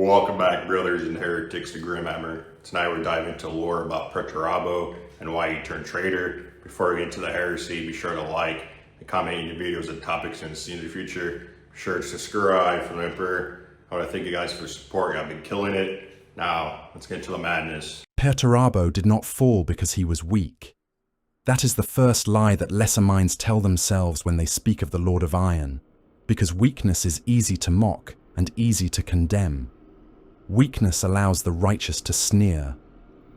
Welcome back, brothers and heretics, to Grimhammer. Tonight we're diving into lore about Perturabo and why he turned traitor. Before we get into the heresy, be sure to like and comment any videos and topics you want to see in the future. Be sure to subscribe from the Emperor. I want to thank you guys for the support. I've been killing it. Now, let's get into the madness. Perturabo did not fall because he was weak. That is the first lie that lesser minds tell themselves when they speak of the Lord of Iron, because weakness is easy to mock and easy to condemn. Weakness allows the righteous to sneer.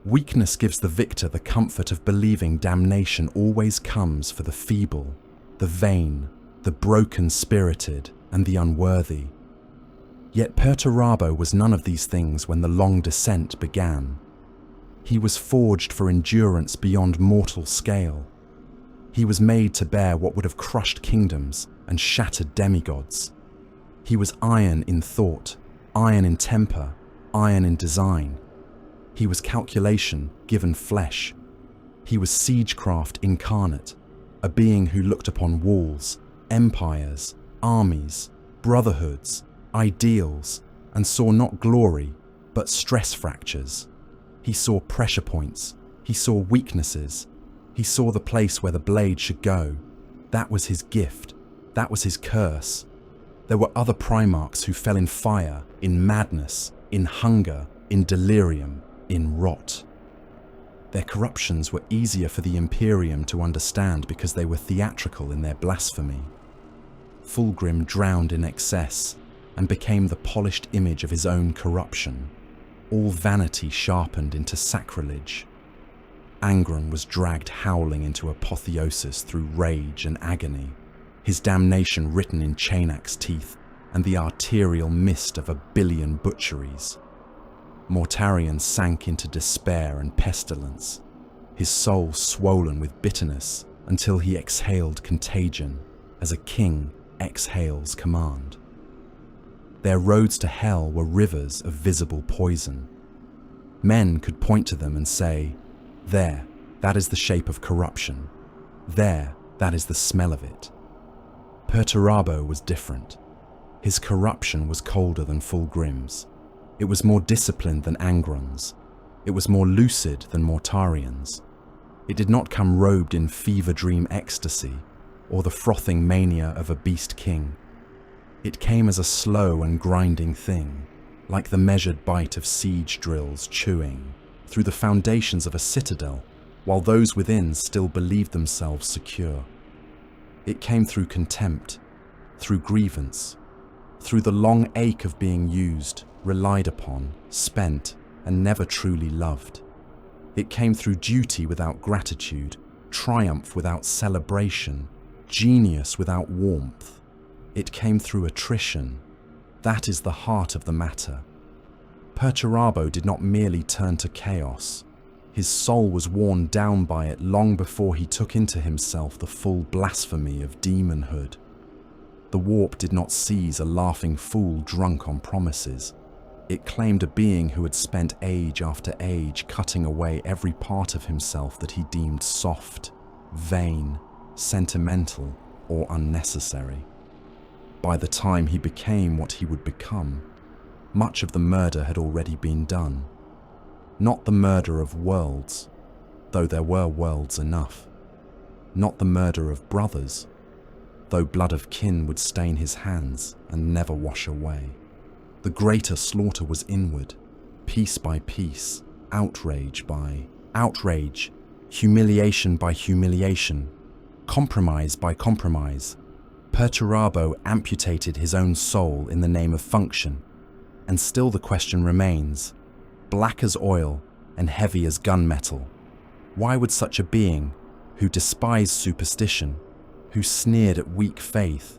Weakness gives the victor the comfort of believing damnation always comes for the feeble, the vain, the broken-spirited, and the unworthy. Yet Perturabo was none of these things when the long descent began. He was forged for endurance beyond mortal scale. He was made to bear what would have crushed kingdoms and shattered demigods. He was iron in thought, iron in temper, iron in design. He was calculation given flesh. He was siegecraft incarnate, a being who looked upon walls, empires, armies, brotherhoods, ideals, and saw not glory, but stress fractures. He saw pressure points. He saw weaknesses. He saw the place where the blade should go. That was his gift. That was his curse. There were other Primarchs who fell in fire, in madness, in hunger, in delirium, in rot. Their corruptions were easier for the Imperium to understand because they were theatrical in their blasphemy. Fulgrim drowned in excess and became the polished image of his own corruption, all vanity sharpened into sacrilege. Angron was dragged howling into apotheosis through rage and agony, his damnation written in Chainak's teeth and the arterial mist of 1 billion butcheries. Mortarion sank into despair and pestilence, his soul swollen with bitterness until he exhaled contagion as a king exhales command. Their roads to hell were rivers of visible poison. Men could point to them and say, "There, that is the shape of corruption. There, that is the smell of it." Perturabo was different. His corruption was colder than Fulgrim's. It was more disciplined than Angron's. It was more lucid than Mortarion's. It did not come robed in fever dream ecstasy or the frothing mania of a beast king. It came as a slow and grinding thing, like the measured bite of siege drills chewing through the foundations of a citadel, while those within still believed themselves secure. It came through contempt, through grievance, through the long ache of being used, relied upon, spent, and never truly loved. It came through duty without gratitude, triumph without celebration, genius without warmth. It came through attrition. That is the heart of the matter. Perturabo did not merely turn to chaos. His soul was worn down by it long before he took into himself the full blasphemy of demonhood. The warp did not seize a laughing fool drunk on promises. It claimed a being who had spent age after age cutting away every part of himself that he deemed soft, vain, sentimental, or unnecessary. By the time he became what he would become, much of the murder had already been done. Not the murder of worlds, though there were worlds enough. Not the murder of brothers, though blood of kin would stain his hands and never wash away. The greater slaughter was inward, piece by piece, outrage by outrage, humiliation by humiliation, compromise by compromise. Perturabo amputated his own soul in the name of function, and still the question remains, black as oil and heavy as gunmetal. Why would such a being, who despised superstition, who sneered at weak faith,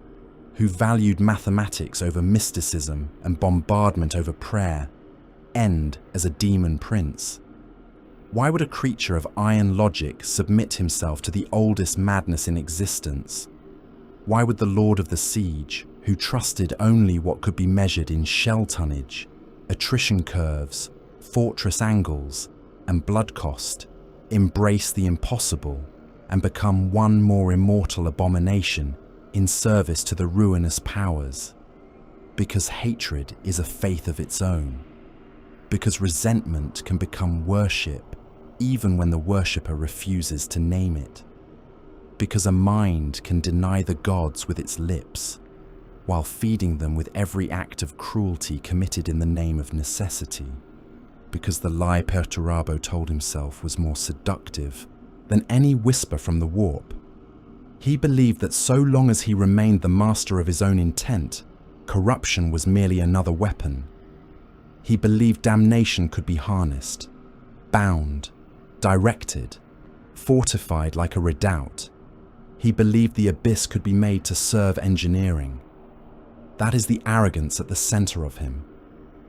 who valued mathematics over mysticism and bombardment over prayer, end as a demon prince? Why would a creature of iron logic submit himself to the oldest madness in existence? Why would the Lord of the Siege, who trusted only what could be measured in shell tonnage, attrition curves, fortress angles, and blood cost, embrace the impossible and become one more immortal abomination in service to the ruinous powers? Because hatred is a faith of its own. Because resentment can become worship even when the worshipper refuses to name it. Because a mind can deny the gods with its lips, while feeding them with every act of cruelty committed in the name of necessity. Because the lie Perturabo told himself was more seductive than any whisper from the warp. He believed that so long as he remained the master of his own intent, corruption was merely another weapon. He believed damnation could be harnessed, bound, directed, fortified like a redoubt. He believed the abyss could be made to serve engineering. That is the arrogance at the center of him,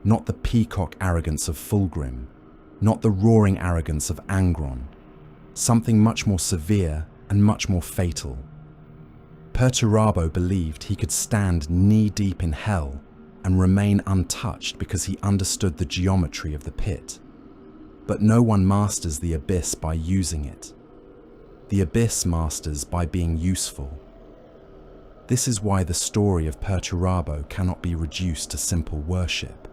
not the peacock arrogance of Fulgrim, not the roaring arrogance of Angron, something much more severe and much more fatal. Perturabo believed he could stand knee-deep in hell and remain untouched because he understood the geometry of the pit. But no one masters the abyss by using it. The abyss masters by being useful. This is why the story of Perturabo cannot be reduced to simple worship.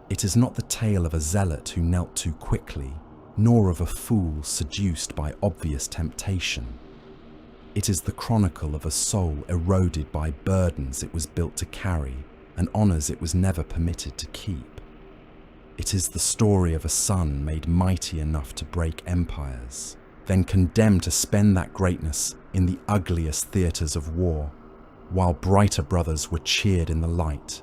It is not the tale of a zealot who knelt too quickly, nor of a fool seduced by obvious temptation. It is the chronicle of a soul eroded by burdens it was built to carry and honors it was never permitted to keep. It is the story of a son made mighty enough to break empires, then condemned to spend that greatness in the ugliest theaters of war, while brighter brothers were cheered in the light.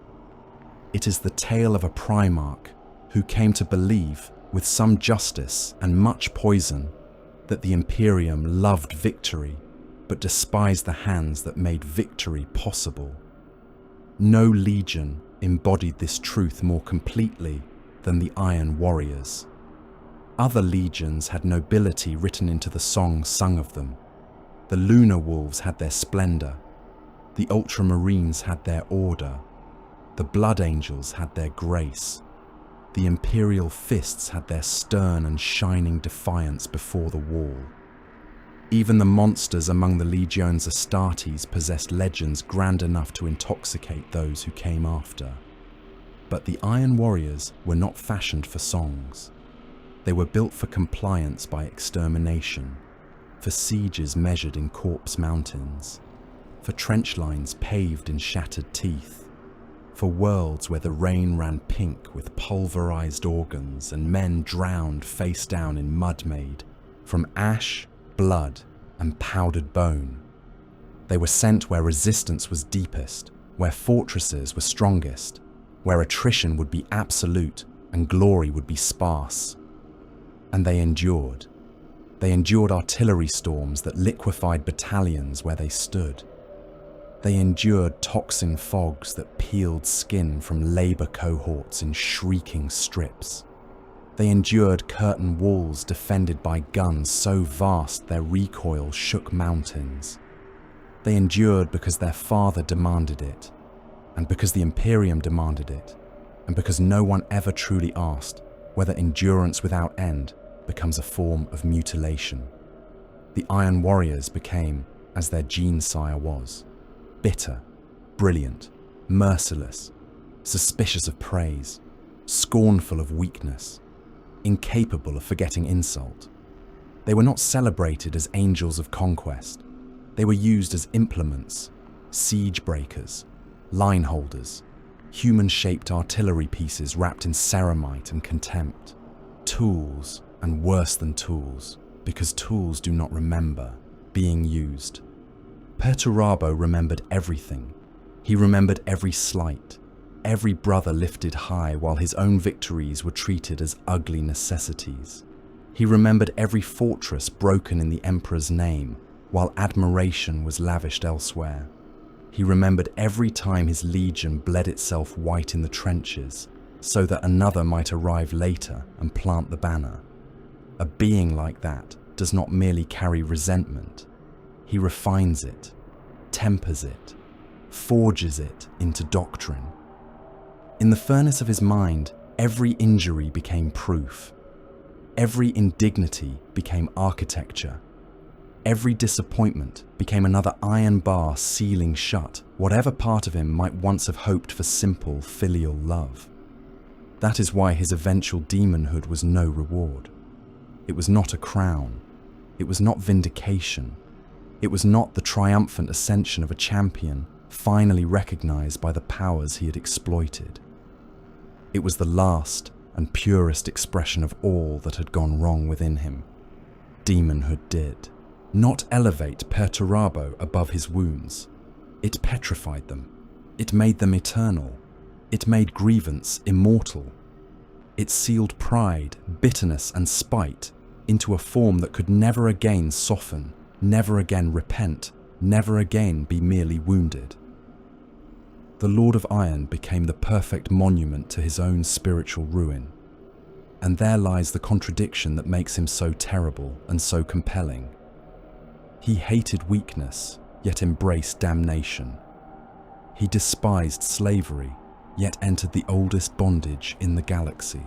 It is the tale of a Primarch who came to believe, with some justice and much poison, that the Imperium loved victory, but despised the hands that made victory possible. No legion embodied this truth more completely than the Iron Warriors. Other legions had nobility written into the songs sung of them. The Lunar Wolves had their splendor. The Ultramarines had their order. The Blood Angels had their grace. The Imperial Fists had their stern and shining defiance before the wall. Even the monsters among the Legiones Astartes possessed legends grand enough to intoxicate those who came after. But the Iron Warriors were not fashioned for songs. They were built for compliance by extermination, for sieges measured in corpse mountains, for trench lines paved in shattered teeth, for worlds where the rain ran pink with pulverized organs and men drowned face down in mud made from ash, blood, and powdered bone. They were sent where resistance was deepest, where fortresses were strongest, where attrition would be absolute and glory would be sparse. And they endured. They endured artillery storms that liquefied battalions where they stood. They endured toxin fogs that peeled skin from labor cohorts in shrieking strips. They endured curtain walls defended by guns so vast their recoil shook mountains. They endured because their father demanded it, and because the Imperium demanded it, and because no one ever truly asked whether endurance without end becomes a form of mutilation. The Iron Warriors became as their gene sire was, bitter, brilliant, merciless, suspicious of praise, scornful of weakness, incapable of forgetting insult. They were not celebrated as angels of conquest. They were used as implements, siege breakers, line holders, human-shaped artillery pieces wrapped in ceramite and contempt, tools and worse than tools, because tools do not remember being used. Perturabo remembered everything. He remembered every slight, every brother lifted high while his own victories were treated as ugly necessities. He remembered every fortress broken in the Emperor's name while admiration was lavished elsewhere. He remembered every time his legion bled itself white in the trenches so that another might arrive later and plant the banner. A being like that does not merely carry resentment. He refines it, tempers it, forges it into doctrine. In the furnace of his mind, every injury became proof. Every indignity became architecture. Every disappointment became another iron bar sealing shut whatever part of him might once have hoped for simple filial love. That is why his eventual demonhood was no reward. It was not a crown. It was not vindication. It was not the triumphant ascension of a champion finally recognized by the powers he had exploited. It was the last and purest expression of all that had gone wrong within him. Demonhood did not elevate Perturabo above his wounds. It petrified them. It made them eternal. It made grievance immortal. It sealed pride, bitterness, and spite into a form that could never again soften, never again repent, never again be merely wounded. The Lord of Iron became the perfect monument to his own spiritual ruin. And there lies the contradiction that makes him so terrible and so compelling. He hated weakness, yet embraced damnation. He despised slavery, yet entered the oldest bondage in the galaxy.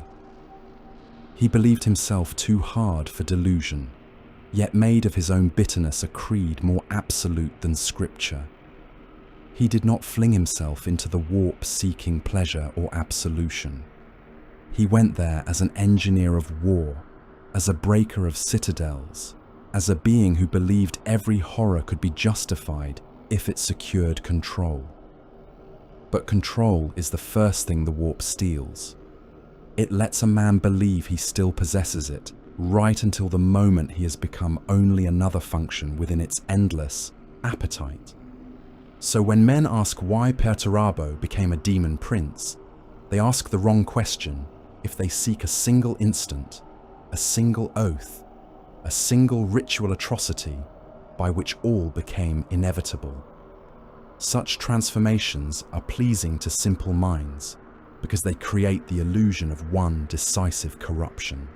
He believed himself too hard for delusion, yet made of his own bitterness a creed more absolute than scripture. He did not fling himself into the warp seeking pleasure or absolution. He went there as an engineer of war, as a breaker of citadels, as a being who believed every horror could be justified if it secured control. But control is the first thing the warp steals. It lets a man believe he still possesses it, right until the moment he has become only another function within its endless appetite. So when men ask why Perturabo became a demon prince, they ask the wrong question if they seek a single instant, a single oath, a single ritual atrocity by which all became inevitable. Such transformations are pleasing to simple minds because they create the illusion of one decisive corruption.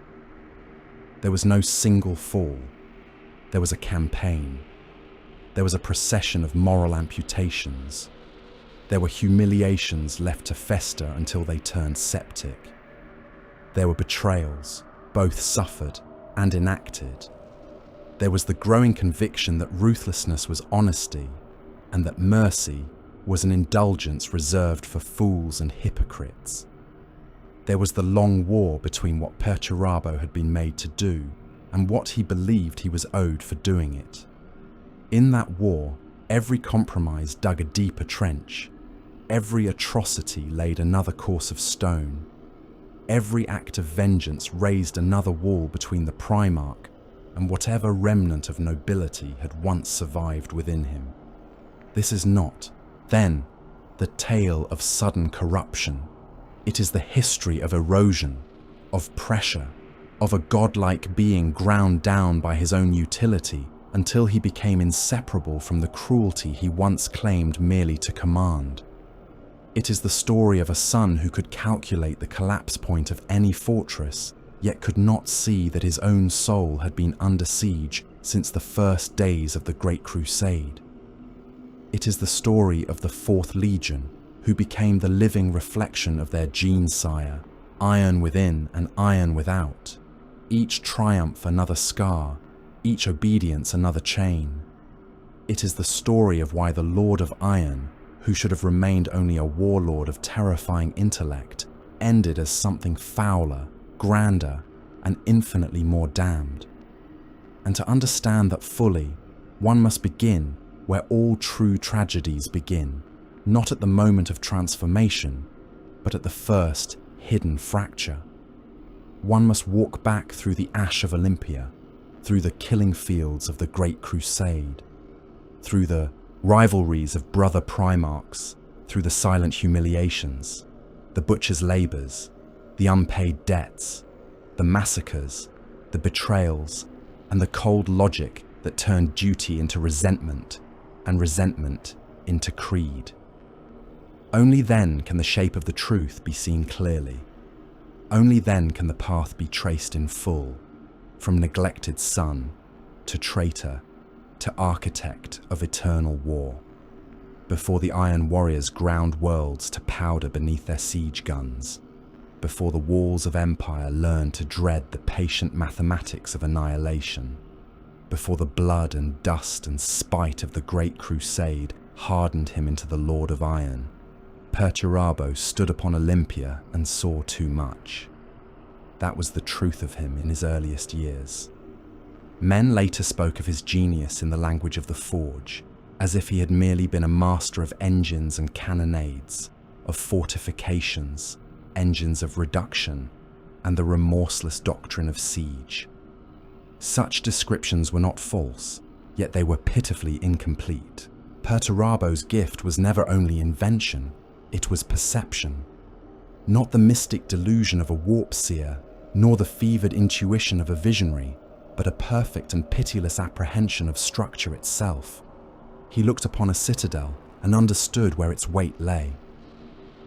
There was no single fall. There was a campaign. There was a procession of moral amputations. There were humiliations left to fester until they turned septic. There were betrayals, both suffered and enacted. There was the growing conviction that ruthlessness was honesty and that mercy was an indulgence reserved for fools and hypocrites. There was the long war between what Perturabo had been made to do and what he believed he was owed for doing it. In that war, every compromise dug a deeper trench. Every atrocity laid another course of stone. Every act of vengeance raised another wall between the Primarch and whatever remnant of nobility had once survived within him. This is not, then, the tale of sudden corruption. It is the history of erosion, of pressure, of a godlike being ground down by his own utility until he became inseparable from the cruelty he once claimed merely to command. It is the story of a son who could calculate the collapse point of any fortress, yet could not see that his own soul had been under siege since the first days of the Great Crusade. It is the story of the Fourth Legion, who became the living reflection of their gene-sire, iron within and iron without, each triumph another scar, each obedience another chain. It is the story of why the Lord of Iron, who should have remained only a warlord of terrifying intellect, ended as something fouler, grander, and infinitely more damned. And to understand that fully, one must begin where all true tragedies begin, not at the moment of transformation, but at the first hidden fracture. One must walk back through the ash of Olympia, through the killing fields of the Great Crusade, through the rivalries of brother Primarchs, through the silent humiliations, the butcher's labours, the unpaid debts, the massacres, the betrayals, and the cold logic that turned duty into resentment and resentment into creed. Only then can the shape of the truth be seen clearly. Only then can the path be traced in full, from neglected son to traitor to architect of eternal war, before the Iron Warriors ground worlds to powder beneath their siege guns, before the walls of empire learned to dread the patient mathematics of annihilation. before the blood and dust and spite of the great crusade hardened him into the Lord of Iron. Perturabo stood upon Olympia and saw too much. That was the truth of him in his earliest years. Men later spoke of his genius in the language of the forge, as if he had merely been a master of engines and cannonades, of fortifications, engines of reduction, and the remorseless doctrine of siege. Such descriptions were not false, yet they were pitifully incomplete. Perturabo's gift was never only invention, it was perception. Not the mystic delusion of a warp seer, nor the fevered intuition of a visionary, but a perfect and pitiless apprehension of structure itself. He looked upon a citadel and understood where its weight lay.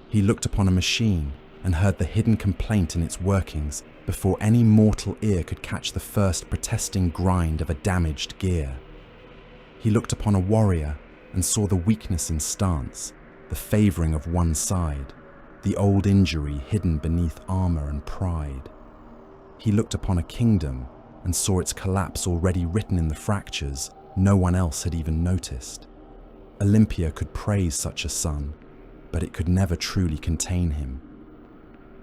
He looked upon a machine and heard the hidden complaint in its workings before any mortal ear could catch the first protesting grind of a damaged gear. He looked upon a warrior and saw the weakness in stance, the favouring of one side, the old injury hidden beneath armour and pride. He looked upon a kingdom and saw its collapse already written in the fractures no one else had even noticed. Olympia could praise such a son, but it could never truly contain him.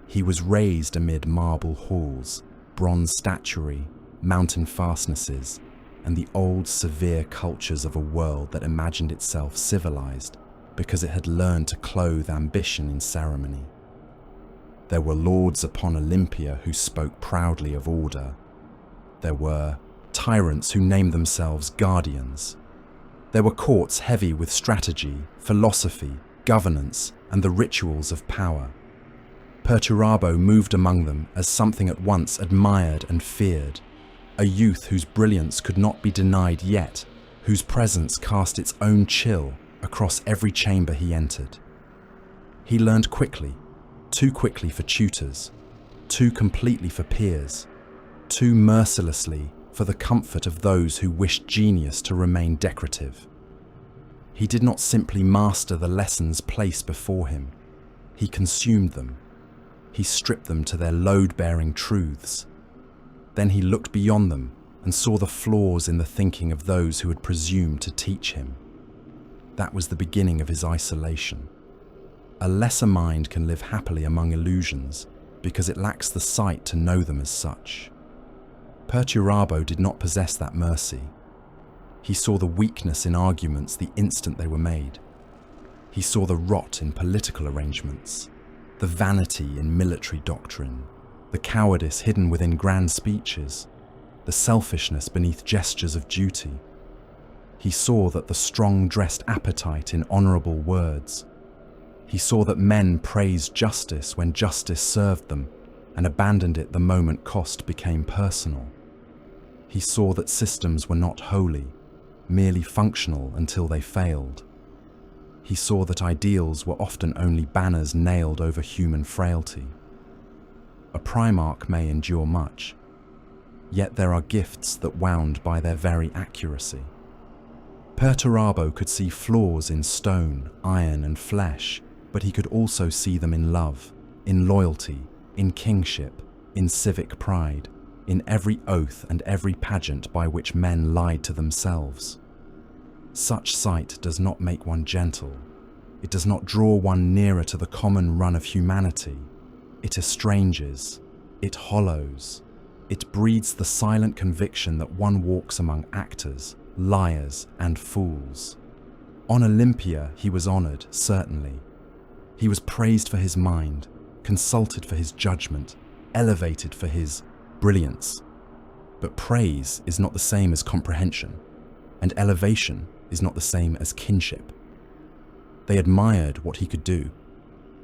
He was raised amid marble halls, bronze statuary, mountain fastnesses, and the old severe cultures of a world that imagined itself civilized because it had learned to clothe ambition in ceremony. There were lords upon Olympia who spoke proudly of order. There were tyrants who named themselves guardians. There were courts heavy with strategy, philosophy, governance, and the rituals of power. Perturabo moved among them as something at once admired and feared, a youth whose brilliance could not be denied yet, whose presence cast its own chill across every chamber he entered. He learned quickly, too quickly for tutors, too completely for peers, too mercilessly for the comfort of those who wished genius to remain decorative. He did not simply master the lessons placed before him, he consumed them. He stripped them to their load-bearing truths. Then he looked beyond them and saw the flaws in the thinking of those who had presumed to teach him. That was the beginning of his isolation. A lesser mind can live happily among illusions because it lacks the sight to know them as such. Perturabo did not possess that mercy. He saw the weakness in arguments the instant they were made. He saw the rot in political arrangements, the vanity in military doctrine, the cowardice hidden within grand speeches, the selfishness beneath gestures of duty. He saw that the strong-dressed appetite in honourable words. He saw that men praised justice when justice served them and abandoned it the moment cost became personal. He saw that systems were not holy, merely functional until they failed. He saw that ideals were often only banners nailed over human frailty. A Primarch may endure much, yet there are gifts that wound by their very accuracy. Perturabo could see flaws in stone, iron, and flesh, but he could also see them in love, in loyalty, in kingship, in civic pride, in every oath and every pageant by which men lied to themselves. Such sight does not make one gentle. It does not draw one nearer to the common run of humanity. It estranges. It hollows. It breeds the silent conviction that one walks among actors, liars, and fools. On Olympia he was honoured, certainly. He was praised for his mind, consulted for his judgment, elevated for his brilliance. But praise is not the same as comprehension, and elevation is not the same as kinship. They admired what he could do.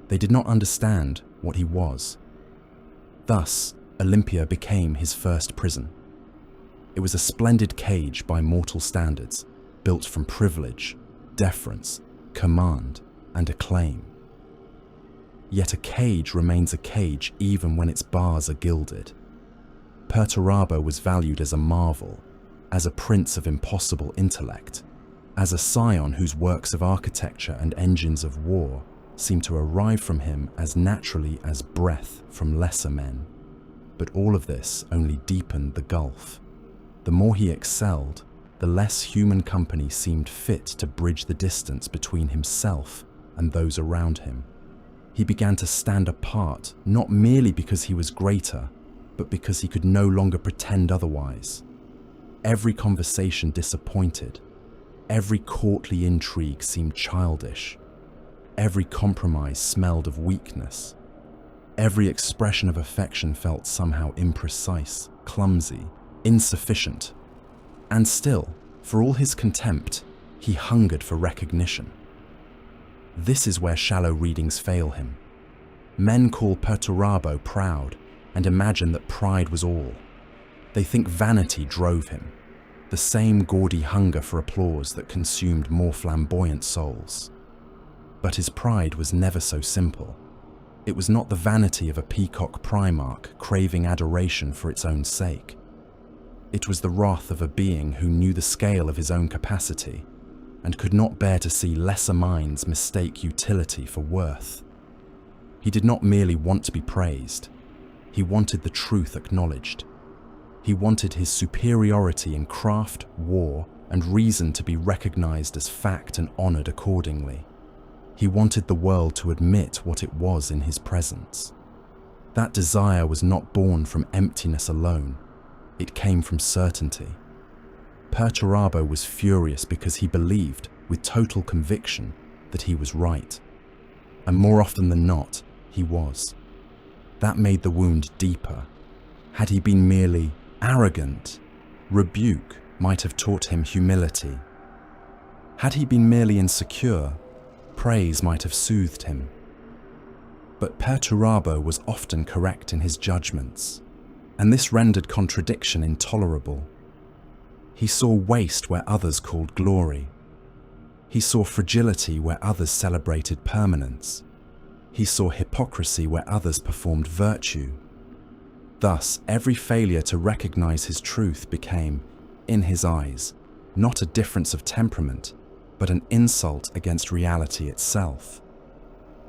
They did not understand what he was. Thus, Olympia became his first prison. It was a splendid cage by mortal standards, built from privilege, deference, command, and acclaim. Yet a cage remains a cage even when its bars are gilded. Perturabo was valued as a marvel, as a prince of impossible intellect, as a scion whose works of architecture and engines of war seemed to arrive from him as naturally as breath from lesser men. But all of this only deepened the gulf. The more he excelled, the less human company seemed fit to bridge the distance between himself and those around him. He began to stand apart, not merely because he was greater, but because he could no longer pretend otherwise. Every conversation disappointed. Every courtly intrigue seemed childish. Every compromise smelled of weakness. Every expression of affection felt somehow imprecise, clumsy, insufficient. And still, for all his contempt, he hungered for recognition. This is where shallow readings fail him. Men call Perturabo proud and imagine that pride was all. They think vanity drove him, the same gaudy hunger for applause that consumed more flamboyant souls. But his pride was never so simple. It was not the vanity of a peacock Primarch craving adoration for its own sake. It was the wrath of a being who knew the scale of his own capacity and could not bear to see lesser minds mistake utility for worth. He did not merely want to be praised. He wanted the truth acknowledged. He wanted his superiority in craft, war, and reason to be recognized as fact and honored accordingly. He wanted the world to admit what it was in his presence. That desire was not born from emptiness alone. It came from certainty. Perturabo was furious because he believed, with total conviction, that he was right. And more often than not, he was. That made the wound deeper. Had he been merely arrogant, rebuke might have taught him humility. Had he been merely insecure, praise might have soothed him. But Perturabo was often correct in his judgments, and this rendered contradiction intolerable. He saw waste where others called glory. He saw fragility where others celebrated permanence. He saw hypocrisy where others performed virtue. Thus, every failure to recognize his truth became, in his eyes, not a difference of temperament, but an insult against reality itself.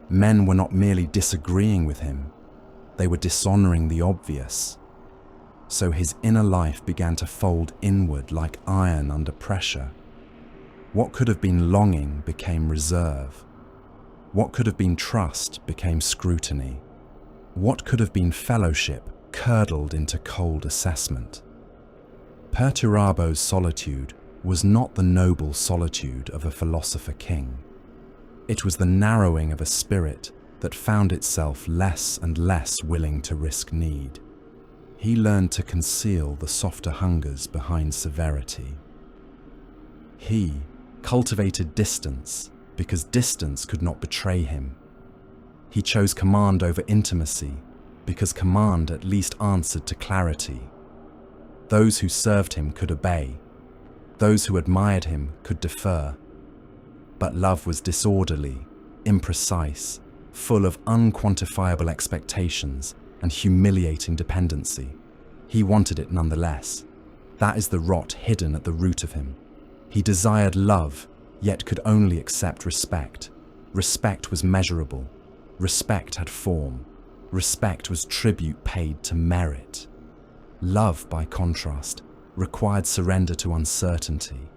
Men were not merely disagreeing with him, they were dishonoring the obvious. So his inner life began to fold inward like iron under pressure. What could have been longing became reserve. What could have been trust became scrutiny. What could have been fellowship curdled into cold assessment. Perturabo's solitude was not the noble solitude of a philosopher king. It was the narrowing of a spirit that found itself less and less willing to risk need. He learned to conceal the softer hungers behind severity. He cultivated distance because distance could not betray him. He chose command over intimacy because command at least answered to clarity. Those who served him could obey. Those who admired him could defer. But love was disorderly, imprecise, full of unquantifiable expectations and humiliating dependency. He wanted it nonetheless. That is the rot hidden at the root of him. He desired love, yet could only accept respect. Respect was measurable. Respect had form. Respect was tribute paid to merit. Love, by contrast, required surrender to uncertainty.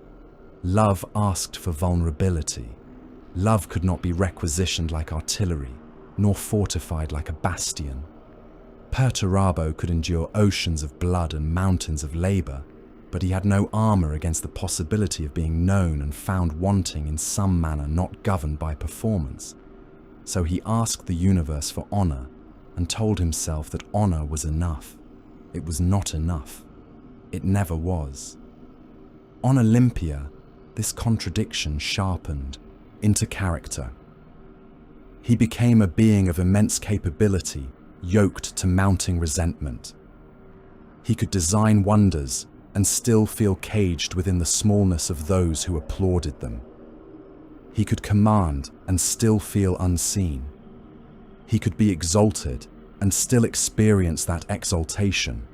Love asked for vulnerability. Love could not be requisitioned like artillery, nor fortified like a bastion. Perturabo could endure oceans of blood and mountains of labor, but he had no armor against the possibility of being known and found wanting in some manner not governed by performance. So he asked the universe for honor and told himself that honor was enough. It was not enough. It never was. On Olympia, this contradiction sharpened into character. He became a being of immense capability, yoked to mounting resentment. He could design wonders and still feel caged within the smallness of those who applauded them. He could command and still feel unseen. He could be exalted and still experience that exaltation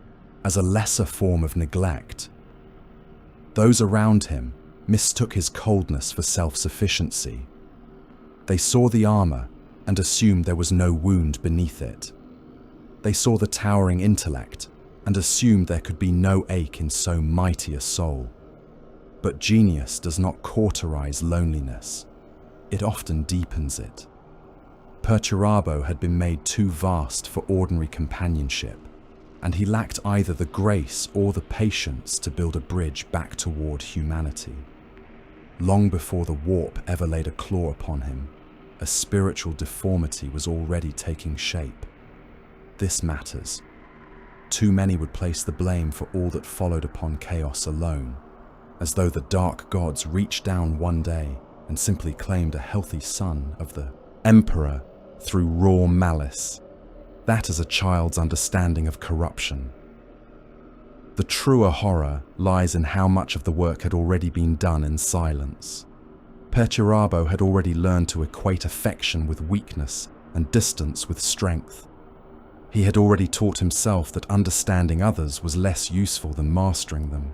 as a lesser form of neglect. Those around him mistook his coldness for self-sufficiency. They saw the armor and assumed there was no wound beneath it. They saw the towering intellect and assumed there could be no ache in so mighty a soul. But genius does not cauterize loneliness. It often deepens it. Perturabo had been made too vast for ordinary companionship, and he lacked either the grace or the patience to build a bridge back toward humanity. Long before the warp ever laid a claw upon him, a spiritual deformity was already taking shape. This matters. Too many would place the blame for all that followed upon chaos alone, as though the dark gods reached down one day and simply claimed a healthy son of the Emperor through raw malice. That is a child's understanding of corruption. The truer horror lies in how much of the work had already been done in silence. Perturabo had already learned to equate affection with weakness and distance with strength. He had already taught himself that understanding others was less useful than mastering them.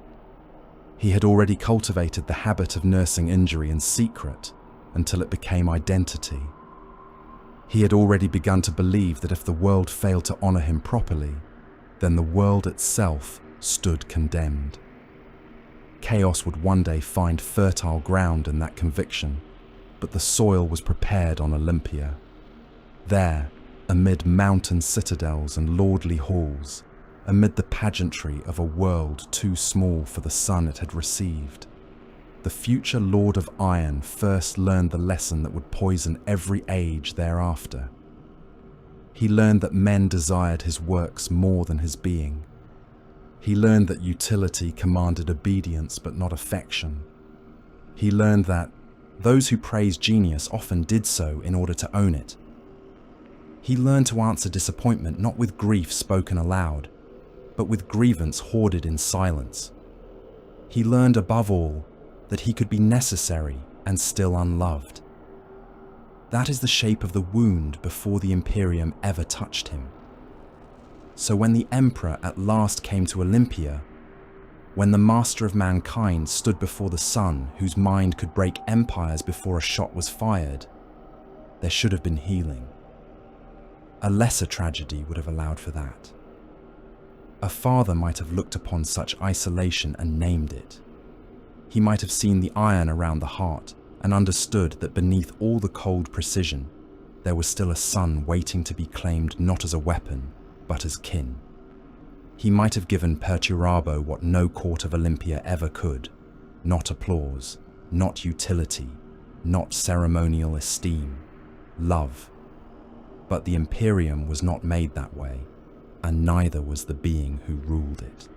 He had already cultivated the habit of nursing injury in secret until it became identity. He had already begun to believe that if the world failed to honor him properly, then the world itself stood condemned. Chaos would one day find fertile ground in that conviction, but the soil was prepared on Olympia. There, amid mountain citadels and lordly halls, amid the pageantry of a world too small for the son it had received, the future Lord of Iron first learned the lesson that would poison every age thereafter. He learned that men desired his works more than his being. He learned that utility commanded obedience but not affection. He learned that those who praise genius often did so in order to own it. He learned to answer disappointment not with grief spoken aloud, but with grievance hoarded in silence. He learned above all that he could be necessary and still unloved. That is the shape of the wound before the Imperium ever touched him. So when the Emperor at last came to Olympia, when the master of mankind stood before the son whose mind could break empires before a shot was fired, there should have been healing. A lesser tragedy would have allowed for that. A father might have looked upon such isolation and named it. He might have seen the iron around the heart and understood that beneath all the cold precision, there was still a son waiting to be claimed not as a weapon, but as kin. He might have given Perturabo what no court of Olympia ever could: not applause, not utility, not ceremonial esteem, love. But the Imperium was not made that way, and neither was the being who ruled it.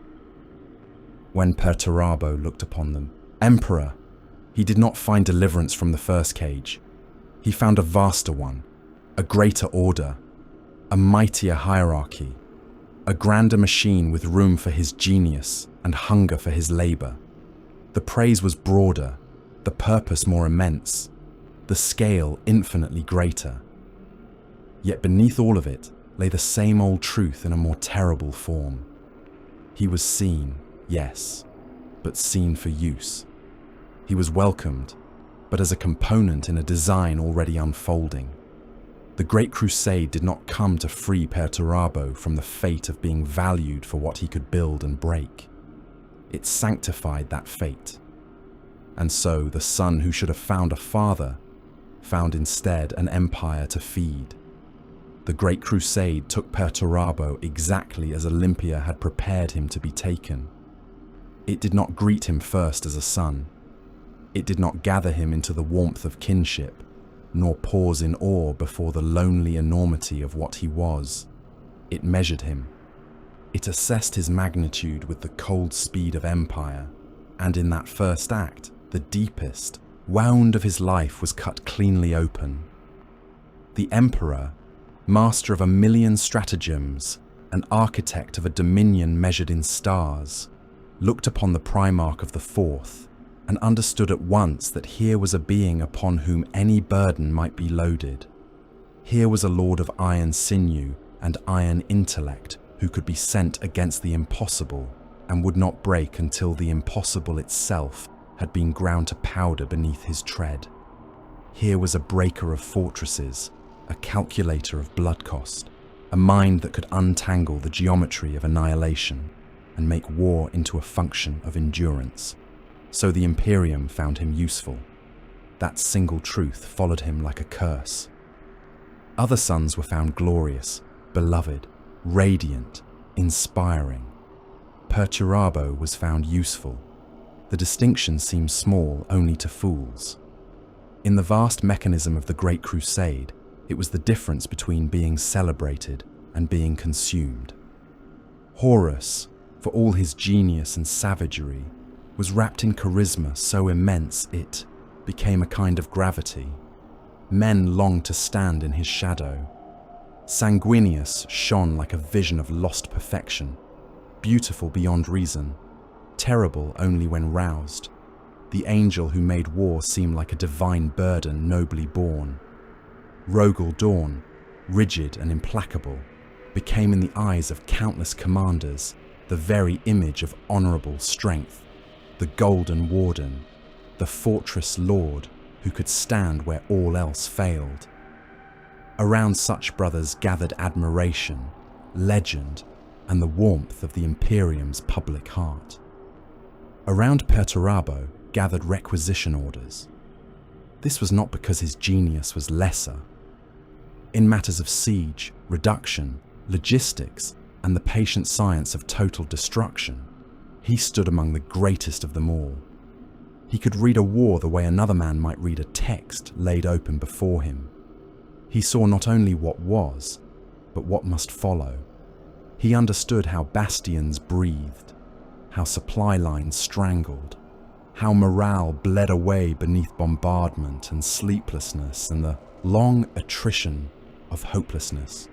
When Perturabo looked upon them, Emperor, he did not find deliverance from the first cage. He found a vaster one, a greater order, a mightier hierarchy, a grander machine with room for his genius and hunger for his labor. The praise was broader, the purpose more immense, the scale infinitely greater. Yet beneath all of it lay the same old truth in a more terrible form. He was seen, yes, but seen for use. He was welcomed, but as a component in a design already unfolding. The Great Crusade did not come to free Perturabo from the fate of being valued for what he could build and break. It sanctified that fate. And so the son who should have found a father found instead an empire to feed. The Great Crusade took Perturabo exactly as Olympia had prepared him to be taken. It did not greet him first as a son. It did not gather him into the warmth of kinship, nor pause in awe before the lonely enormity of what he was. It measured him. It assessed his magnitude with the cold speed of empire, and in that first act, the deepest wound of his life was cut cleanly open. The Emperor, master of 1,000,000 stratagems, an architect of a dominion measured in stars, looked upon the Primarch of the Fourth, and understood at once that here was a being upon whom any burden might be loaded. Here was a lord of iron sinew and iron intellect who could be sent against the impossible and would not break until the impossible itself had been ground to powder beneath his tread. Here was a breaker of fortresses, a calculator of blood cost, a mind that could untangle the geometry of annihilation and make war into a function of endurance. So the Imperium found him useful. That single truth followed him like a curse. Other sons were found glorious, beloved, radiant, inspiring. Perturabo was found useful. The distinction seems small only to fools. In the vast mechanism of the Great Crusade, it was the difference between being celebrated and being consumed. Horus, for all his genius and savagery, was wrapped in charisma so immense it became a kind of gravity. Men longed to stand in his shadow. Sanguinius shone like a vision of lost perfection, beautiful beyond reason, terrible only when roused. The angel who made war seem like a divine burden nobly borne. Rogel Dawn, rigid and implacable, became in the eyes of countless commanders the very image of honourable strength, the golden warden, the fortress lord who could stand where all else failed. Around such brothers gathered admiration, legend, and the warmth of the Imperium's public heart. Around Perturabo gathered requisition orders. This was not because his genius was lesser. In matters of siege, reduction, logistics, and the patient science of total destruction, he stood among the greatest of them all. He could read a war the way another man might read a text laid open before him. He saw not only what was, but what must follow. He understood how bastions breathed, how supply lines strangled, how morale bled away beneath bombardment and sleeplessness and the long attrition of hopelessness.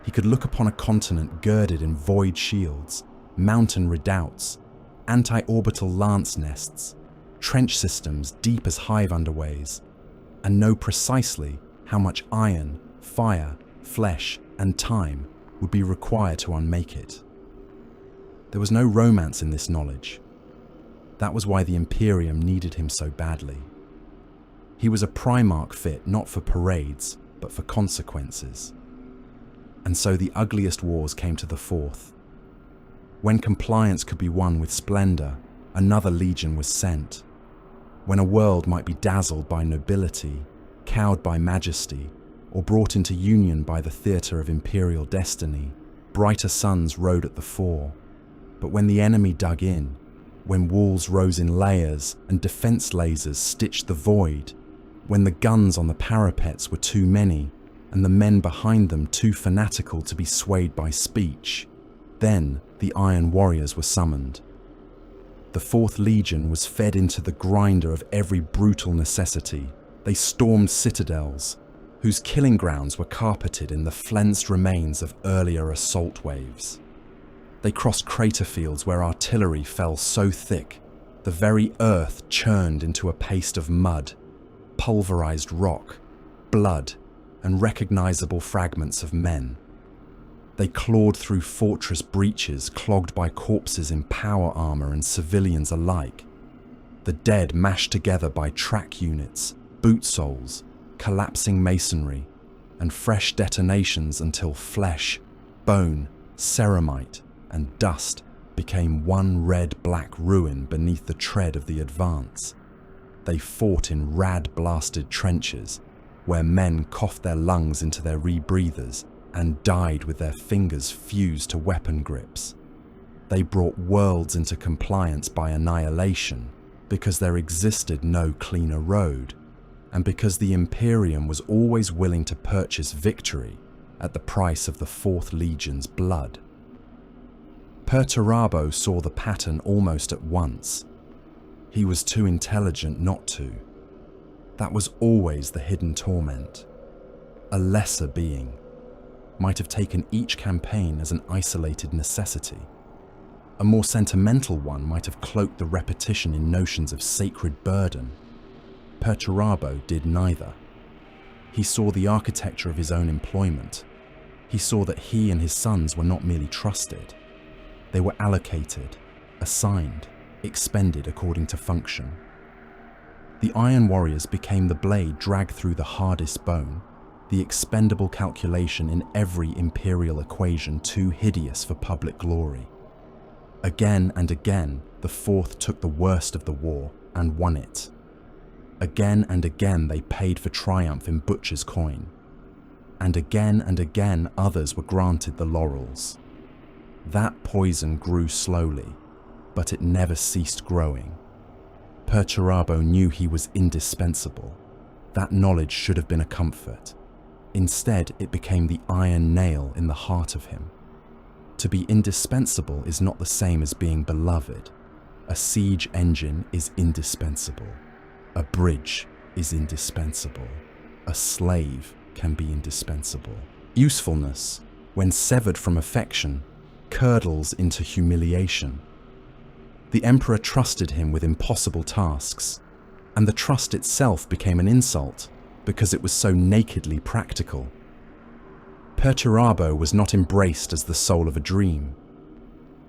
He could look upon a continent girded in void shields, mountain redoubts, anti-orbital lance nests, trench systems deep as hive underways, and know precisely how much iron, fire, flesh, and time would be required to unmake it. There was no romance in this knowledge. That was why the Imperium needed him so badly. He was a Primarch fit not for parades, but for consequences. And so the ugliest wars came to the fourth. When compliance could be won with splendor, another legion was sent. When a world might be dazzled by nobility, cowed by majesty, or brought into union by the theatre of imperial destiny, brighter suns rode at the fore. But when the enemy dug in, when walls rose in layers and defense lasers stitched the void, when the guns on the parapets were too many and the men behind them too fanatical to be swayed by speech, then the Iron Warriors were summoned. The Fourth Legion was fed into the grinder of every brutal necessity. They stormed citadels, whose killing grounds were carpeted in the flensed remains of earlier assault waves. They crossed crater fields where artillery fell so thick, the very earth churned into a paste of mud, pulverized rock, blood, and recognizable fragments of men. They clawed through fortress breaches clogged by corpses in power armor and civilians alike, the dead mashed together by track units, boot soles, collapsing masonry, and fresh detonations until flesh, bone, ceramite, and dust became one red-black ruin beneath the tread of the advance. They fought in rad-blasted trenches, where men coughed their lungs into their rebreathers and died with their fingers fused to weapon grips. They brought worlds into compliance by annihilation because there existed no cleaner road, and because the Imperium was always willing to purchase victory at the price of the Fourth Legion's blood. Perturabo saw the pattern almost at once. He was too intelligent not to. That was always the hidden torment. A lesser being might have taken each campaign as an isolated necessity. A more sentimental one might have cloaked the repetition in notions of sacred burden. Perturabo did neither. He saw the architecture of his own employment. He saw that he and his sons were not merely trusted. They were allocated, assigned, expended according to function. The Iron Warriors became the blade dragged through the hardest bone, the expendable calculation in every imperial equation too hideous for public glory. Again and again, the Fourth took the worst of the war and won it. Again and again they paid for triumph in butcher's coin. And again others were granted the laurels. That poison grew slowly, but it never ceased growing. Perturabo knew he was indispensable. That knowledge should have been a comfort. Instead, it became the iron nail in the heart of him. To be indispensable is not the same as being beloved. A siege engine is indispensable. A bridge is indispensable. A slave can be indispensable. Usefulness, when severed from affection, curdles into humiliation. The emperor trusted him with impossible tasks, and the trust itself became an insult because it was so nakedly practical. Perturabo was not embraced as the soul of a dream.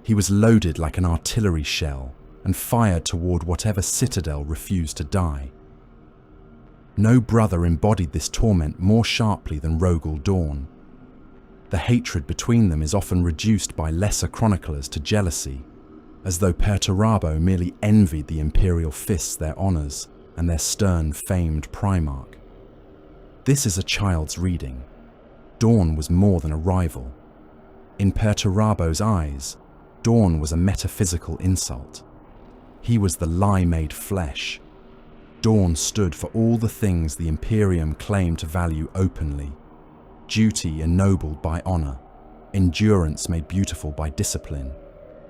He was loaded like an artillery shell and fired toward whatever citadel refused to die. No brother embodied this torment more sharply than Rogel Dawn. The hatred between them is often reduced by lesser chroniclers to jealousy, as though Perturabo merely envied the imperial fists their honours and their stern, famed Primarch. This is a child's reading. Dawn was more than a rival. In Perturabo's eyes, Dawn was a metaphysical insult. He was the lie made flesh. Dawn stood for all the things the Imperium claimed to value openly: duty ennobled by honour, endurance made beautiful by discipline,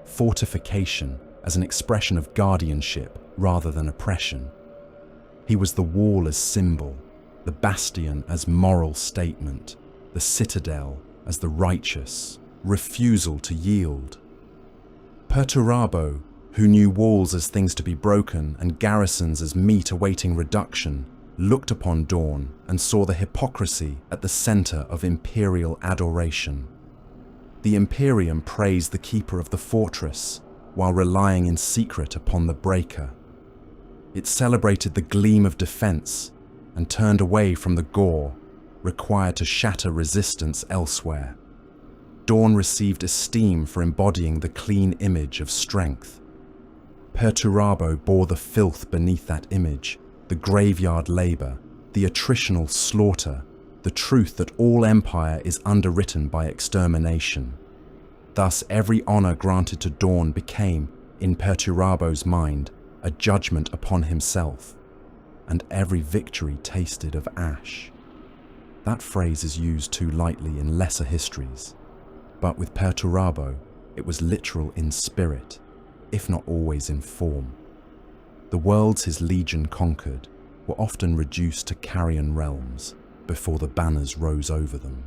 fortification as an expression of guardianship rather than oppression. He was the wall as symbol, the bastion as moral statement, the citadel as the righteous, refusal to yield. Perturabo, who knew walls as things to be broken and garrisons as meat awaiting reduction, looked upon Dawn and saw the hypocrisy at the centre of imperial adoration. The Imperium praised the keeper of the fortress while relying in secret upon the breaker. It celebrated the gleam of defence and turned away from the gore required to shatter resistance elsewhere. Dawn received esteem for embodying the clean image of strength. Perturabo bore the filth beneath that image, the graveyard labour, the attritional slaughter, the truth that all empire is underwritten by extermination. Thus every honour granted to Dawn became, in Perturabo's mind, a judgment upon himself, and every victory tasted of ash. That phrase is used too lightly in lesser histories, but with Perturabo it was literal in spirit, if not always in form. The worlds his legion conquered were often reduced to carrion realms before the banners rose over them.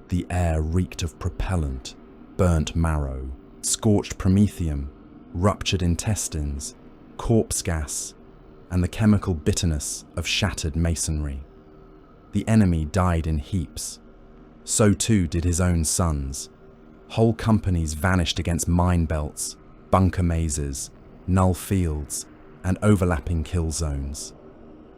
The air reeked of propellant, burnt marrow, scorched promethium, ruptured intestines, corpse gas, and the chemical bitterness of shattered masonry. The enemy died in heaps. So too did his own sons. Whole companies vanished against mine belts, bunker mazes, null fields, and overlapping kill zones.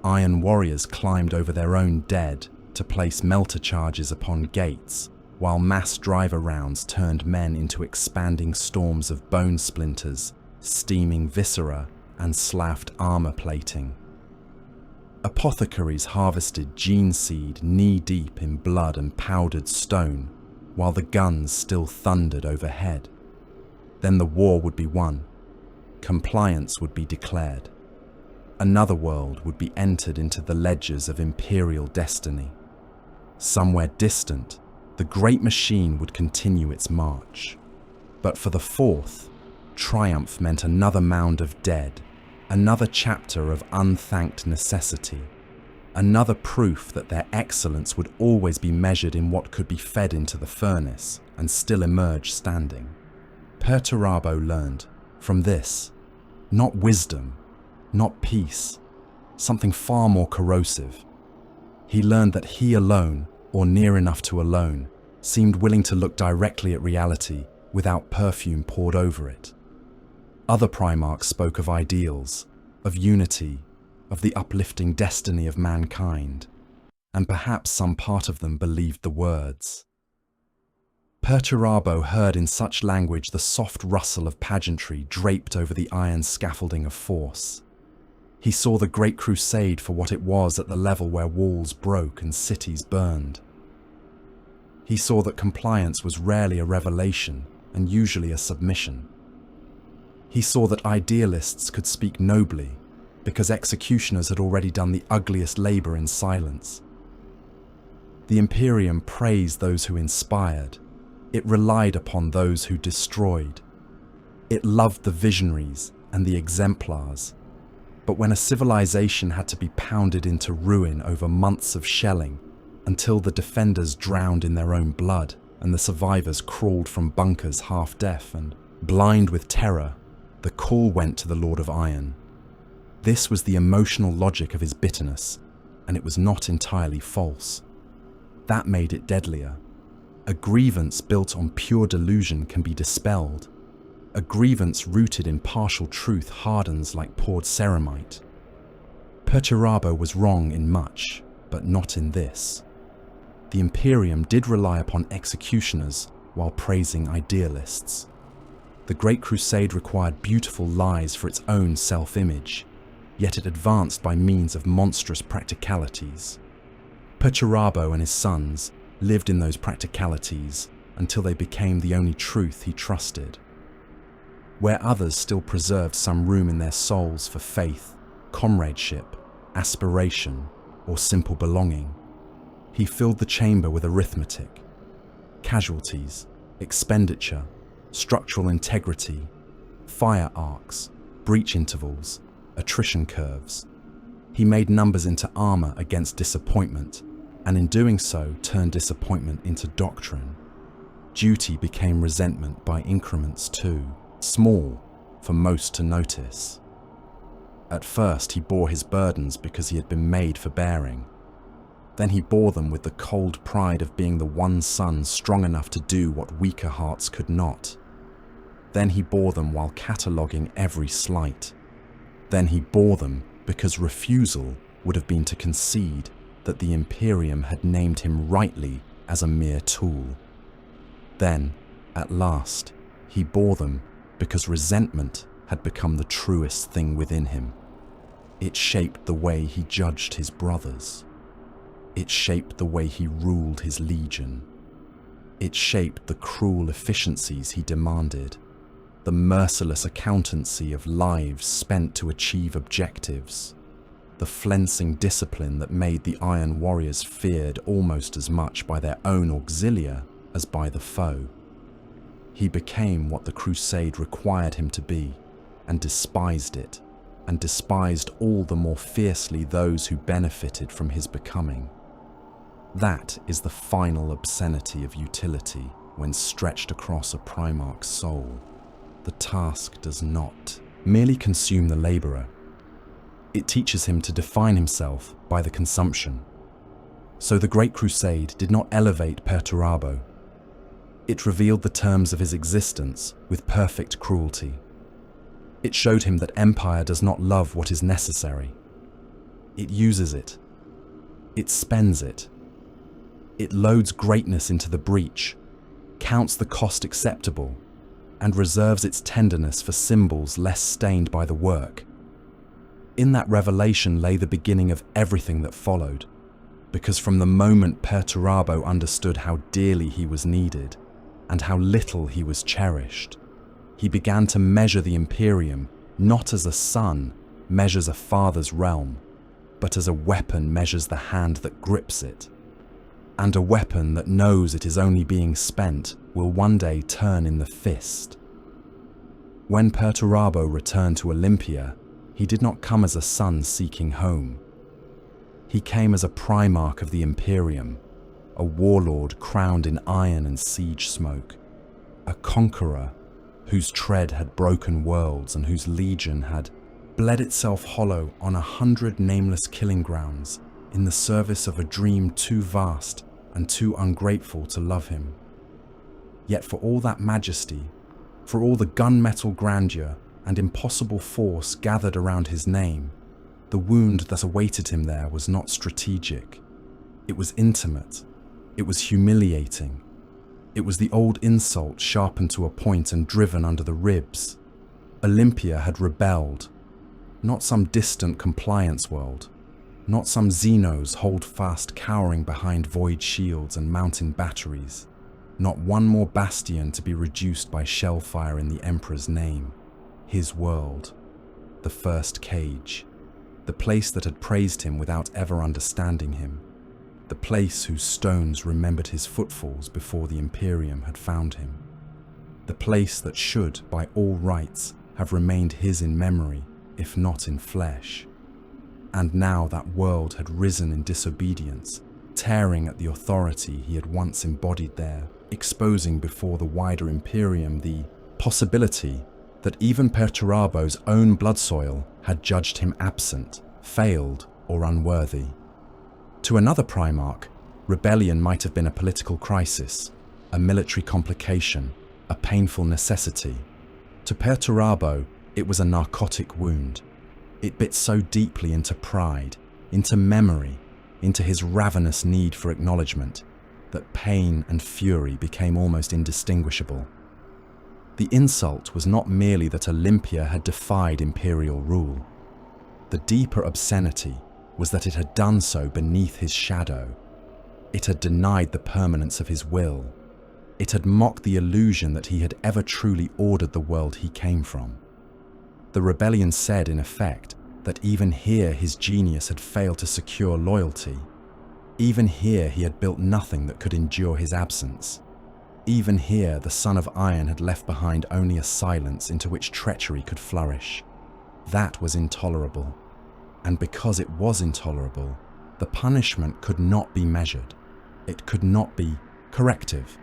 Iron warriors climbed over their own dead to place melter charges upon gates, while mass driver rounds turned men into expanding storms of bone splinters, steaming viscera, and slaved armor plating. Apothecaries harvested gene seed knee-deep in blood and powdered stone, while the guns still thundered overhead. Then the war would be won. Compliance would be declared. Another world would be entered into the ledgers of imperial destiny. Somewhere distant, the great machine would continue its march. But for the Fourth, triumph meant another mound of dead, another chapter of unthanked necessity, another proof that their excellence would always be measured in what could be fed into the furnace and still emerge standing. Perturabo learned from this, not wisdom, not peace, something far more corrosive. He learned that he alone, or near enough to alone, seemed willing to look directly at reality without perfume poured over it. Other Primarchs spoke of ideals, of unity, of the uplifting destiny of mankind. and perhaps some part of them believed the words. Perturabo heard in such language the soft rustle of pageantry draped over the iron scaffolding of force. He saw the Great Crusade for what it was at the level where walls broke and cities burned. He saw that compliance was rarely a revelation and usually a submission. He saw that idealists could speak nobly because executioners had already done the ugliest labor in silence. The Imperium praised those who inspired. It relied upon those who destroyed. It loved the visionaries and the exemplars. But when a civilization had to be pounded into ruin over months of shelling, until the defenders drowned in their own blood and the survivors crawled from bunkers half deaf and blind with terror, the call went to the Lord of Iron. This was the emotional logic of his bitterness, and it was not entirely false. That made it deadlier. A grievance built on pure delusion can be dispelled. A grievance rooted in partial truth hardens like poured ceramite. Perturabo was wrong in much, but not in this. The Imperium did rely upon executioners while praising idealists. The Great Crusade required beautiful lies for its own self-image, yet it advanced by means of monstrous practicalities. Perturabo and his sons lived in those practicalities until they became the only truth he trusted. Where others still preserved some room in their souls for faith, comradeship, aspiration, or simple belonging, he filled the chamber with arithmetic, casualties, expenditure, structural integrity, fire arcs, breach intervals, attrition curves. He made numbers into armor against disappointment, and in doing so turned disappointment into doctrine. Duty became resentment by increments too, small for most to notice. At first he bore his burdens because he had been made for bearing. Then he bore them with the cold pride of being the one son strong enough to do what weaker hearts could not. Then he bore them while cataloguing every slight. Then he bore them because refusal would have been to concede that the Imperium had named him rightly as a mere tool. Then, at last, he bore them because resentment had become the truest thing within him. It shaped the way he judged his brothers. It shaped the way he ruled his legion. It shaped the cruel efficiencies he demanded, the merciless accountancy of lives spent to achieve objectives, the flensing discipline that made the Iron Warriors feared almost as much by their own auxilia as by the foe. He became what the crusade required him to be, and despised it, and despised all the more fiercely those who benefited from his becoming. That is the final obscenity of utility when stretched across a Primarch's soul. The task does not merely consume the laborer. It teaches him to define himself by the consumption. So the Great Crusade did not elevate Perturabo. It revealed the terms of his existence with perfect cruelty. It showed him that empire does not love what is necessary. It uses it. It spends it. It loads greatness into the breach, counts the cost acceptable, and reserves its tenderness for symbols less stained by the work. In that revelation lay the beginning of everything that followed, because from the moment Perturabo understood how dearly he was needed, and how little he was cherished, he began to measure the Imperium not as a son measures a father's realm, but as a weapon measures the hand that grips it. And a weapon that knows it is only being spent will one day turn in the fist. When Perturabo returned to Olympia, he did not come as a son seeking home. He came as a Primarch of the Imperium, a warlord crowned in iron and siege smoke, a conqueror whose tread had broken worlds and whose legion had bled itself hollow on 100 nameless killing grounds in the service of a dream too vast and too ungrateful to love him. Yet for all that majesty, for all the gunmetal grandeur and impossible force gathered around his name, the wound that awaited him there was not strategic. It was intimate. It was humiliating. It was the old insult sharpened to a point and driven under the ribs. Olympia had rebelled. Not some distant compliance world. Not some Xenos hold-fast cowering behind void shields and mountain batteries. Not one more bastion to be reduced by shellfire in the Emperor's name. His world. The first cage. The place that had praised him without ever understanding him. The place whose stones remembered his footfalls before the Imperium had found him. The place that should, by all rights, have remained his in memory, if not in flesh. And now that world had risen in disobedience, tearing at the authority he had once embodied there, exposing before the wider Imperium the possibility that even Perturabo's own blood soil had judged him absent, failed, or unworthy. To another Primarch, rebellion might have been a political crisis, a military complication, a painful necessity. To Perturabo, it was a narcotic wound. It bit so deeply into pride, into memory, into his ravenous need for acknowledgement, that pain and fury became almost indistinguishable. The insult was not merely that Olympia had defied imperial rule. The deeper obscenity was that it had done so beneath his shadow. It had denied the permanence of his will. It had mocked the illusion that he had ever truly ordered the world he came from. The rebellion said, in effect, that even here his genius had failed to secure loyalty. Even here he had built nothing that could endure his absence. Even here the son of iron had left behind only a silence into which treachery could flourish. That was intolerable. And because it was intolerable, the punishment could not be measured. It could not be corrective.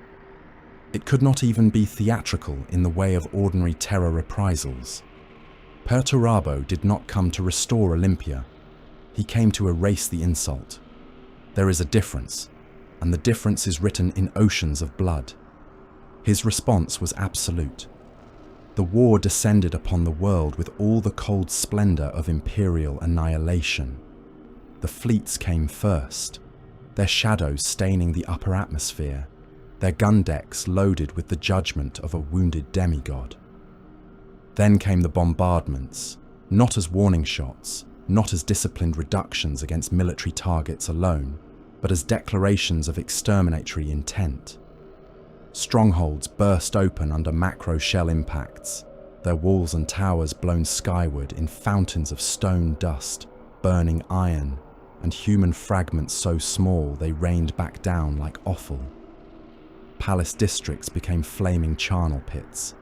It could not even be theatrical in the way of ordinary terror reprisals. Perturabo did not come to restore Olympia. He came to erase the insult. There is a difference, and the difference is written in oceans of blood. His response was absolute. The war descended upon the world with all the cold splendor of imperial annihilation. The fleets came first, their shadows staining the upper atmosphere, their gun decks loaded with the judgment of a wounded demigod. Then came the bombardments, not as warning shots, not as disciplined reductions against military targets alone, but as declarations of exterminatory intent. Strongholds burst open under macro shell impacts, their walls and towers blown skyward in fountains of stone dust, burning iron, and human fragments so small they rained back down like offal. Palace districts became flaming charnel pits.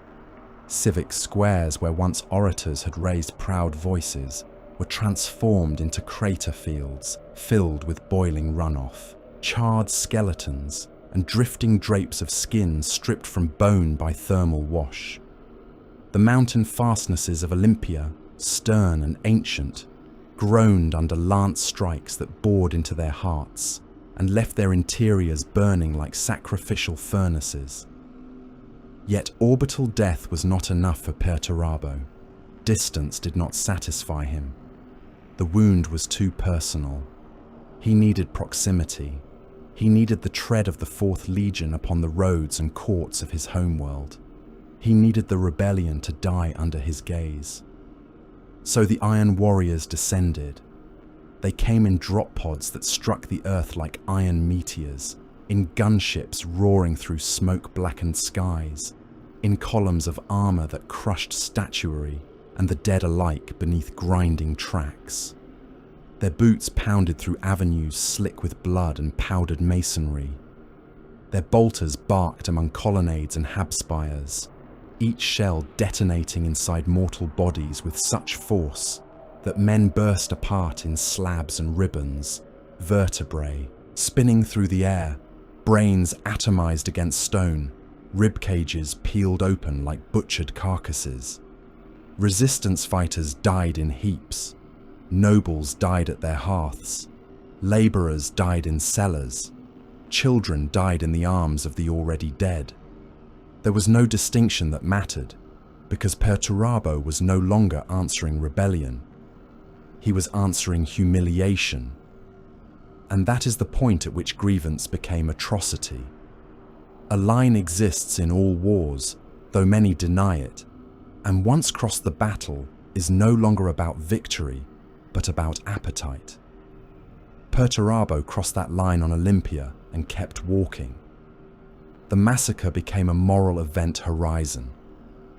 Civic squares where once orators had raised proud voices were transformed into crater fields filled with boiling runoff, charred skeletons, and drifting drapes of skin stripped from bone by thermal wash. The mountain fastnesses of Olympia, stern and ancient, groaned under lance strikes that bored into their hearts and left their interiors burning like sacrificial furnaces. Yet orbital death was not enough for Perturabo. Distance did not satisfy him. The wound was too personal. He needed proximity. He needed the tread of the Fourth Legion upon the roads and courts of his homeworld. He needed the rebellion to die under his gaze. So the Iron Warriors descended. They came in drop pods that struck the earth like iron meteors, in gunships roaring through smoke-blackened skies, in columns of armor that crushed statuary and the dead alike beneath grinding tracks. Their boots pounded through avenues slick with blood and powdered masonry. Their bolters barked among colonnades and hab spires, each shell detonating inside mortal bodies with such force that men burst apart in slabs and ribbons, vertebrae, spinning through the air, brains atomized against stone, rib cages peeled open like butchered carcasses. Resistance fighters died in heaps. Nobles died at their hearths. Laborers died in cellars. Children died in the arms of the already dead. There was no distinction that mattered, because Perturabo was no longer answering rebellion. He was answering humiliation. And that is the point at which grievance became atrocity. A line exists in all wars, though many deny it, and once crossed the battle is no longer about victory, but about appetite. Perturabo crossed that line on Olympia and kept walking. The massacre became a moral event horizon,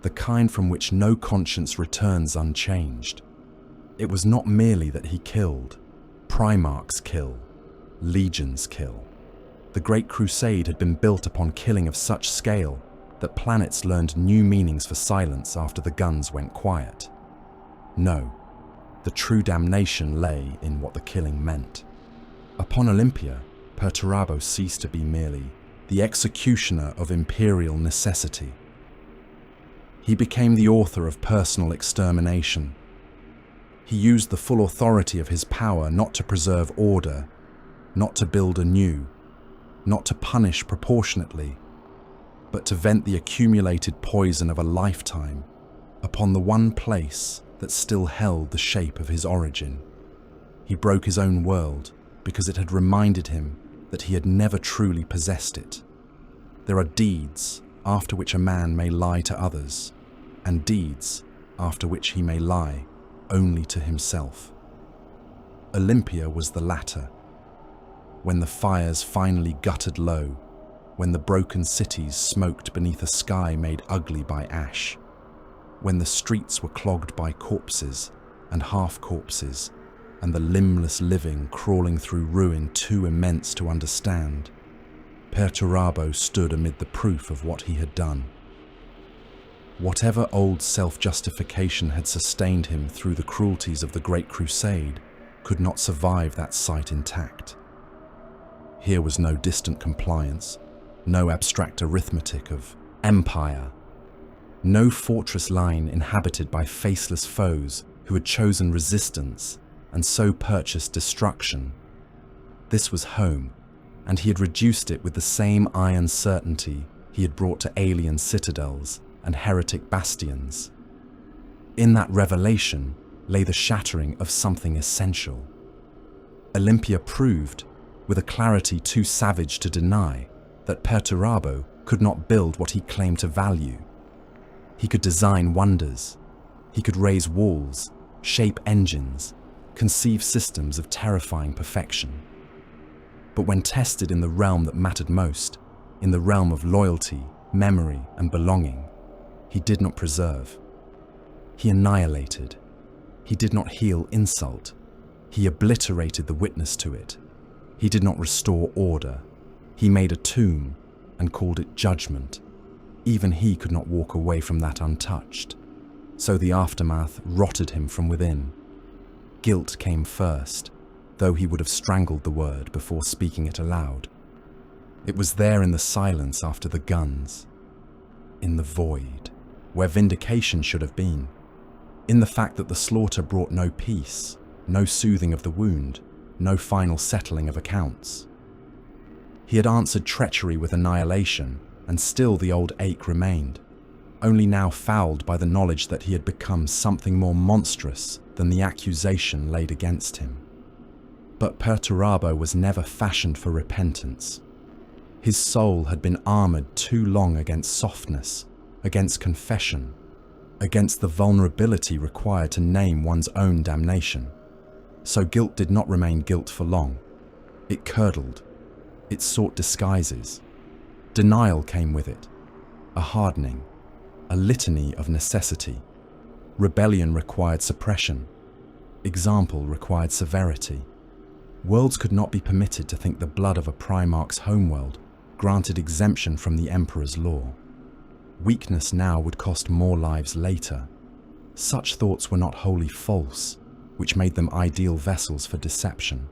the kind from which no conscience returns unchanged. It was not merely that he killed. Primarchs kill. Legions kill. The Great Crusade had been built upon killing of such scale that planets learned new meanings for silence after the guns went quiet. No, the true damnation lay in what the killing meant. Upon Olympia, Perturabo ceased to be merely the executioner of imperial necessity. He became the author of personal extermination. He used the full authority of his power not to preserve order, not to build anew, not to punish proportionately, but to vent the accumulated poison of a lifetime upon the one place that still held the shape of his origin. He broke his own world because it had reminded him that he had never truly possessed it. There are deeds after which a man may lie to others, and deeds after which he may lie only to himself. Olympia was the latter. When the fires finally guttered low, when the broken cities smoked beneath a sky made ugly by ash, when the streets were clogged by corpses and half-corpses, and the limbless living crawling through ruin too immense to understand, Perturabo stood amid the proof of what he had done. Whatever old self-justification had sustained him through the cruelties of the Great Crusade could not survive that sight intact. Here was no distant compliance, no abstract arithmetic of empire, no fortress line inhabited by faceless foes who had chosen resistance and so purchased destruction. This was home, and he had reduced it with the same iron certainty he had brought to alien citadels and heretic bastions. In that revelation lay the shattering of something essential. Olympia proved, with a clarity too savage to deny, that Perturabo could not build what he claimed to value. He could design wonders. He could raise walls, shape engines, conceive systems of terrifying perfection. But when tested in the realm that mattered most, in the realm of loyalty, memory, and belonging, he did not preserve. He annihilated. He did not heal insult. He obliterated the witness to it. He did not restore order. He made a tomb and called it judgment. Even he could not walk away from that untouched. So the aftermath rotted him from within. Guilt came first, though he would have strangled the word before speaking it aloud. It was there in the silence after the guns, in the void, where vindication should have been, in the fact that the slaughter brought no peace, no soothing of the wound, no final settling of accounts. He had answered treachery with annihilation, and still the old ache remained, only now fouled by the knowledge that he had become something more monstrous than the accusation laid against him. But Perturabo was never fashioned for repentance. His soul had been armored too long against softness, against confession, against the vulnerability required to name one's own damnation. So guilt did not remain guilt for long. It curdled. It sought disguises. Denial came with it, a hardening, a litany of necessity. Rebellion required suppression. Example required severity. Worlds could not be permitted to think the blood of a Primarch's homeworld granted exemption from the Emperor's law. Weakness now would cost more lives later. Such thoughts were not wholly false, which made them ideal vessels for deception.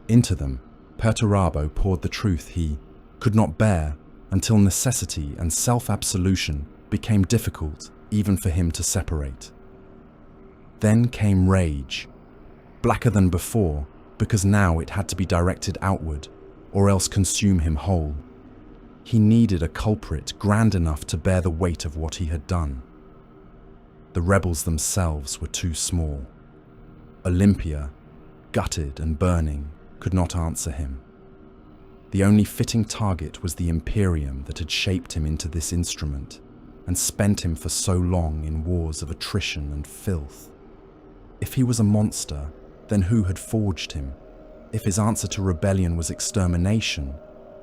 Into them, Perturabo poured the truth he could not bear until necessity and self-absolution became difficult even for him to separate. Then came rage, blacker than before, because now it had to be directed outward, or else consume him whole. He needed a culprit grand enough to bear the weight of what he had done. The rebels themselves were too small. Olympia, gutted and burning, could not answer him. The only fitting target was the Imperium that had shaped him into this instrument and spent him for so long in wars of attrition and filth. If he was a monster, then who had forged him? If his answer to rebellion was extermination,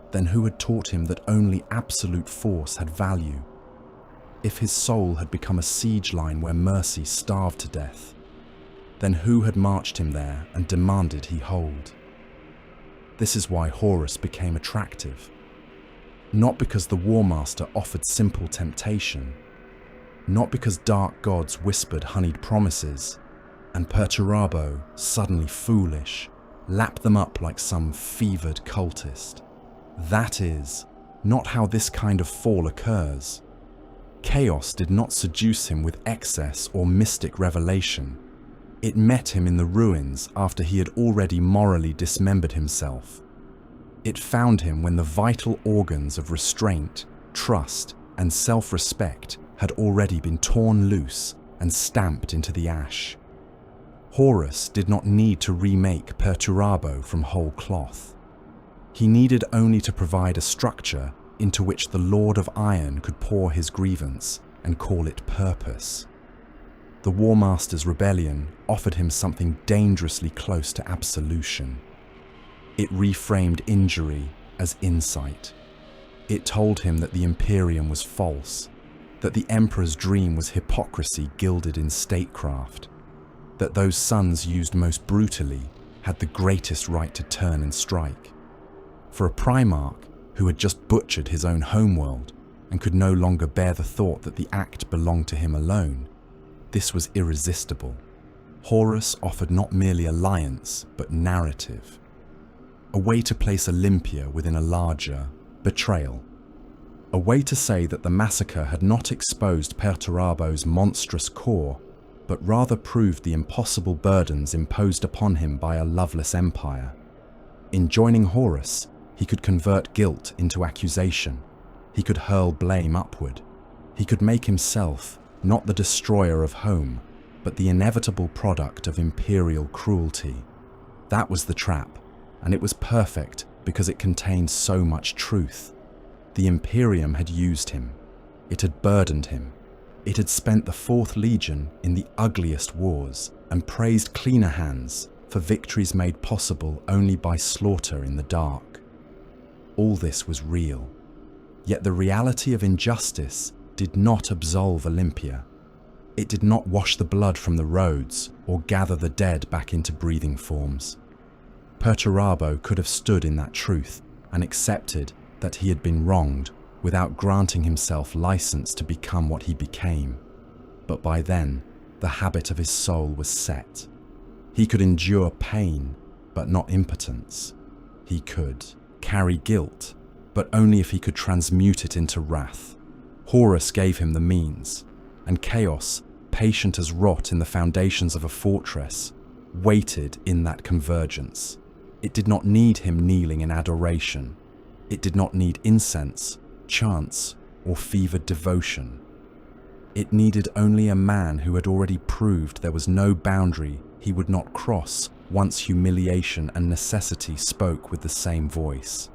then who had taught him that only absolute force had value? If his soul had become a siege line where mercy starved to death, then who had marched him there and demanded he hold? This is why Horus became attractive. Not because the War Master offered simple temptation, not because dark gods whispered honeyed promises, and Perturabo, suddenly foolish, lapped them up like some fevered cultist. That is not how this kind of fall occurs. Chaos did not seduce him with excess or mystic revelation. It met him in the ruins after he had already morally dismembered himself. It found him when the vital organs of restraint, trust, and self-respect had already been torn loose and stamped into the ash. Horus did not need to remake Perturabo from whole cloth. He needed only to provide a structure into which the Lord of Iron could pour his grievance and call it purpose. The War Master's rebellion offered him something dangerously close to absolution. It reframed injury as insight. It told him that the Imperium was false, that the Emperor's dream was hypocrisy gilded in statecraft, that those sons used most brutally had the greatest right to turn and strike. For a Primarch who had just butchered his own homeworld and could no longer bear the thought that the act belonged to him alone, this was irresistible. Horus offered not merely alliance, but narrative. A way to place Olympia within a larger betrayal. A way to say that the massacre had not exposed Perturabo's monstrous core, but rather proved the impossible burdens imposed upon him by a loveless empire. In joining Horus, he could convert guilt into accusation. He could hurl blame upward. He could make himself not the destroyer of home, but the inevitable product of imperial cruelty. That was the trap, and it was perfect because it contained so much truth. The Imperium had used him. It had burdened him. It had spent the Fourth Legion in the ugliest wars and praised cleaner hands for victories made possible only by slaughter in the dark. All this was real. Yet the reality of injustice did not absolve Olympia. It did not wash the blood from the roads or gather the dead back into breathing forms. Perturabo could have stood in that truth and accepted that he had been wronged without granting himself license to become what he became. But by then, the habit of his soul was set. He could endure pain, but not impotence. He could carry guilt, but only if he could transmute it into wrath. Horus gave him the means, and chaos, patient as rot in the foundations of a fortress, waited in that convergence. It did not need him kneeling in adoration. It did not need incense, chants, or fevered devotion. It needed only a man who had already proved there was no boundary he would not cross once humiliation and necessity spoke with the same voice.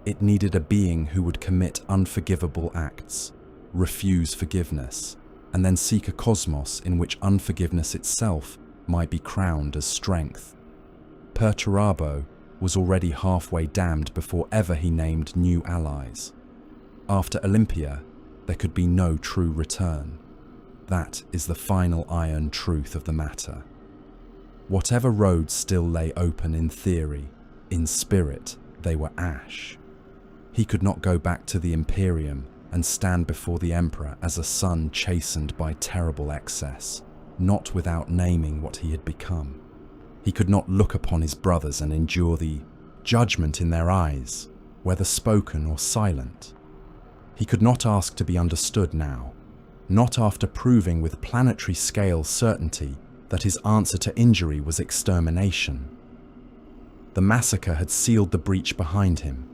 It needed a being who would commit unforgivable acts, refuse forgiveness, and then seek a cosmos in which unforgiveness itself might be crowned as strength. Perturabo was already halfway damned before ever he named new allies. After Olympia, there could be no true return. That is the final iron truth of the matter. Whatever roads still lay open in theory, in spirit, they were ash. He could not go back to the Imperium and stand before the Emperor as a son chastened by terrible excess, not without naming what he had become. He could not look upon his brothers and endure the judgment in their eyes, whether spoken or silent. He could not ask to be understood now, not after proving with planetary scale certainty that his answer to injury was extermination. The massacre had sealed the breach behind him.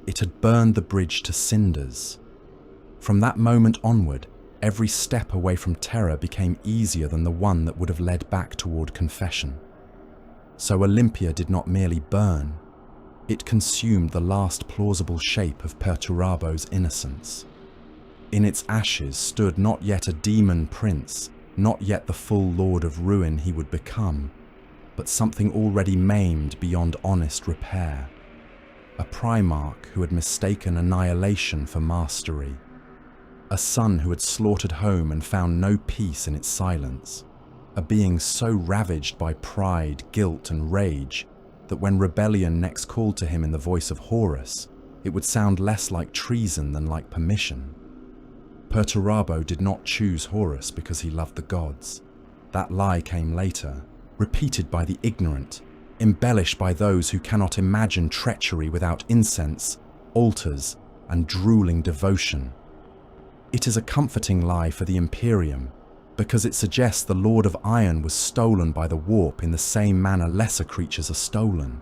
It had burned the bridge to cinders. From that moment onward, every step away from terror became easier than the one that would have led back toward confession. So Olympia did not merely burn, it consumed the last plausible shape of Perturabo's innocence. In its ashes stood not yet a demon prince, not yet the full lord of ruin he would become, but something already maimed beyond honest repair. A Primarch who had mistaken annihilation for mastery. A son who had slaughtered home and found no peace in its silence. A being so ravaged by pride, guilt, and rage that when rebellion next called to him in the voice of Horus, it would sound less like treason than like permission. Perturabo did not choose Horus because he loved the gods. That lie came later, repeated by the ignorant, embellished by those who cannot imagine treachery without incense, altars, and drooling devotion. It is a comforting lie for the Imperium, because it suggests the Lord of Iron was stolen by the warp in the same manner lesser creatures are stolen,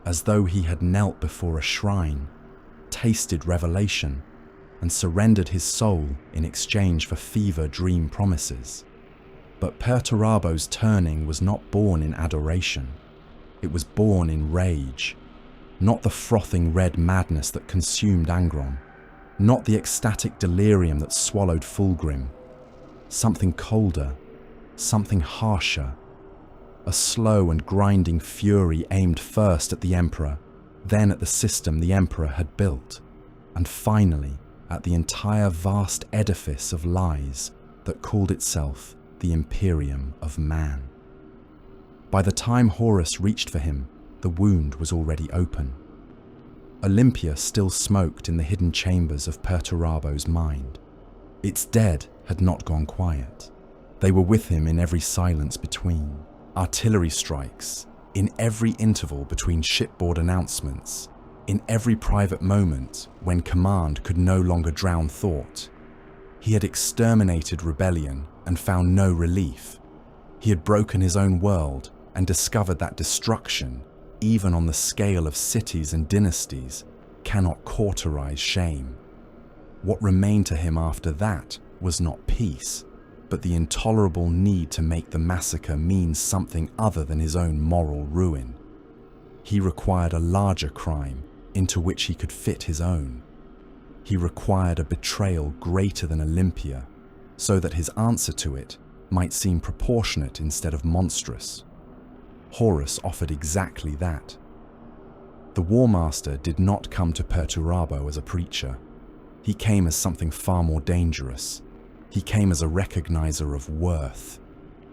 as though he had knelt before a shrine, tasted revelation, and surrendered his soul in exchange for fever dream promises. But Perturabo's turning was not born in adoration. It was born in rage, not the frothing red madness that consumed Angron, not the ecstatic delirium that swallowed Fulgrim. Something colder, something harsher, a slow and grinding fury aimed first at the Emperor, then at the system the Emperor had built, and finally at the entire vast edifice of lies that called itself the Imperium of Man. By the time Horus reached for him, the wound was already open. Olympia still smoked in the hidden chambers of Perturabo's mind. Its dead had not gone quiet. They were with him in every silence between. Artillery strikes, in every interval between shipboard announcements, in every private moment when command could no longer drown thought. He had exterminated rebellion and found no relief. He had broken his own world and discovered that destruction, even on the scale of cities and dynasties, cannot cauterize shame. What remained to him after that was not peace, but the intolerable need to make the massacre mean something other than his own moral ruin. He required a larger crime into which he could fit his own. He required a betrayal greater than Olympia, so that his answer to it might seem proportionate instead of monstrous. Horus offered exactly that. The War Master did not come to Perturabo as a preacher. He came as something far more dangerous. He came as a recognizer of worth.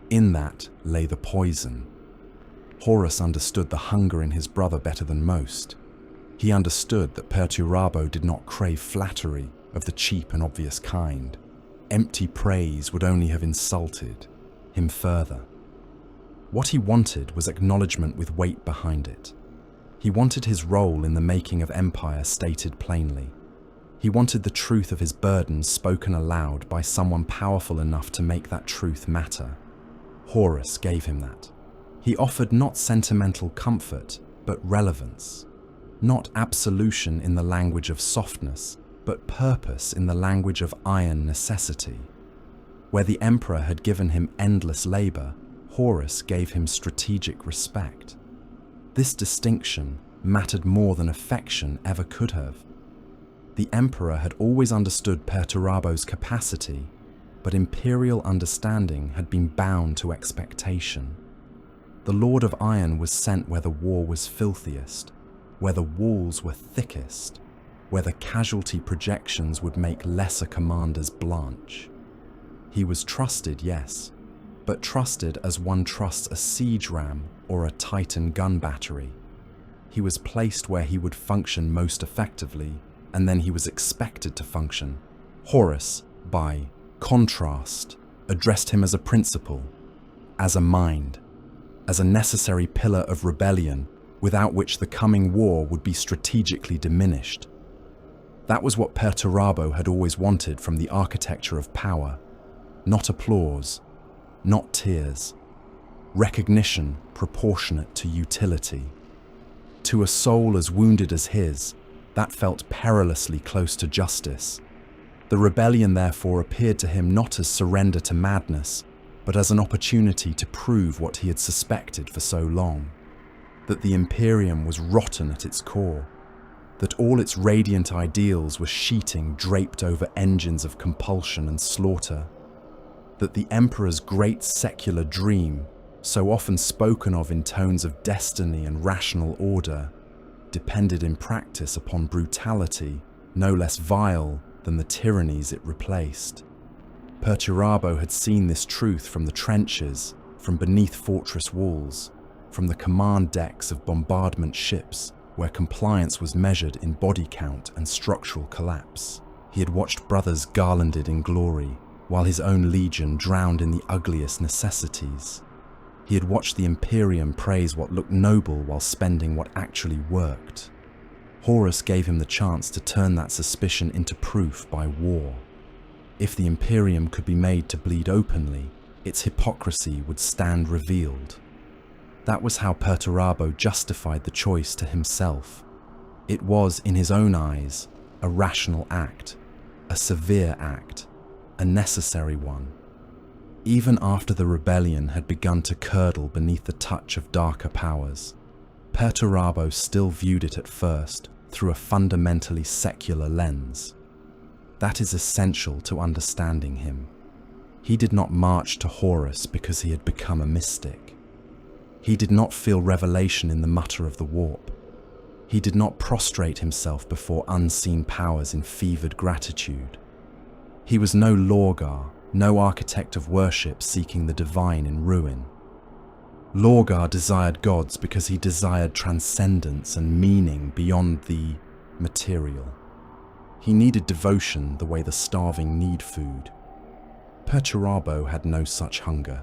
In that lay the poison. Horus understood the hunger in his brother better than most. He understood that Perturabo did not crave flattery of the cheap and obvious kind. Empty praise would only have insulted him further. What he wanted was acknowledgement with weight behind it. He wanted his role in the making of empire stated plainly. He wanted the truth of his burdens spoken aloud by someone powerful enough to make that truth matter. Horus gave him that. He offered not sentimental comfort, but relevance. Not absolution in the language of softness, but purpose in the language of iron necessity. Where the Emperor had given him endless labor, Horus gave him strategic respect. This distinction mattered more than affection ever could have. The Emperor had always understood Perturabo's capacity, but imperial understanding had been bound to expectation. The Lord of Iron was sent where the war was filthiest, where the walls were thickest, where the casualty projections would make lesser commanders blanch. He was trusted, yes, but trusted as one trusts a siege ram or a Titan gun battery. He was placed where he would function most effectively, and then he was expected to function. Horus, by contrast, addressed him as a principle, as a mind, as a necessary pillar of rebellion without which the coming war would be strategically diminished. That was what Perturabo had always wanted from the architecture of power. Not applause, not tears. Recognition proportionate to utility. To a soul as wounded as his, that felt perilously close to justice. The rebellion therefore appeared to him not as surrender to madness, but as an opportunity to prove what he had suspected for so long. that the Imperium was rotten at its core, that all its radiant ideals were sheeting draped over engines of compulsion and slaughter, that the Emperor's great secular dream, so often spoken of in tones of destiny and rational order, depended in practice upon brutality no less vile than the tyrannies it replaced. Perturabo had seen this truth from the trenches, from beneath fortress walls, from the command decks of bombardment ships, where compliance was measured in body count and structural collapse. He had watched brothers garlanded in glory, while his own legion drowned in the ugliest necessities. He had watched the Imperium praise what looked noble while spending what actually worked. Horus gave him the chance to turn that suspicion into proof by war. If the Imperium could be made to bleed openly, its hypocrisy would stand revealed. That was how Perturabo justified the choice to himself. It was, in his own eyes, a rational act, a severe act, a necessary one. Even after the rebellion had begun to curdle beneath the touch of darker powers, Perturabo still viewed it at first through a fundamentally secular lens. That is essential to understanding him. He did not march to Horus because he had become a mystic. He did not feel revelation in the mutter of the warp. He did not prostrate himself before unseen powers in fevered gratitude. He was no Lorgar, no architect of worship seeking the divine in ruin. Lorgar desired gods because he desired transcendence and meaning beyond the material. He needed devotion the way the starving need food. Perturabo had no such hunger.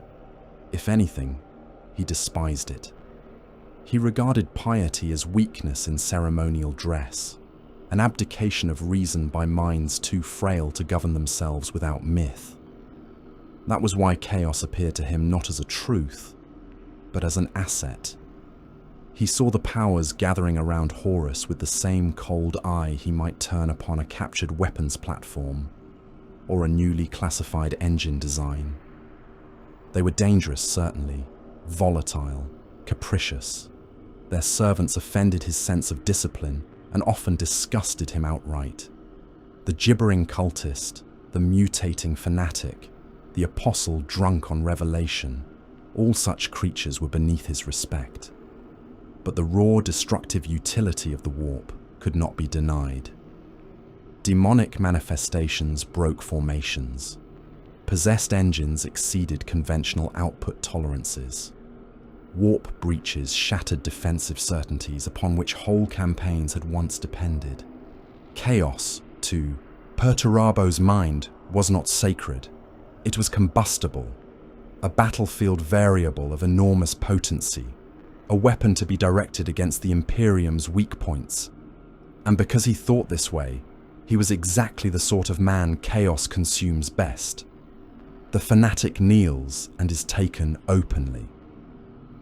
If anything, he despised it. He regarded piety as weakness in ceremonial dress, an abdication of reason by minds too frail to govern themselves without myth. That was why chaos appeared to him not as a truth, but as an asset. He saw the powers gathering around Horus with the same cold eye he might turn upon a captured weapons platform or a newly classified engine design. They were dangerous, certainly, volatile, capricious. Their servants offended his sense of discipline and often disgusted him outright. The gibbering cultist, the mutating fanatic, the apostle drunk on revelation, all such creatures were beneath his respect. But the raw, destructive utility of the warp could not be denied. Demonic manifestations broke formations. Possessed engines exceeded conventional output tolerances. Warp breaches shattered defensive certainties upon which whole campaigns had once depended. Chaos, too, Perturabo's mind, was not sacred. It was combustible, a battlefield variable of enormous potency, a weapon to be directed against the Imperium's weak points. And because he thought this way, he was exactly the sort of man chaos consumes best. The fanatic kneels and is taken openly.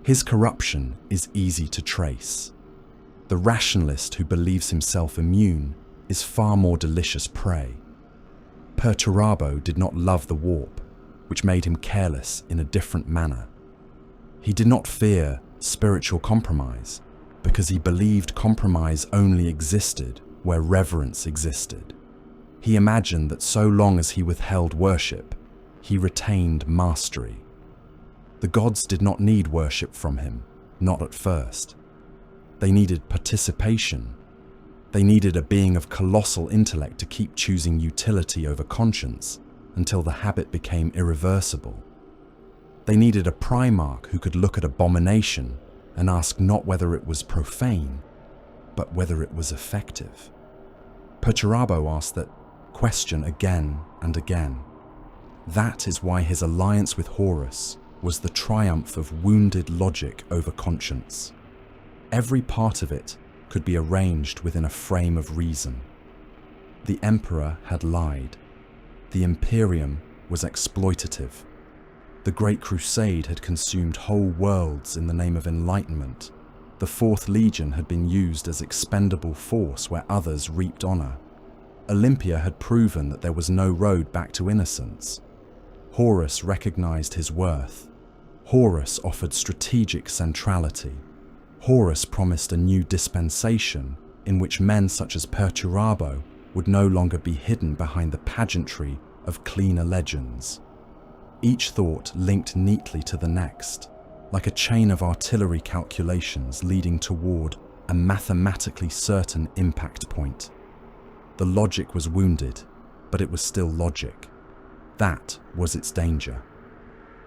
His corruption is easy to trace. The rationalist who believes himself immune is far more delicious prey. Perturabo did not love the warp, which made him careless in a different manner. He did not fear spiritual compromise, because he believed compromise only existed where reverence existed. He imagined that so long as he withheld worship, he retained mastery. The gods did not need worship from him, not at first. They needed participation. They needed a being of colossal intellect to keep choosing utility over conscience until the habit became irreversible. They needed a Primarch who could look at abomination and ask not whether it was profane, but whether it was effective. Perturabo asked that question again and again. That is why his alliance with Horus was the triumph of wounded logic over conscience. Every part of it could be arranged within a frame of reason. The Emperor had lied. The Imperium was exploitative. The Great Crusade had consumed whole worlds in the name of enlightenment. The Fourth Legion had been used as expendable force where others reaped honor. Olympia had proven that there was no road back to innocence. Horus recognized his worth. Horus offered strategic centrality. Horus promised a new dispensation in which men such as Perturabo would no longer be hidden behind the pageantry of cleaner legends. Each thought linked neatly to the next, like a chain of artillery calculations leading toward a mathematically certain impact point. The logic was wounded, but it was still logic. That was its danger.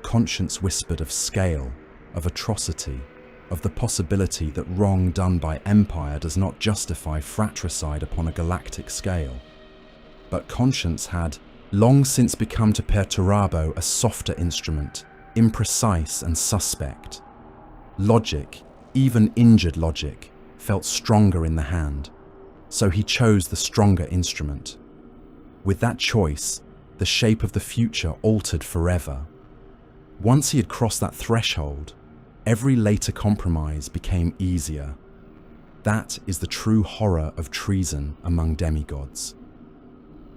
Conscience whispered of scale, of atrocity, of the possibility that wrong done by empire does not justify fratricide upon a galactic scale. But conscience had long since become to Perturabo a softer instrument, imprecise and suspect. Logic, even injured logic, felt stronger in the hand, so he chose the stronger instrument. With that choice, the shape of the future altered forever. Once he had crossed that threshold, every later compromise became easier. That is the true horror of treason among demigods.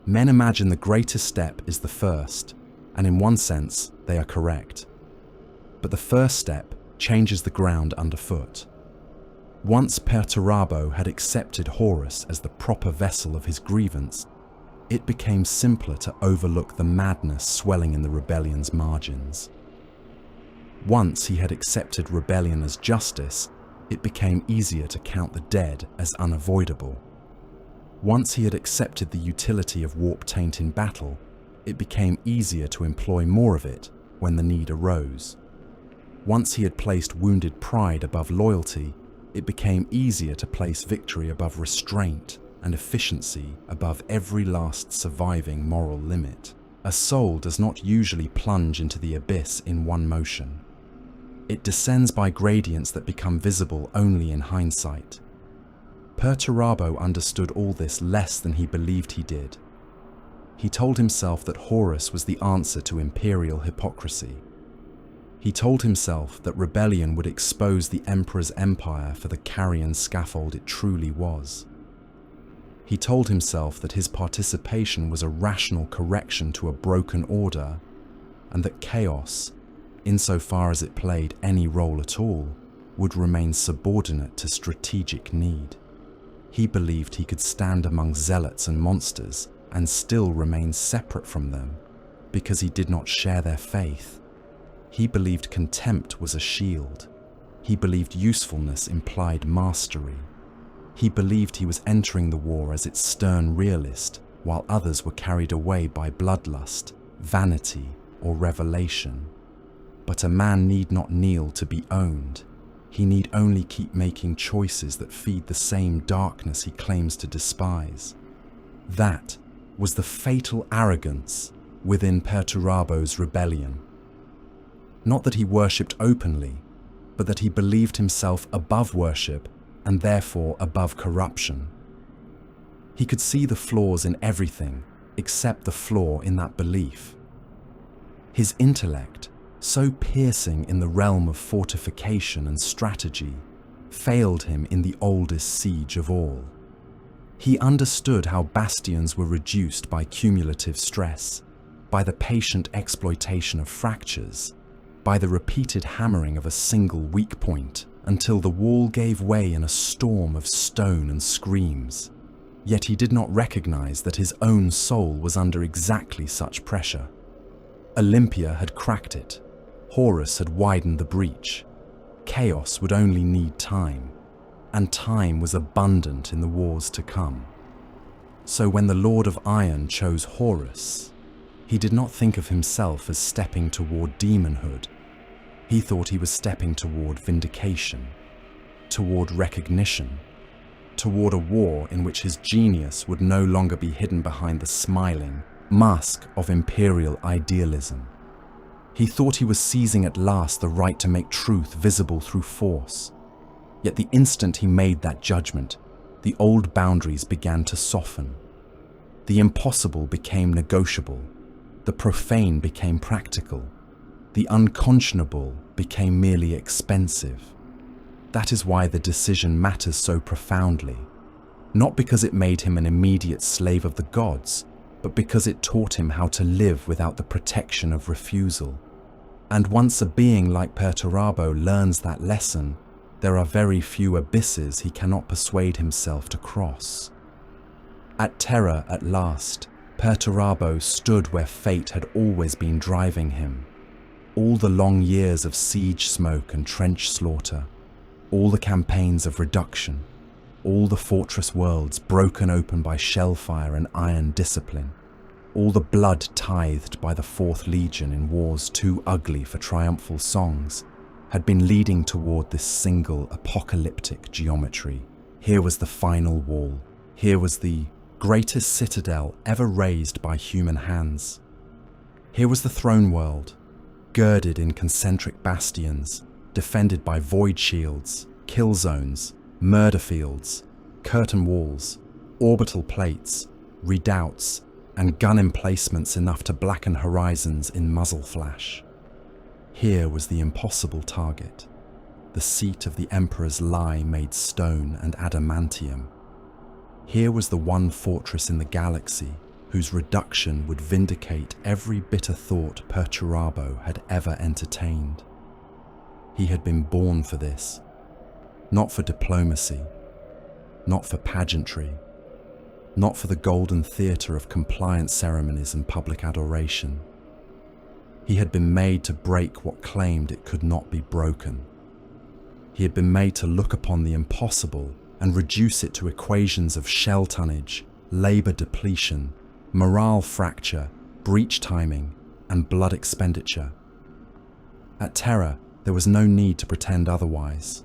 Men imagine the greatest step is the first, and in one sense, they are correct. But the first step changes the ground underfoot. Once Perturabo had accepted Horus as the proper vessel of his grievance, it became simpler to overlook the madness swelling in the rebellion's margins. Once he had accepted rebellion as justice, it became easier to count the dead as unavoidable. Once he had accepted the utility of warp taint in battle, it became easier to employ more of it when the need arose. Once he had placed wounded pride above loyalty, it became easier to place victory above restraint and efficiency above every last surviving moral limit. A soul does not usually plunge into the abyss in one motion. It descends by gradients that become visible only in hindsight. Perturabo understood all this less than he believed he did. He told himself that Horus was the answer to imperial hypocrisy. He told himself that rebellion would expose the emperor's empire for the carrion scaffold it truly was. He told himself that his participation was a rational correction to a broken order, and that chaos, insofar as it played any role at all, would remain subordinate to strategic need. He believed he could stand among zealots and monsters and still remain separate from them because he did not share their faith. He believed contempt was a shield. He believed usefulness implied mastery. He believed he was entering the war as its stern realist, while others were carried away by bloodlust, vanity, or revelation. But a man need not kneel to be owned. He need only keep making choices that feed the same darkness he claims to despise. That was the fatal arrogance within Perturabo's rebellion. Not that he worshipped openly, but that he believed himself above worship and therefore above corruption. He could see the flaws in everything except the flaw in that belief. His intellect, so piercing in the realm of fortification and strategy, failed him in the oldest siege of all. He understood how bastions were reduced by cumulative stress, by the patient exploitation of fractures, by the repeated hammering of a single weak point until the wall gave way in a storm of stone and screams. Yet he did not recognize that his own soul was under exactly such pressure. Olympia had cracked it. Horus had widened the breach. Chaos would only need time, and time was abundant in the wars to come. So when the Lord of Iron chose Horus, he did not think of himself as stepping toward demonhood. He thought he was stepping toward vindication, toward recognition, toward a war in which his genius would no longer be hidden behind the smiling mask of imperial idealism. He thought he was seizing at last the right to make truth visible through force. Yet the instant he made that judgment, the old boundaries began to soften. The impossible became negotiable. The profane became practical. The unconscionable became merely expensive. That is why the decision matters so profoundly. Not because it made him an immediate slave of the gods, but because it taught him how to live without the protection of refusal. And once a being like Perturabo learns that lesson, There are very few abysses he cannot persuade himself to cross. At Terra, at last, Perturabo stood where fate had always been driving him. All the long years of siege smoke and trench slaughter, all the campaigns of reduction, all the fortress worlds broken open by shellfire and iron discipline, all the blood tithed by the Fourth Legion in wars too ugly for triumphal songs, had been leading toward this single apocalyptic geometry. Here was the final wall. Here was the greatest citadel ever raised by human hands. Here was the throne world, girded in concentric bastions, defended by void shields, kill zones, murder fields, curtain walls, orbital plates, redoubts, and gun emplacements enough to blacken horizons in muzzle flash. Here was the impossible target, the seat of the Emperor's lie made stone and adamantium. Here was the one fortress in the galaxy whose reduction would vindicate every bitter thought Perturabo had ever entertained. He had been born for this, not for diplomacy, not for pageantry, not for the golden theatre of compliance ceremonies and public adoration. He had been made to break what claimed it could not be broken. He had been made to look upon the impossible and reduce it to equations of shell tonnage, labour depletion, morale fracture, breach timing, and blood expenditure. At Terra, there was no need to pretend otherwise.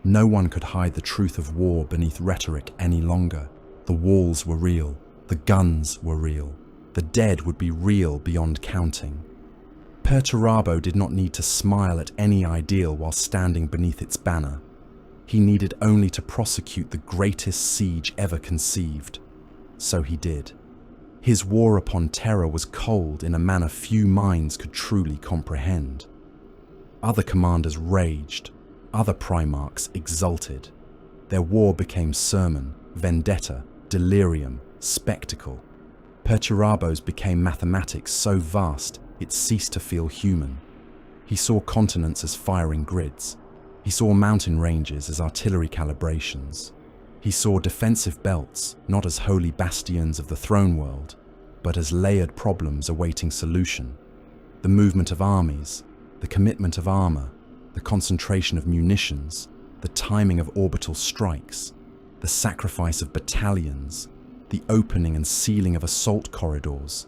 No one could hide the truth of war beneath rhetoric any longer. The walls were real, the guns were real, the dead would be real beyond counting. Perturabo did not need to smile at any ideal while standing beneath its banner. He needed only to prosecute the greatest siege ever conceived. So he did. His war upon Terra was cold in a manner few minds could truly comprehend. Other commanders raged, other Primarchs exulted. Their war became sermon, vendetta, delirium, spectacle. Perturabo's became mathematics so vast it ceased to feel human. He saw continents as firing grids. He saw mountain ranges as artillery calibrations. He saw defensive belts not as holy bastions of the throne world, but as layered problems awaiting solution. The movement of armies, the commitment of armor, the concentration of munitions, the timing of orbital strikes, the sacrifice of battalions, the opening and sealing of assault corridors,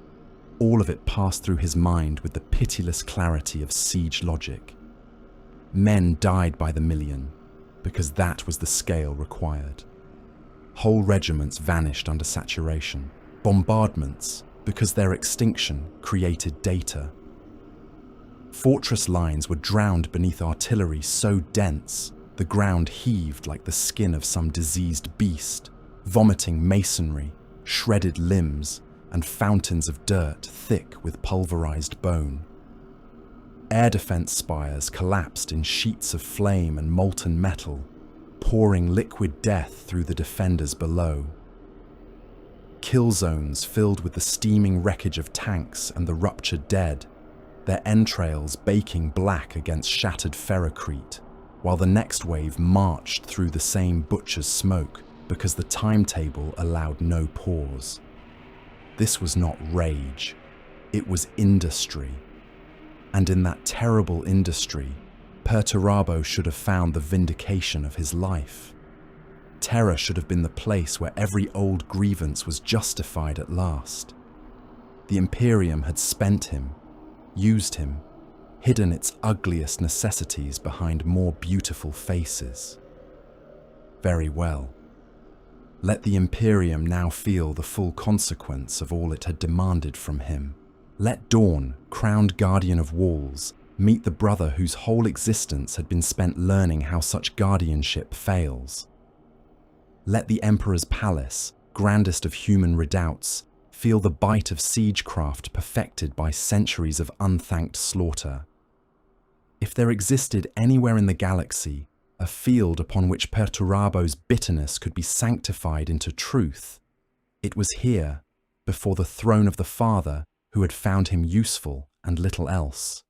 all of it passed through his mind with the pitiless clarity of siege logic. Men died by the million, because that was the scale required. Whole regiments vanished under saturation. Bombardments, because their extinction created data. Fortress lines were drowned beneath artillery so dense, the ground heaved like the skin of some diseased beast, vomiting masonry, shredded limbs, and fountains of dirt thick with pulverized bone. Air defense spires collapsed in sheets of flame and molten metal, pouring liquid death through the defenders below. Kill zones filled with the steaming wreckage of tanks and the ruptured dead, their entrails baking black against shattered ferrocrete, while the next wave marched through the same butcher's smoke because the timetable allowed no pause. This was not rage, it was industry. And in that terrible industry, Perturabo should have found the vindication of his life. Terra should have been the place where every old grievance was justified at last. The Imperium had spent him, used him, hidden its ugliest necessities behind more beautiful faces. Very well. Let the Imperium now feel the full consequence of all it had demanded from him. Let Dawn, crowned guardian of walls, meet the brother whose whole existence had been spent learning how such guardianship fails. Let the Emperor's palace, grandest of human redoubts, feel the bite of siegecraft perfected by centuries of unthanked slaughter. If there existed anywhere in the galaxy a field upon which Perturabo's bitterness could be sanctified into truth, it was here, before the throne of the Father who had found him useful and little else.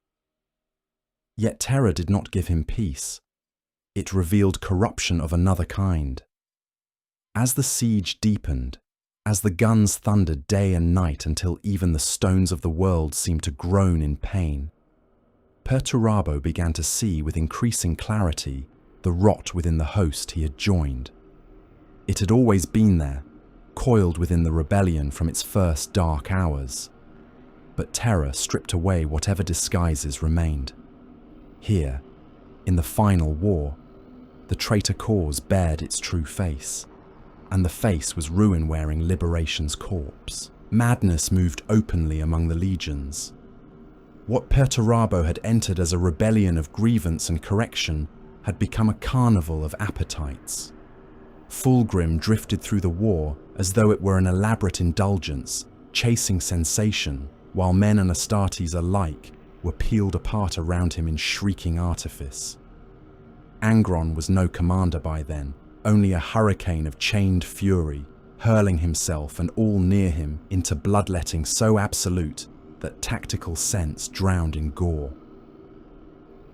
Yet Terra did not give him peace. It revealed corruption of another kind. As the siege deepened, as the guns thundered day and night until even the stones of the world seemed to groan in pain, Perturabo began to see with increasing clarity the rot within the host he had joined. It had always been there, coiled within the rebellion from its first dark hours. But terror stripped away whatever disguises remained. Here, in the final war, the traitor cause bared its true face, and the face was ruin-wearing liberation's corpse. Madness moved openly among the legions. What Perturabo had entered as a rebellion of grievance and correction had become a carnival of appetites. Fulgrim drifted through the war as though it were an elaborate indulgence, chasing sensation, while men and Astartes alike were peeled apart around him in shrieking artifice. Angron was no commander by then, only a hurricane of chained fury, hurling himself and all near him into bloodletting so absolute that tactical sense drowned in gore.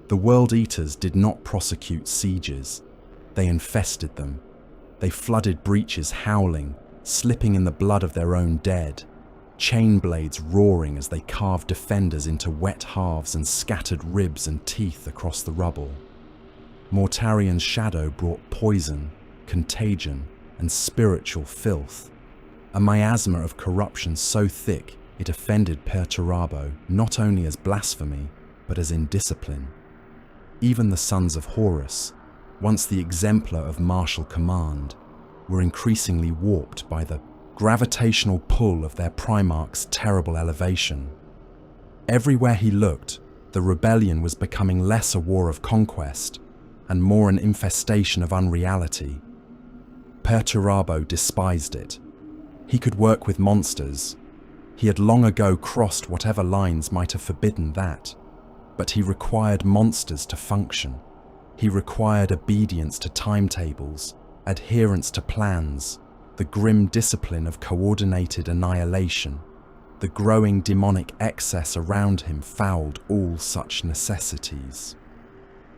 The World Eaters did not prosecute sieges, they infested them. They flooded breaches howling, slipping in the blood of their own dead, chain blades roaring as they carved defenders into wet halves and scattered ribs and teeth across the rubble. Mortarian's shadow brought poison, contagion, and spiritual filth, a miasma of corruption so thick it offended Perturabo not only as blasphemy, but as indiscipline. Even the sons of Horus, once the exemplar of martial command, were increasingly warped by the gravitational pull of their Primarch's terrible elevation. Everywhere he looked, the rebellion was becoming less a war of conquest and more an infestation of unreality. Perturabo despised it. He could work with monsters. He had long ago crossed whatever lines might have forbidden that. But he required monsters to function. He required obedience to timetables, adherence to plans, the grim discipline of coordinated annihilation. The growing demonic excess around him fouled all such necessities.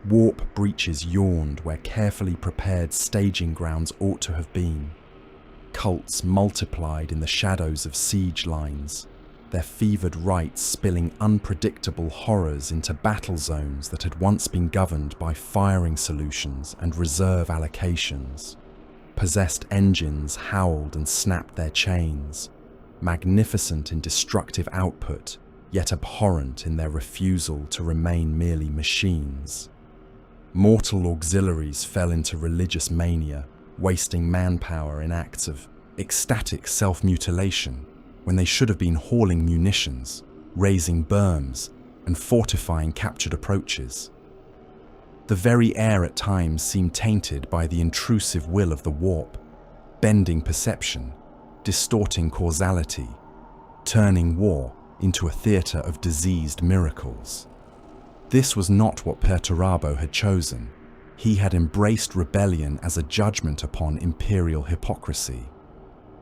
Warp breaches yawned where carefully prepared staging grounds ought to have been. Cults multiplied in the shadows of siege lines, their fevered rites spilling unpredictable horrors into battle zones that had once been governed by firing solutions and reserve allocations. Possessed engines howled and snapped their chains, magnificent in destructive output, yet abhorrent in their refusal to remain merely machines. Mortal auxiliaries fell into religious mania, wasting manpower in acts of ecstatic self-mutilation, when they should have been hauling munitions, raising berms, and fortifying captured approaches. The very air at times seemed tainted by the intrusive will of the warp, bending perception, distorting causality, turning war into a theatre of diseased miracles. This was not what Perturabo had chosen. He had embraced rebellion as a judgment upon imperial hypocrisy.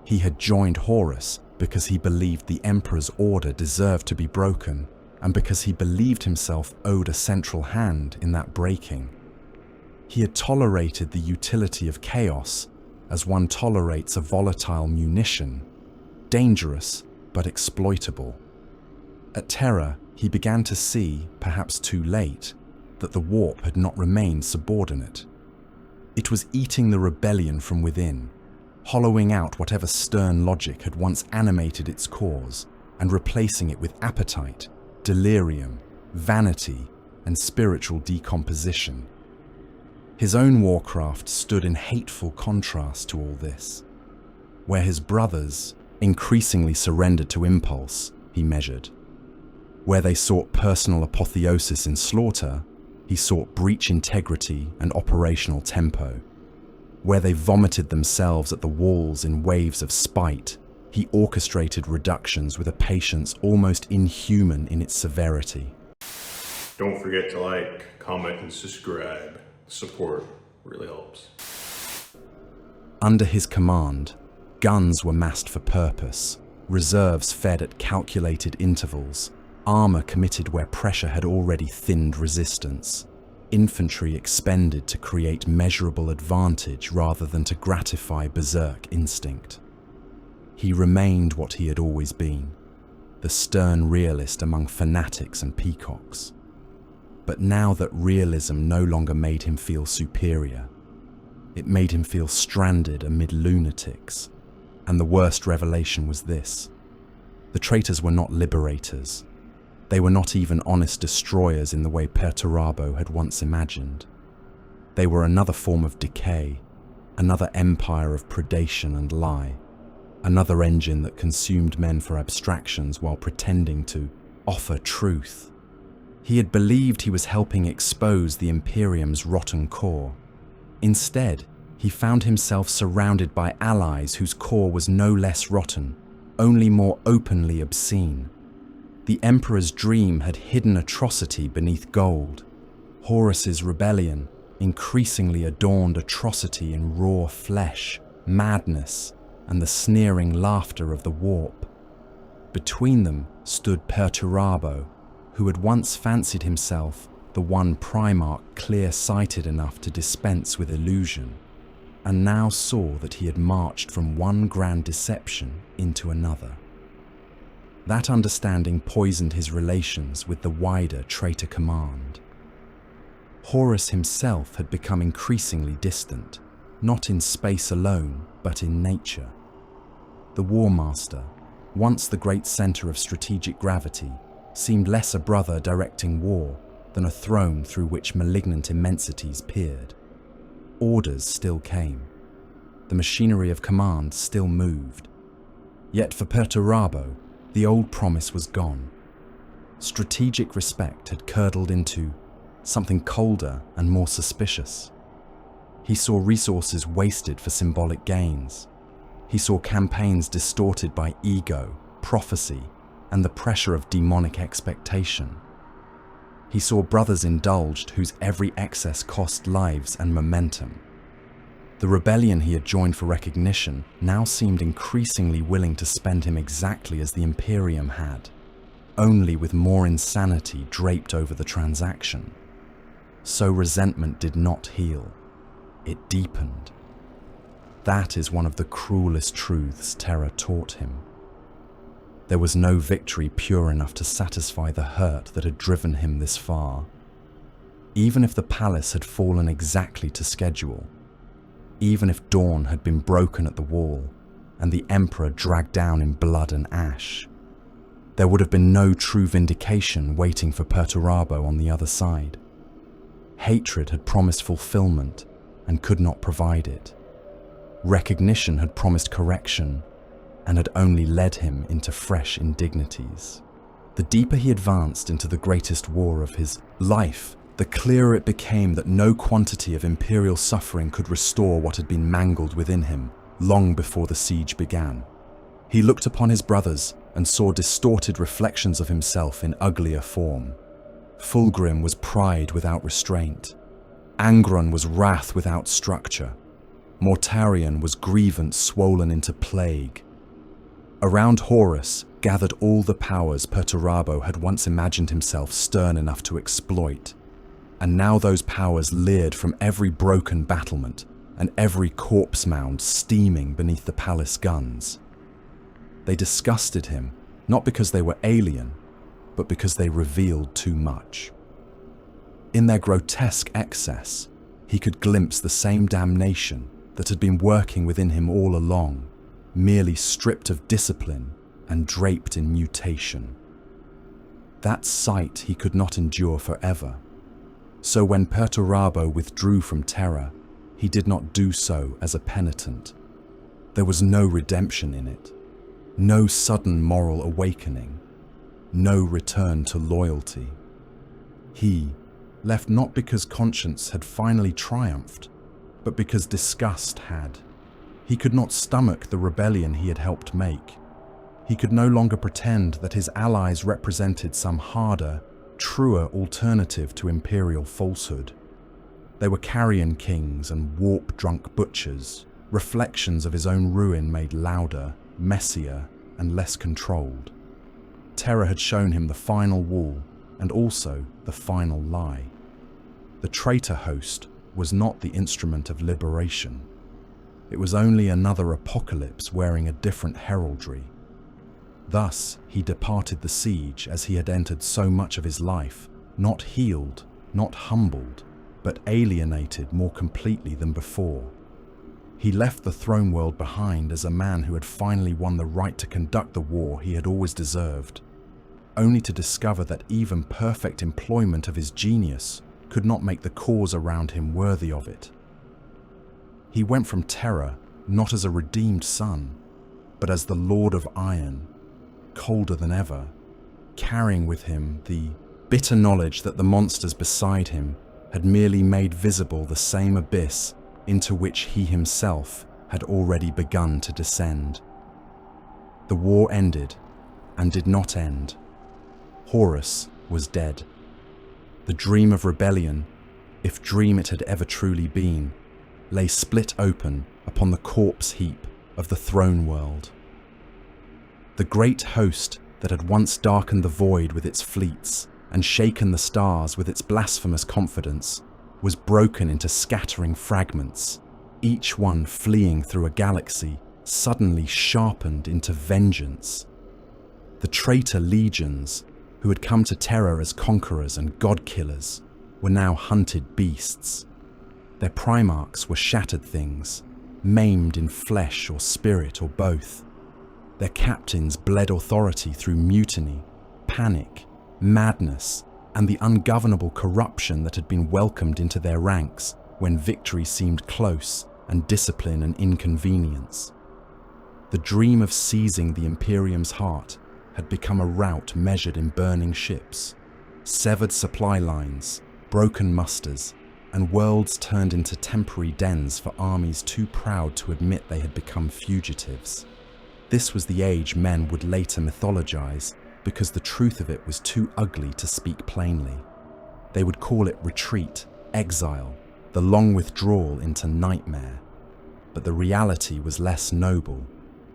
He had joined Horus because he believed the Emperor's order deserved to be broken, and because he believed himself owed a central hand in that breaking. He had tolerated the utility of chaos as one tolerates a volatile munition, dangerous but exploitable. At Terra, he began to see, perhaps too late, that the warp had not remained subordinate. It was eating the rebellion from within, hollowing out whatever stern logic had once animated its cause and replacing it with appetite, delirium, vanity, and spiritual decomposition. His own warcraft stood in hateful contrast to all this. Where his brothers increasingly surrendered to impulse, he measured. Where they sought personal apotheosis in slaughter, he sought breach integrity and operational tempo. Where they vomited themselves at the walls in waves of spite, he orchestrated reductions with a patience almost inhuman in its severity. Don't forget to like, comment, and subscribe. Support really helps. Under his command, guns were massed for purpose, reserves fed at calculated intervals, armor committed where pressure had already thinned resistance. infantry expended to create measurable advantage rather than to gratify berserk instinct. He remained what he had always been, the stern realist among fanatics and peacocks. But now that realism no longer made him feel superior, it made him feel stranded amid lunatics. And the worst revelation was this: the traitors were not liberators. They were not even honest destroyers in the way Perturabo had once imagined. They were another form of decay, another empire of predation and lie, another engine that consumed men for abstractions while pretending to offer truth. He had believed he was helping expose the Imperium's rotten core. Instead, he found himself surrounded by allies whose core was no less rotten, only more openly obscene. The Emperor's dream had hidden atrocity beneath gold. Horus's rebellion increasingly adorned atrocity in raw flesh, madness, and the sneering laughter of the warp. Between them stood Perturabo, who had once fancied himself the one Primarch clear-sighted enough to dispense with illusion, and now saw that he had marched from one grand deception into another. That understanding poisoned his relations with the wider traitor command. Horus himself had become increasingly distant, not in space alone, but in nature. The War Master, once the great center of strategic gravity, seemed less a brother directing war than a throne through which malignant immensities peered. Orders still came. The machinery of command still moved. Yet for Perturabo, the old promise was gone. Strategic respect had curdled into something colder and more suspicious. He saw resources wasted for symbolic gains. He saw campaigns distorted by ego, prophecy, and the pressure of demonic expectation. He saw brothers indulged whose every excess cost lives and momentum. The rebellion he had joined for recognition now seemed increasingly willing to spend him exactly as the Imperium had, only with more insanity draped over the transaction. So resentment did not heal, it deepened. That is one of the cruelest truths Terra taught him. There was no victory pure enough to satisfy the hurt that had driven him this far. Even if the palace had fallen exactly to schedule, even if dawn had been broken at the wall and the Emperor dragged down in blood and ash, there would have been no true vindication waiting for Perturabo on the other side. Hatred had promised fulfillment and could not provide it. Recognition had promised correction and had only led him into fresh indignities. The deeper he advanced into the greatest war of his life, the clearer it became that no quantity of imperial suffering could restore what had been mangled within him long before the siege began. He looked upon his brothers and saw distorted reflections of himself in uglier form. Fulgrim was pride without restraint. Angron was wrath without structure. Mortarion was grievance swollen into plague. Around Horus gathered all the powers Perturabo had once imagined himself stern enough to exploit, and now those powers leered from every broken battlement and every corpse mound steaming beneath the palace guns. They disgusted him, not because they were alien, but because they revealed too much. In their grotesque excess, he could glimpse the same damnation that had been working within him all along, merely stripped of discipline and draped in mutation. That sight he could not endure forever. So when Perturabo withdrew from Terra, he did not do so as a penitent. There was no redemption in it, no sudden moral awakening, no return to loyalty. He left not because conscience had finally triumphed, but because disgust had. He could not stomach the rebellion he had helped make. He could no longer pretend that his allies represented some harder, truer alternative to imperial falsehood. They were carrion kings and warp-drunk butchers, reflections of his own ruin made louder, messier, and less controlled. Terra had shown him the final wall and also the final lie. The traitor host was not the instrument of liberation. It was only another apocalypse wearing a different heraldry. Thus, he departed the siege as he had entered so much of his life, not healed, not humbled, but alienated more completely than before. He left the throne world behind as a man who had finally won the right to conduct the war he had always deserved, only to discover that even perfect employment of his genius could not make the cause around him worthy of it. He went from terror not as a redeemed son, but as the Lord of Iron, colder than ever, carrying with him the bitter knowledge that the monsters beside him had merely made visible the same abyss into which he himself had already begun to descend. The war ended, and did not end. Horus was dead. The dream of rebellion, if dream it had ever truly been, lay split open upon the corpse heap of the throne world. The great host that had once darkened the void with its fleets and shaken the stars with its blasphemous confidence was broken into scattering fragments, each one fleeing through a galaxy suddenly sharpened into vengeance. The traitor legions, who had come to terror as conquerors and god-killers, were now hunted beasts. Their primarchs were shattered things, maimed in flesh or spirit or both. Their captains bled authority through mutiny, panic, madness, and the ungovernable corruption that had been welcomed into their ranks when victory seemed close and discipline an inconvenience. The dream of seizing the Imperium's heart had become a rout measured in burning ships, severed supply lines, broken musters, and worlds turned into temporary dens for armies too proud to admit they had become fugitives. This was the age men would later mythologize because the truth of it was too ugly to speak plainly. They would call it retreat, exile, the long withdrawal into nightmare. But the reality was less noble.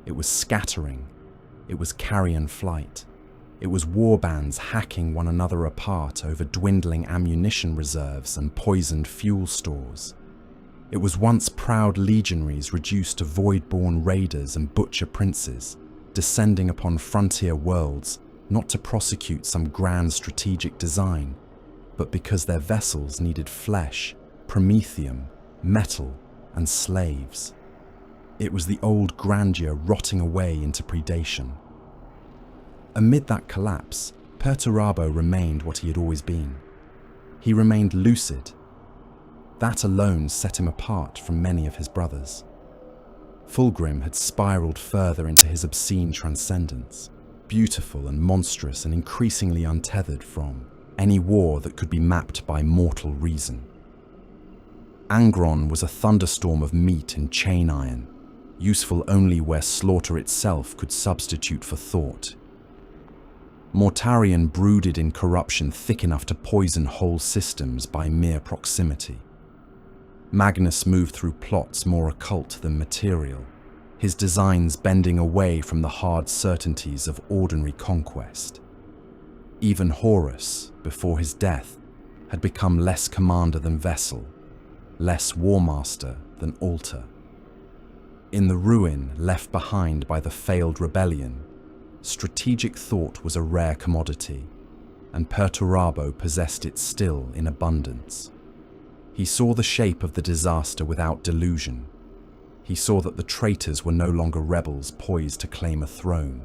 It was scattering. It was carrion flight. It was warbands hacking one another apart over dwindling ammunition reserves and poisoned fuel stores. It was once proud legionaries reduced to void-born raiders and butcher princes, descending upon frontier worlds not to prosecute some grand strategic design, but because their vessels needed flesh, promethium, metal, and slaves. It was the old grandeur rotting away into predation. Amid that collapse, Perturabo remained what he had always been. He remained lucid. That alone set him apart from many of his brothers. Fulgrim had spiraled further into his obscene transcendence, beautiful and monstrous and increasingly untethered from any war that could be mapped by mortal reason. Angron was a thunderstorm of meat and chain iron, useful only where slaughter itself could substitute for thought. Mortarion brooded in corruption thick enough to poison whole systems by mere proximity. Magnus moved through plots more occult than material, his designs bending away from the hard certainties of ordinary conquest. Even Horus, before his death, had become less commander than vessel, less warmaster than altar. In the ruin left behind by the failed rebellion, strategic thought was a rare commodity, and Perturabo possessed it still in abundance. He saw the shape of the disaster without delusion. He saw that the traitors were no longer rebels poised to claim a throne.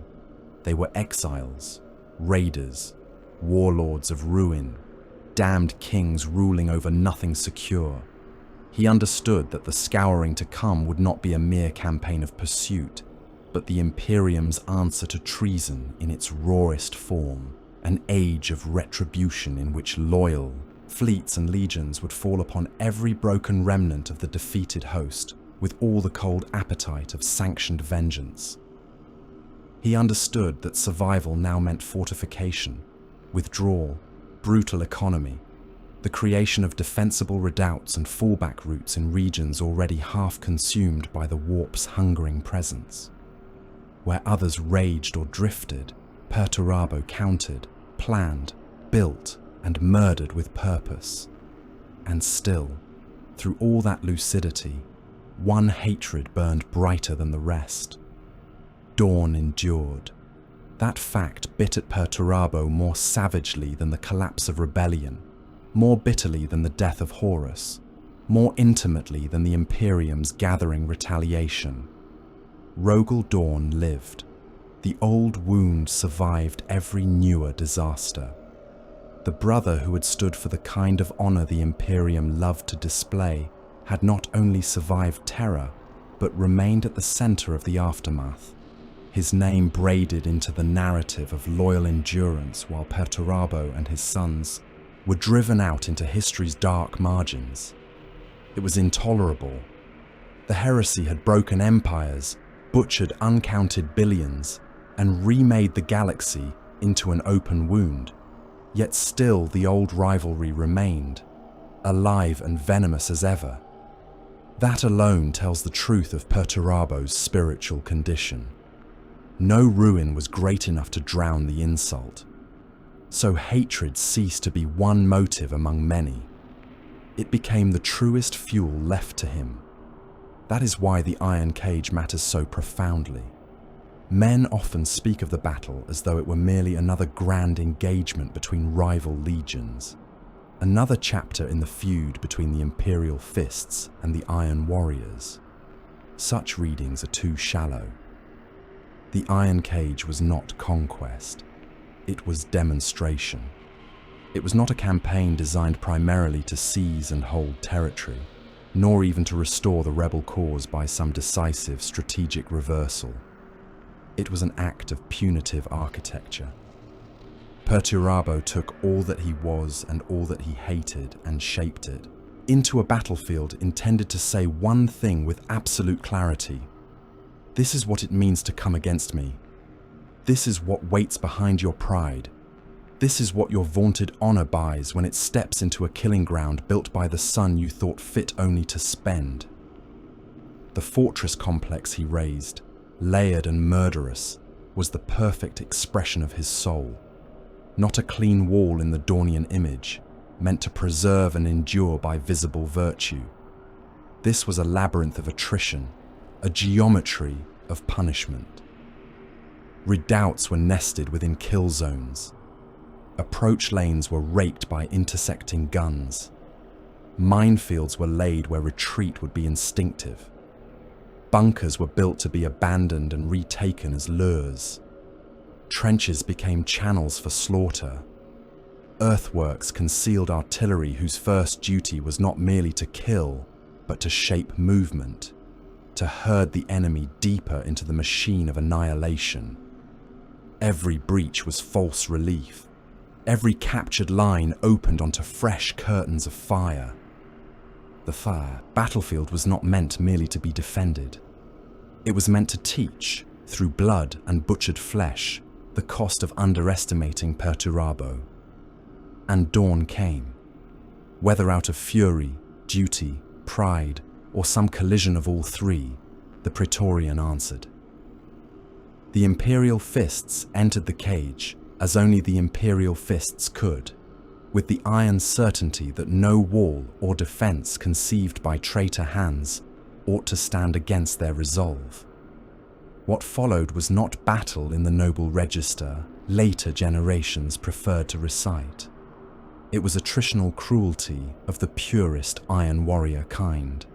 They were exiles, raiders, warlords of ruin, damned kings ruling over nothing secure. He understood that the scouring to come would not be a mere campaign of pursuit, but the Imperium's answer to treason in its rawest form, an age of retribution in which loyal fleets and legions would fall upon every broken remnant of the defeated host with all the cold appetite of sanctioned vengeance. He understood that survival now meant fortification, withdrawal, brutal economy, the creation of defensible redoubts and fallback routes in regions already half consumed by the warp's hungering presence. Where others raged or drifted, Perturabo countered, planned, built, and murdered with purpose. And still, through all that lucidity, one hatred burned brighter than the rest. Dawn endured. That fact bit at Perturabo more savagely than the collapse of rebellion, more bitterly than the death of Horus, more intimately than the Imperium's gathering retaliation. Rogel Dawn lived. The old wound survived every newer disaster. The brother who had stood for the kind of honor the Imperium loved to display had not only survived terror, but remained at the center of the aftermath, his name braided into the narrative of loyal endurance while Perturabo and his sons were driven out into history's dark margins. It was intolerable. The heresy had broken empires, butchered uncounted billions, and remade the galaxy into an open wound. Yet still the old rivalry remained, alive and venomous as ever. That alone tells the truth of Perturabo's spiritual condition. No ruin was great enough to drown the insult. So hatred ceased to be one motive among many. It became the truest fuel left to him. That is why the Iron Cage matters so profoundly. Men often speak of the battle as though it were merely another grand engagement between rival legions, another chapter in the feud between the Imperial Fists and the Iron Warriors. Such readings are too shallow. The Iron Cage was not conquest. It was demonstration. It was not a campaign designed primarily to seize and hold territory, nor even to restore the rebel cause by some decisive strategic reversal. It was an act of punitive architecture. Perturabo took all that he was and all that he hated and shaped it into a battlefield intended to say one thing with absolute clarity. This is what it means to come against me. This is what waits behind your pride. This is what your vaunted honor buys when it steps into a killing ground built by the son you thought fit only to spend. The fortress complex he raised, layered and murderous, was the perfect expression of his soul. Not a clean wall in the Daunian image, meant to preserve and endure by visible virtue. This was a labyrinth of attrition, a geometry of punishment. Redoubts were nested within kill zones. Approach lanes were raked by intersecting guns. Minefields were laid where retreat would be instinctive. Bunkers were built to be abandoned and retaken as lures. Trenches became channels for slaughter. Earthworks concealed artillery whose first duty was not merely to kill, but to shape movement, to herd the enemy deeper into the machine of annihilation. Every breach was false relief. Every captured line opened onto fresh curtains of fire. The battlefield was not meant merely to be defended. It was meant to teach, through blood and butchered flesh, the cost of underestimating Perturabo. And dawn came. Whether out of fury, duty, pride, or some collision of all three, the Praetorian answered. The Imperial Fists entered the cage as only the Imperial Fists could, with the iron certainty that no wall or defense conceived by traitor hands ought to stand against their resolve. What followed was not battle in the noble register later generations preferred to recite. It was attritional cruelty of the purest Iron Warrior kind.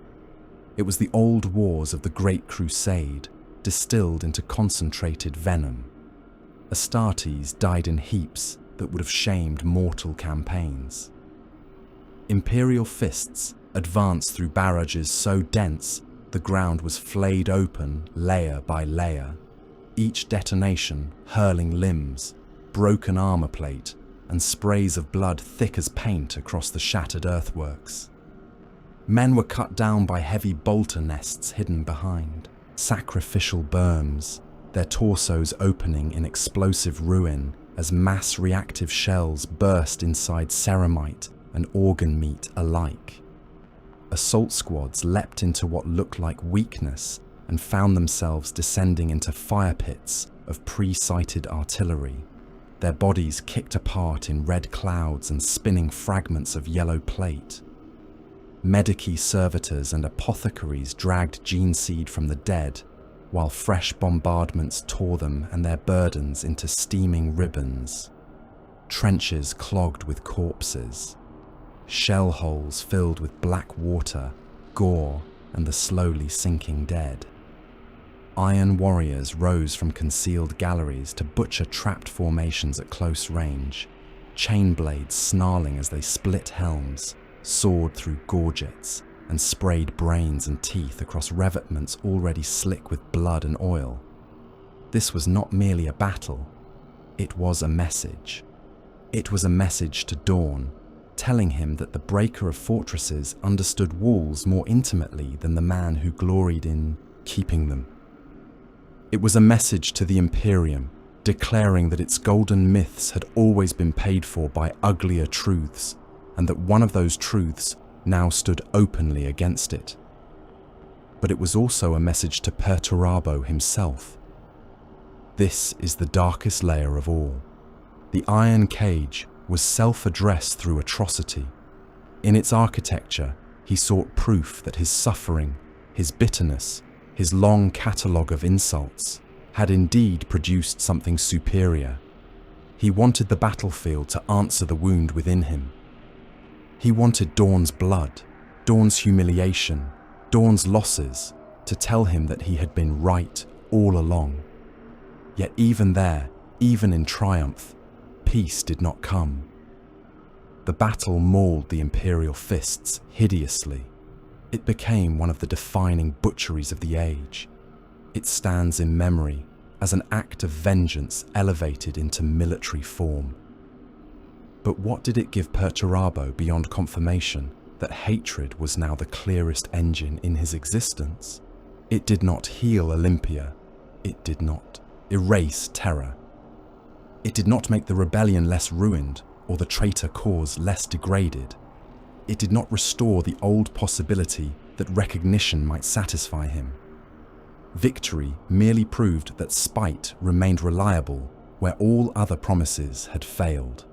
It was the old wars of the Great Crusade distilled into concentrated venom. Astartes died in heaps that would have shamed mortal campaigns. Imperial Fists advanced through barrages so dense the ground was flayed open layer by layer, each detonation hurling limbs, broken armor plate, and sprays of blood thick as paint across the shattered earthworks. Men were cut down by heavy bolter nests hidden behind, sacrificial berms, their torsos opening in explosive ruin as mass reactive shells burst inside ceramite and organ meat alike. Assault squads leapt into what looked like weakness and found themselves descending into fire pits of pre-sighted artillery, their bodies kicked apart in red clouds and spinning fragments of yellow plate. Medici servitors and apothecaries dragged gene seed from the dead, while fresh bombardments tore them and their burdens into steaming ribbons. Trenches clogged with corpses. Shell holes filled with black water, gore, and the slowly sinking dead. Iron warriors rose from concealed galleries to butcher trapped formations at close range, chain blades snarling as they split helms, soared through gorgets, and sprayed brains and teeth across revetments already slick with blood and oil. This was not merely a battle, it was a message. It was a message to Dawn, telling him that the breaker of fortresses understood walls more intimately than the man who gloried in keeping them. It was a message to the Imperium, declaring that its golden myths had always been paid for by uglier truths, and that one of those truths now stood openly against it. But it was also a message to Perturabo himself. This is the darkest layer of all. The iron cage was self-addressed through atrocity. In its architecture, he sought proof that his suffering, his bitterness, his long catalogue of insults, had indeed produced something superior. He wanted the battlefield to answer the wound within him. He wanted Dawn's blood, Dawn's humiliation, Dawn's losses, to tell him that he had been right all along. Yet even there, even in triumph, peace did not come. The battle mauled the Imperial fists hideously. It became one of the defining butcheries of the age. It stands in memory as an act of vengeance elevated into military form. But what did it give Perturabo beyond confirmation that hatred was now the clearest engine in his existence? It did not heal Olympia. It did not erase terror. It did not make the rebellion less ruined or the traitor cause less degraded. It did not restore the old possibility that recognition might satisfy him. Victory merely proved that spite remained reliable where all other promises had failed.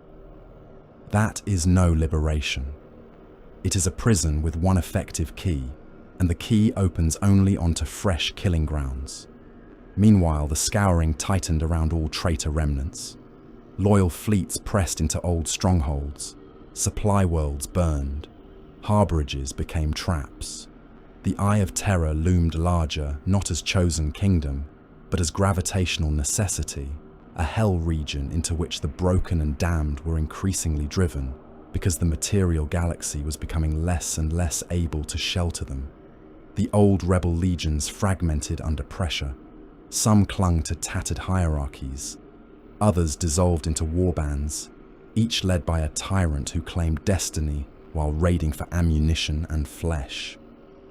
That is no liberation. It is a prison with one effective key, and the key opens only onto fresh killing grounds. Meanwhile, the scouring tightened around all traitor remnants. Loyal fleets pressed into old strongholds. Supply worlds burned. Harborages became traps. The Eye of Terror loomed larger, not as chosen kingdom, but as gravitational necessity, a hell region into which the broken and damned were increasingly driven, because the material galaxy was becoming less and less able to shelter them. The old rebel legions fragmented under pressure. Some clung to tattered hierarchies. Others dissolved into warbands, each led by a tyrant who claimed destiny while raiding for ammunition and flesh.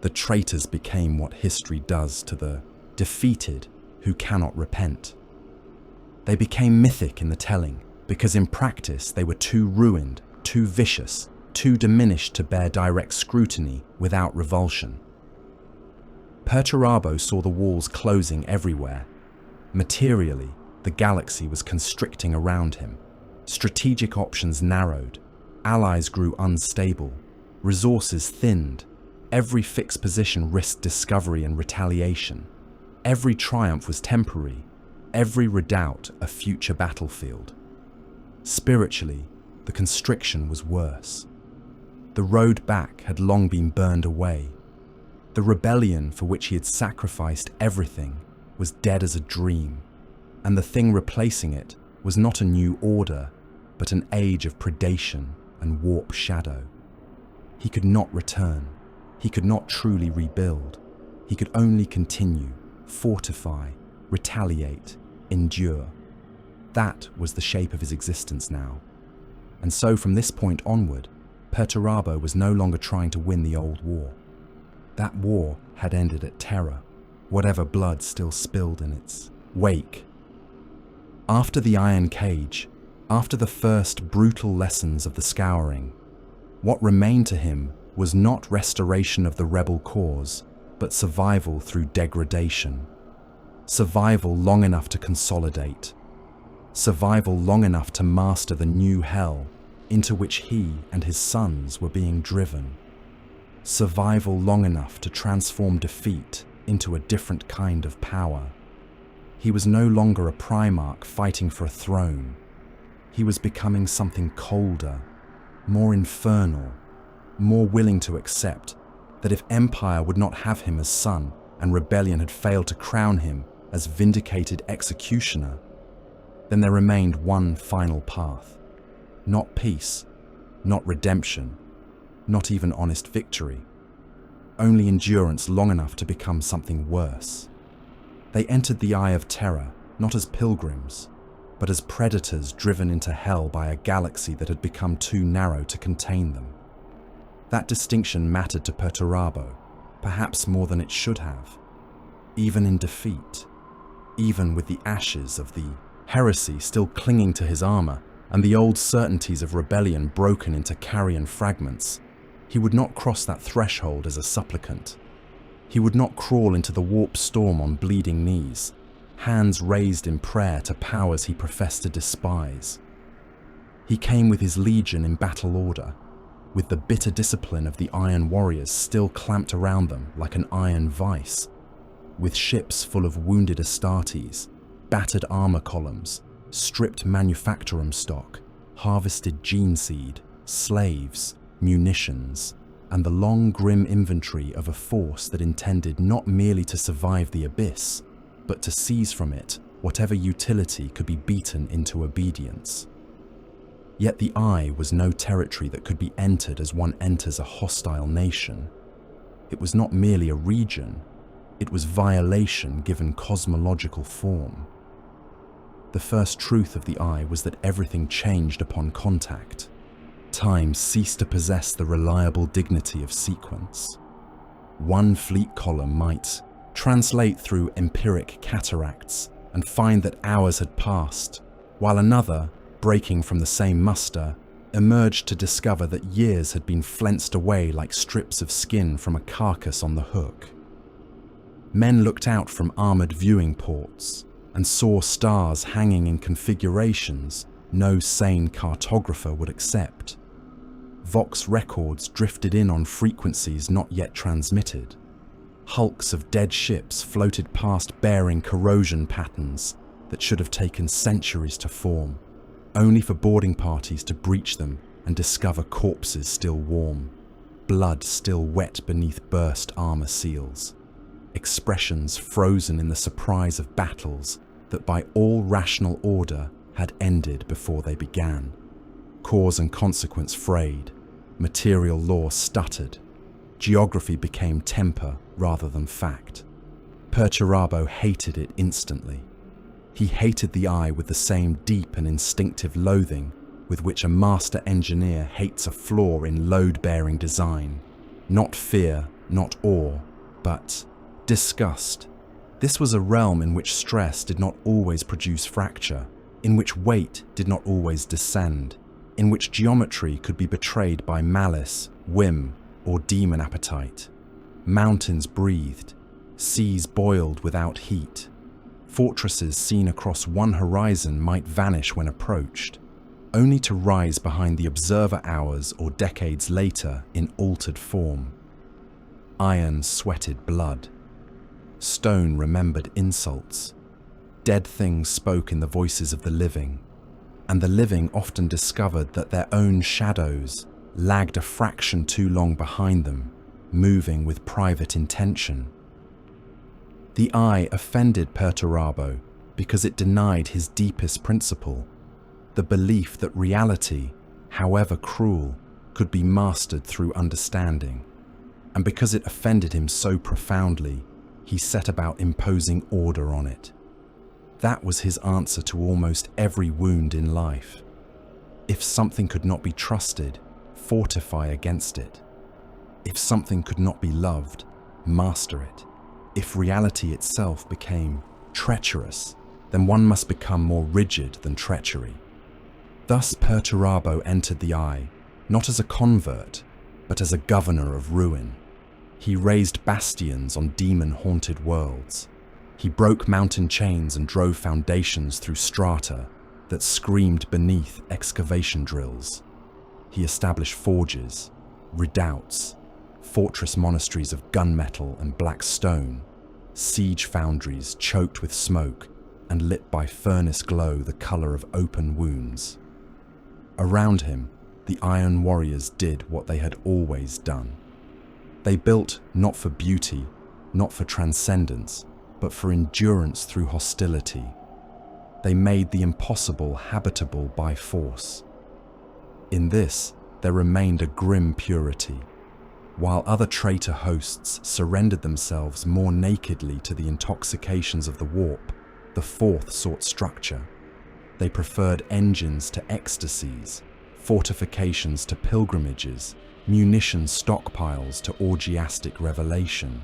The traitors became what history does to the defeated who cannot repent. They became mythic in the telling, because in practice they were too ruined, too vicious, too diminished to bear direct scrutiny without revulsion. Perturabo saw the walls closing everywhere. Materially, the galaxy was constricting around him. Strategic options narrowed. Allies grew unstable. Resources thinned. Every fixed position risked discovery and retaliation. Every triumph was temporary. Every redoubt a future battlefield. Spiritually, the constriction was worse. The road back had long been burned away. The rebellion for which he had sacrificed everything was dead as a dream, and the thing replacing it was not a new order, but an age of predation and warp shadow. He could not return. He could not truly rebuild. He could only continue, fortify, retaliate, endure. That was the shape of his existence now. And so from this point onward, Perturabo was no longer trying to win the old war. That war had ended at Terra, whatever blood still spilled in its wake. After the Iron Cage, after the first brutal lessons of the Scouring, what remained to him was not restoration of the rebel cause, but survival through degradation. Survival long enough to consolidate. Survival long enough to master the new hell into which he and his sons were being driven. survival long enough to transform defeat into a different kind of power. He was no longer a Primarch fighting for a throne. He was becoming something colder, more infernal, more willing to accept that if Empire would not have him as son and rebellion had failed to crown him as vindicated executioner, then there remained one final path. Not peace, not redemption, not even honest victory. Only endurance long enough to become something worse. They entered the Eye of Terror not as pilgrims, but as predators driven into hell by a galaxy that had become too narrow to contain them. That distinction mattered to Perturabo, perhaps more than it should have. Even in defeat, even with the ashes of the heresy still clinging to his armor and the old certainties of rebellion broken into carrion fragments, he would not cross that threshold as a supplicant. He would not crawl into the warp storm on bleeding knees, hands raised in prayer to powers he professed to despise. He came with his legion in battle order, with the bitter discipline of the Iron Warriors still clamped around them like an iron vice, with ships full of wounded Astartes, battered armor columns, stripped manufactorum stock, harvested gene seed, slaves, munitions, and the long grim inventory of a force that intended not merely to survive the abyss, but to seize from it whatever utility could be beaten into obedience. Yet the Eye was no territory that could be entered as one enters a hostile nation. It was not merely a region, it was violation given cosmological form. The first truth of the Eye was that everything changed upon contact. Time ceased to possess the reliable dignity of sequence. One fleet column might translate through empiric cataracts and find that hours had passed, while another, breaking from the same muster, emerged to discover that years had been flensed away like strips of skin from a carcass on the hook. Men looked out from armored viewing ports and saw stars hanging in configurations no sane cartographer would accept. Vox records drifted in on frequencies not yet transmitted. Hulks of dead ships floated past bearing corrosion patterns that should have taken centuries to form, only for boarding parties to breach them and discover corpses still warm, blood still wet beneath burst armor seals, expressions frozen in the surprise of battles that by all rational order had ended before they began. Cause and consequence frayed, material law stuttered, geography became temper rather than fact. Perturabo hated it instantly. He hated the Eye with the same deep and instinctive loathing with which a master engineer hates a flaw in load-bearing design. Not fear, not awe, but disgust. This was a realm in which stress did not always produce fracture, in which weight did not always descend, in which geometry could be betrayed by malice, whim, or demon appetite. Mountains breathed, seas boiled without heat. Fortresses seen across one horizon might vanish when approached, only to rise behind the observer hours or decades later in altered form. Iron sweated blood. Stone remembered insults. Dead things spoke in the voices of the living, and the living often discovered that their own shadows lagged a fraction too long behind them, moving with private intention. The Eye offended Perturabo because it denied his deepest principle, the belief that reality, however cruel, could be mastered through understanding. And because it offended him so profoundly, he set about imposing order on it. That was his answer to almost every wound in life. If something could not be trusted, fortify against it. If something could not be loved, master it. If reality itself became treacherous, then one must become more rigid than treachery. Thus Perturabo entered the Eye, not as a convert, but as a governor of ruin. He raised bastions on demon-haunted worlds. He broke mountain chains and drove foundations through strata that screamed beneath excavation drills. He established forges, redoubts, fortress monasteries of gunmetal and black stone, siege foundries choked with smoke and lit by furnace glow the color of open wounds. Around him, the Iron Warriors did what they had always done. They built not for beauty, not for transcendence, but for endurance through hostility. They made the impossible habitable by force. In this, there remained a grim purity. While other traitor hosts surrendered themselves more nakedly to the intoxications of the warp, the Fourth sought structure. They preferred engines to ecstasies, fortifications to pilgrimages, munition stockpiles to orgiastic revelation.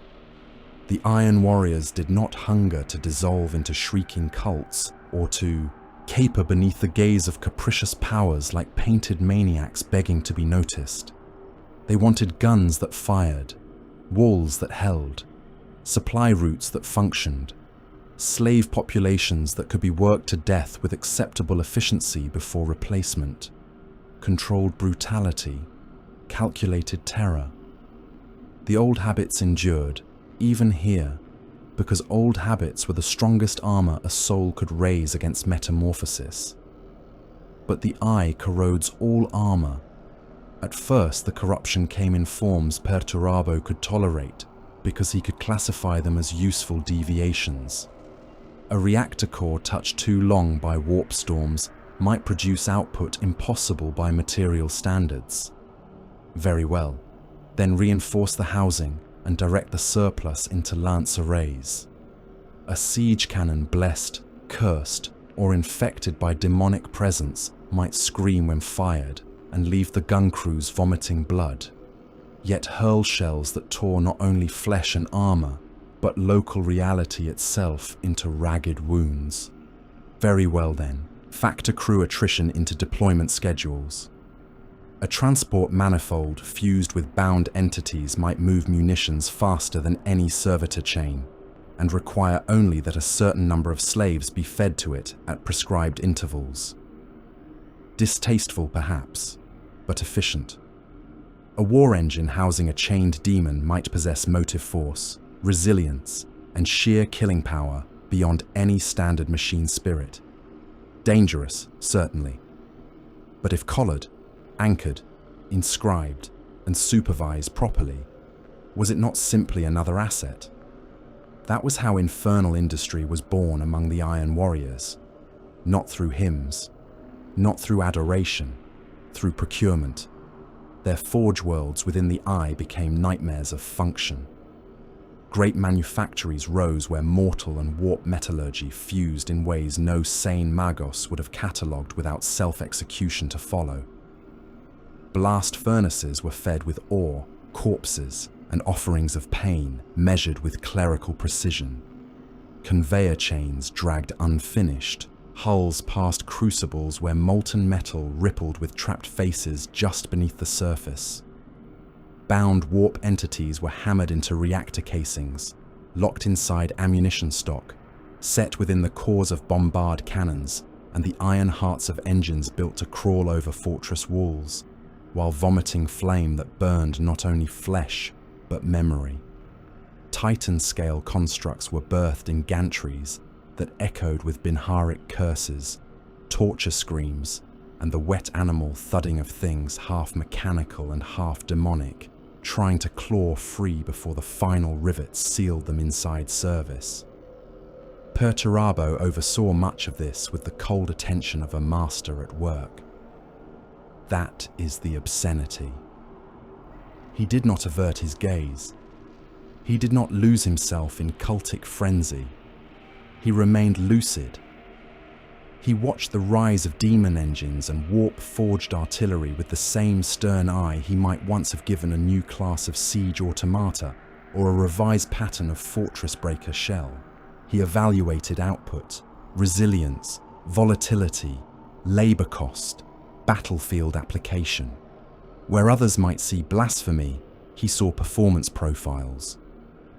The Iron Warriors did not hunger to dissolve into shrieking cults or to caper beneath the gaze of capricious powers like painted maniacs begging to be noticed. They wanted guns that fired, walls that held, supply routes that functioned, slave populations that could be worked to death with acceptable efficiency before replacement, controlled brutality, calculated terror. The old habits endured, even here, because old habits were the strongest armor a soul could raise against metamorphosis. But the eye corrodes all armor. At first, the corruption came in forms Perturabo could tolerate, because he could classify them as useful deviations. A reactor core touched too long by warp storms might produce output impossible by material standards. Very well, then reinforce the housing and direct the surplus into lance arrays. A siege cannon blessed, cursed, or infected by demonic presence might scream when fired and leave the gun crews vomiting blood, yet hurl shells that tore not only flesh and armor, but local reality itself into ragged wounds. Very well then, factor crew attrition into deployment schedules. A transport manifold fused with bound entities might move munitions faster than any servitor chain, and require only that a certain number of slaves be fed to it at prescribed intervals. Distasteful perhaps, but efficient. A war engine housing a chained demon might possess motive force, resilience, and sheer killing power beyond any standard machine spirit. Dangerous, certainly. But if collared, anchored, inscribed, and supervised properly, was it not simply another asset? That was how infernal industry was born among the Iron Warriors. Not through hymns, not through adoration, through procurement. Their forge worlds within the eye became nightmares of function. Great manufactories rose where mortal and warp metallurgy fused in ways no sane magos would have catalogued without self-execution to follow. Blast furnaces were fed with ore, corpses, and offerings of pain measured with clerical precision. Conveyor chains dragged unfinished, hulls past crucibles where molten metal rippled with trapped faces just beneath the surface. Bound warp entities were hammered into reactor casings, locked inside ammunition stock, set within the cores of bombard cannons and the iron hearts of engines built to crawl over fortress walls, while vomiting flame that burned not only flesh, but memory. Titan-scale constructs were birthed in gantries that echoed with Binharic curses, torture screams, and the wet animal thudding of things half mechanical and half demonic, trying to claw free before the final rivets sealed them inside service. Perturabo oversaw much of this with the cold attention of a master at work. That is the obscenity. He did not avert his gaze. He did not lose himself in cultic frenzy. He remained lucid. He watched the rise of demon engines and warp-forged artillery with the same stern eye he might once have given a new class of siege automata or a revised pattern of fortress breaker shell. He evaluated output, resilience, volatility, labor cost, battlefield application. Where others might see blasphemy, he saw performance profiles.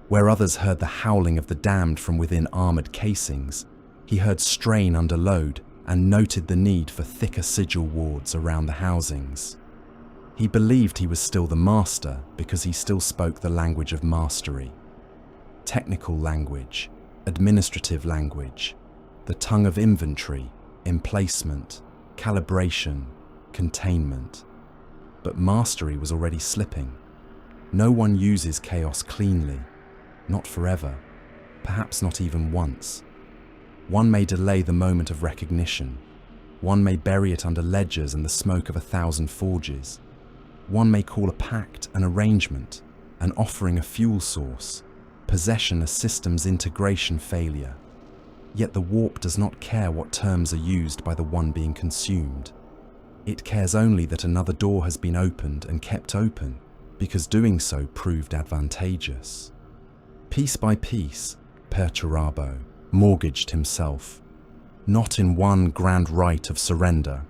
Where others heard the howling of the damned from within armored casings, he heard strain under load and noted the need for thicker sigil wards around the housings. He believed he was still the master because he still spoke the language of mastery. Technical language, administrative language, the tongue of inventory, emplacement, calibration, containment. But mastery was already slipping. No one uses chaos cleanly, not forever, perhaps not even once. One may delay the moment of recognition. One may bury it under ledgers and the smoke of 1,000 forges. One may call a pact an arrangement, an offering a fuel source, possession a system's integration failure. Yet the warp does not care what terms are used by the one being consumed. It cares only that another door has been opened and kept open, because doing so proved advantageous. Piece by piece, Perturabo mortgaged himself, not in one grand rite of surrender,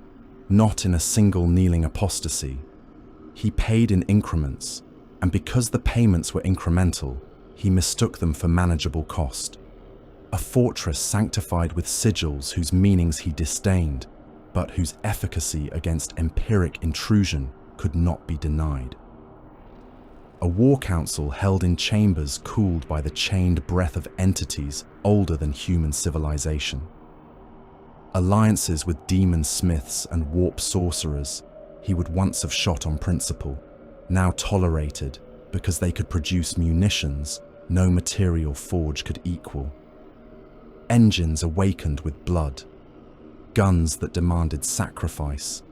not in a single kneeling apostasy. He paid in increments, and because the payments were incremental, he mistook them for manageable cost. A fortress sanctified with sigils whose meanings he disdained, but whose efficacy against empiric intrusion could not be denied. A war council held in chambers cooled by the chained breath of entities older than human civilization. Alliances with demon smiths and warp sorcerers he would once have shot on principle, now tolerated because they could produce munitions no material forge could equal. Engines awakened with blood, guns that demanded sacrifice,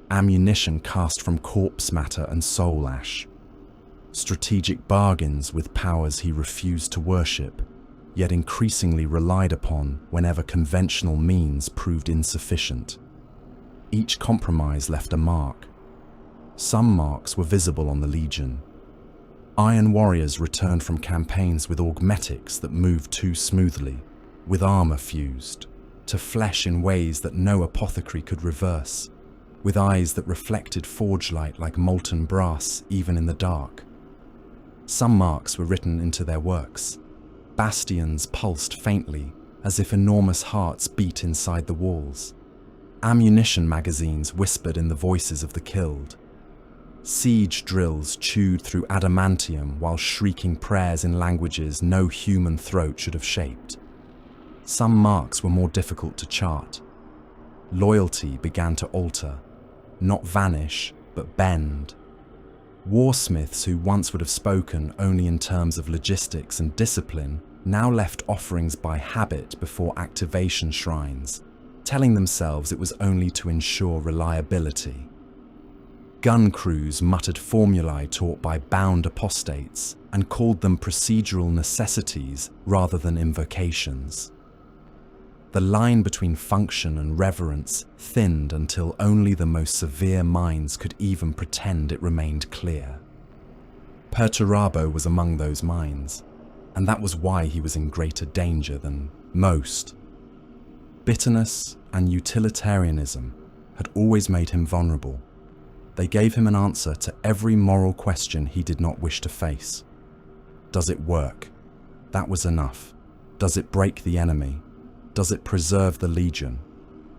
ammunition cast from corpse matter and soul ash, strategic bargains with powers he refused to worship, yet increasingly relied upon whenever conventional means proved insufficient. Each compromise left a mark. Some marks were visible on the Legion. Iron warriors returned from campaigns with augmetics that moved too smoothly, with armor fused, to flesh in ways that no apothecary could reverse, with eyes that reflected forge light like molten brass even in the dark. Some marks were written into their works. Bastions pulsed faintly, as if enormous hearts beat inside the walls. Ammunition magazines whispered in the voices of the killed. Siege drills chewed through adamantium while shrieking prayers in languages no human throat should have shaped. Some marks were more difficult to chart. Loyalty began to alter, not vanish, but bend. Warsmiths who once would have spoken only in terms of logistics and discipline now left offerings by habit before activation shrines, telling themselves it was only to ensure reliability. Gun crews muttered formulae taught by bound apostates and called them procedural necessities rather than invocations. The line between function and reverence thinned until only the most severe minds could even pretend it remained clear. Perturabo was among those minds, and that was why he was in greater danger than most. Bitterness and utilitarianism had always made him vulnerable. They gave him an answer to every moral question he did not wish to face. Does it work? That was enough. Does it break the enemy? Does it preserve the Legion?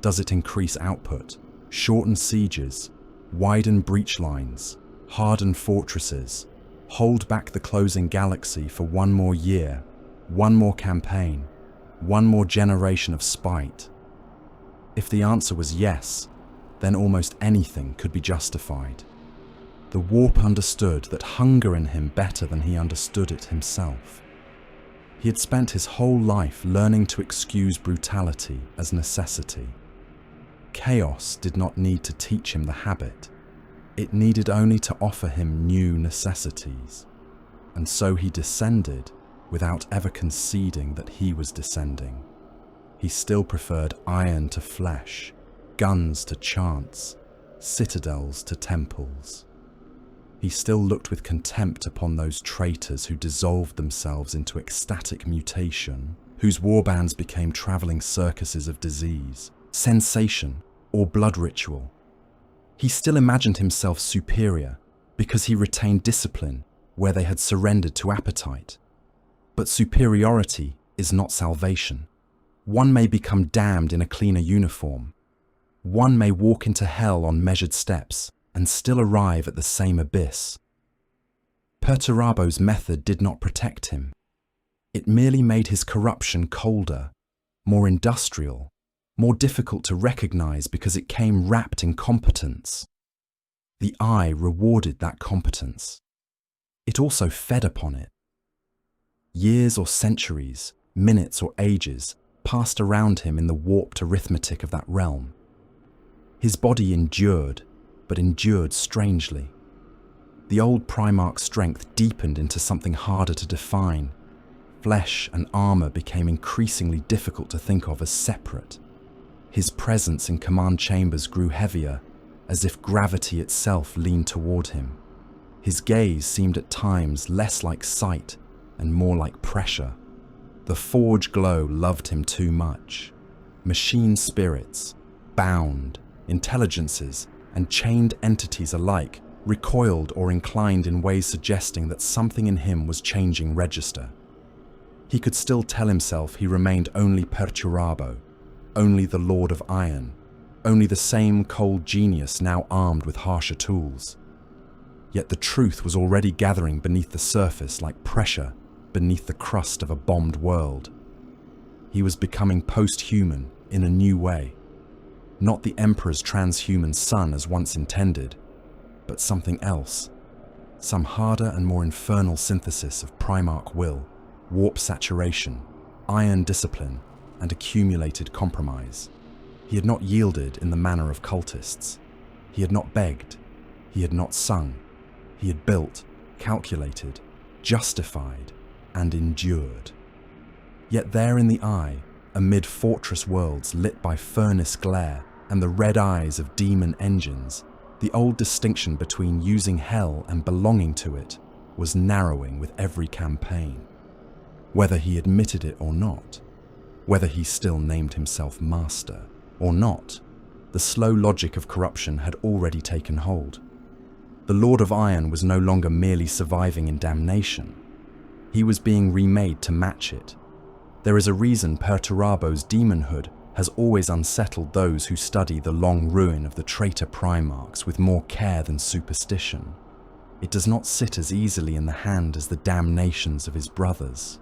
Does it increase output, shorten sieges, widen breach lines, harden fortresses, hold back the closing galaxy for one more year, one more campaign, one more generation of spite? If the answer was yes, then almost anything could be justified. The warp understood that hunger in him better than he understood it himself. He had spent his whole life learning to excuse brutality as necessity. Chaos did not need to teach him the habit. It needed only to offer him new necessities. And so he descended without ever conceding that he was descending. He still preferred iron to flesh, guns to chants, citadels to temples. He still looked with contempt upon those traitors who dissolved themselves into ecstatic mutation, whose warbands became travelling circuses of disease, sensation, or blood ritual. He still imagined himself superior because he retained discipline where they had surrendered to appetite. But superiority is not salvation. One may become damned in a cleaner uniform. One may walk into hell on measured steps, and still arrive at the same abyss. Perturabo's method did not protect him. It merely made his corruption colder, more industrial, more difficult to recognize because it came wrapped in competence. The eye rewarded that competence. It also fed upon it. Years or centuries, minutes or ages, passed around him in the warped arithmetic of that realm. His body endured, but endured strangely. The old Primarch's strength deepened into something harder to define. Flesh and armor became increasingly difficult to think of as separate. His presence in command chambers grew heavier, as if gravity itself leaned toward him. His gaze seemed at times less like sight and more like pressure. The forge glow loved him too much. Machine spirits, bound, intelligences, and chained entities alike recoiled or inclined in ways suggesting that something in him was changing register. He could still tell himself he remained only Perturabo, only the Lord of Iron, only the same cold genius now armed with harsher tools. Yet the truth was already gathering beneath the surface like pressure beneath the crust of a bombed world. He was becoming post-human in a new way. Not the Emperor's transhuman son as once intended, but something else. Some harder and more infernal synthesis of Primarch will, warp saturation, iron discipline, and accumulated compromise. He had not yielded in the manner of cultists. He had not begged. He had not sung. He had built, calculated, justified, and endured. Yet there in the eye, amid fortress worlds lit by furnace glare and the red eyes of demon engines, the old distinction between using hell and belonging to it was narrowing with every campaign. Whether he admitted it or not, whether he still named himself master or not, the slow logic of corruption had already taken hold. The Lord of Iron was no longer merely surviving in damnation. He was being remade to match it. There is a reason Perturabo's demonhood has always unsettled those who study the long ruin of the traitor Primarchs with more care than superstition. It does not sit as easily in the hand as the damnations of his brothers.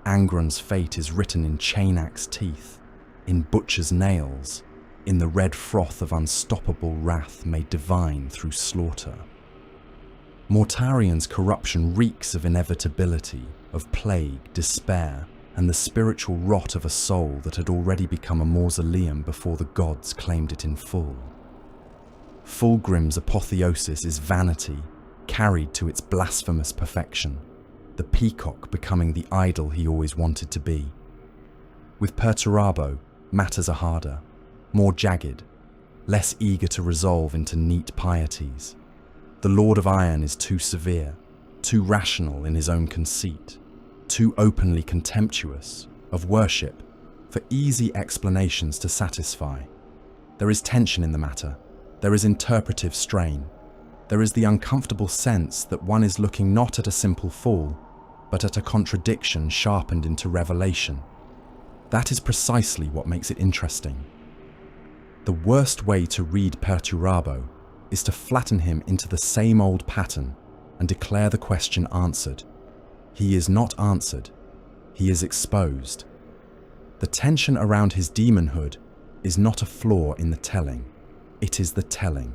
Angron's fate is written in chain-axe teeth, in butcher's nails, in the red froth of unstoppable wrath made divine through slaughter. Mortarian's corruption reeks of inevitability, of plague, despair, and the spiritual rot of a soul that had already become a mausoleum before the gods claimed it in full. Fulgrim's apotheosis is vanity, carried to its blasphemous perfection, the peacock becoming the idol he always wanted to be. With Perturabo, matters are harder, more jagged, less eager to resolve into neat pieties. The Lord of Iron is too severe, too rational in his own conceit, too openly contemptuous of worship for easy explanations to satisfy. There is tension in the matter, there is interpretive strain, there is the uncomfortable sense that one is looking not at a simple fall, but at a contradiction sharpened into revelation. That is precisely what makes it interesting. The worst way to read Perturabo is to flatten him into the same old pattern and declare the question answered. He is not answered, he is exposed. The tension around his demonhood is not a flaw in the telling, it is the telling.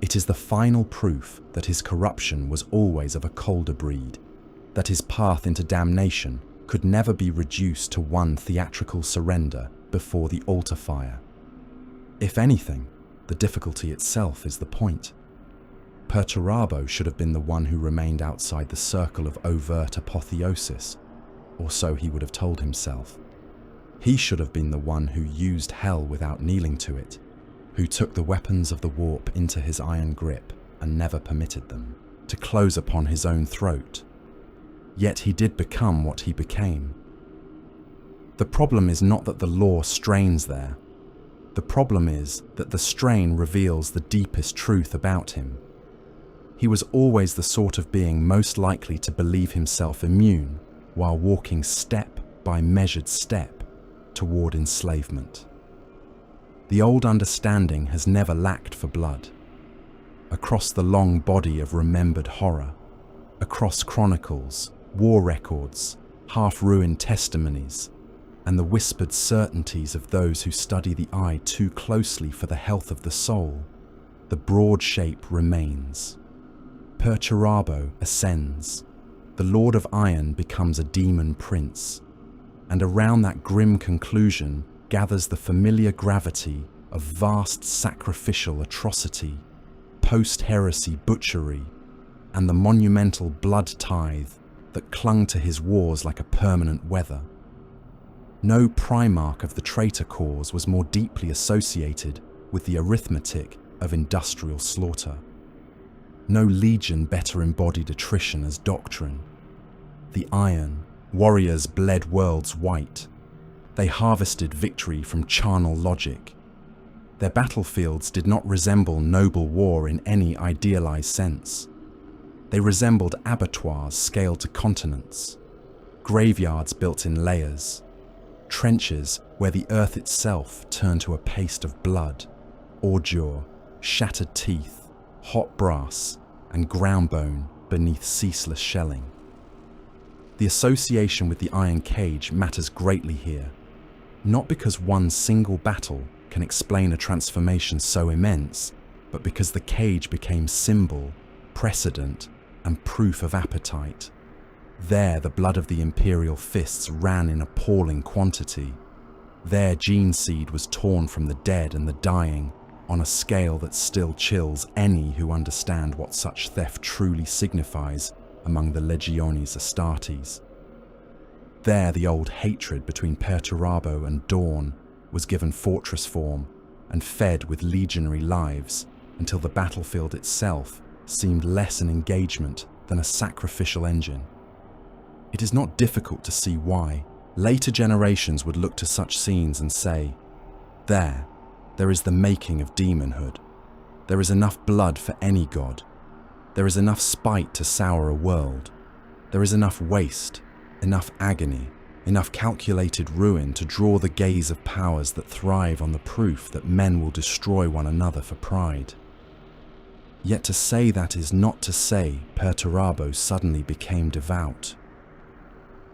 It is the final proof that his corruption was always of a colder breed, that his path into damnation could never be reduced to one theatrical surrender before the altar fire. If anything, the difficulty itself is the point. Perturabo should have been the one who remained outside the circle of overt apotheosis, or so he would have told himself. He should have been the one who used hell without kneeling to it, who took the weapons of the warp into his iron grip and never permitted them to close upon his own throat. Yet he did become what he became. The problem is not that the law strains there. The problem is that the strain reveals the deepest truth about him. He was always the sort of being most likely to believe himself immune while walking step by measured step toward enslavement. The old understanding has never lacked for blood. across the long body of remembered horror, across chronicles, war records, half-ruined testimonies, and the whispered certainties of those who study the eye too closely for the health of the soul, the broad shape remains. Perturabo ascends. The Lord of Iron becomes a demon prince, and around that grim conclusion gathers the familiar gravity of vast sacrificial atrocity, post-heresy butchery, and the monumental blood tithe that clung to his wars like a permanent weather. No Primarch of the traitor cause was more deeply associated with the arithmetic of industrial slaughter. No legion better embodied attrition as doctrine. The Iron warriors bled worlds white. They harvested victory from charnel logic. Their battlefields did not resemble noble war in any idealized sense. They resembled abattoirs scaled to continents, graveyards built in layers, trenches where the earth itself turned to a paste of blood, ordure, shattered teeth, hot brass, and ground bone beneath ceaseless shelling. The association with the iron cage matters greatly here, not because one single battle can explain a transformation so immense, but because the cage became symbol, precedent, and proof of appetite. There the blood of the imperial fists ran in appalling quantity. There gene seed was torn from the dead and the dying on a scale that still chills any who understand what such theft truly signifies among the Legiones Astartes. There the old hatred between Perturabo and Dawn was given fortress form and fed with legionary lives until the battlefield itself seemed less an engagement than a sacrificial engine. It is not difficult to see why later generations would look to such scenes and say, there is the making of demonhood. There is enough blood for any god. There is enough spite to sour a world. There is enough waste, enough agony, enough calculated ruin to draw the gaze of powers that thrive on the proof that men will destroy one another for pride. Yet to say that is not to say Perturabo suddenly became devout.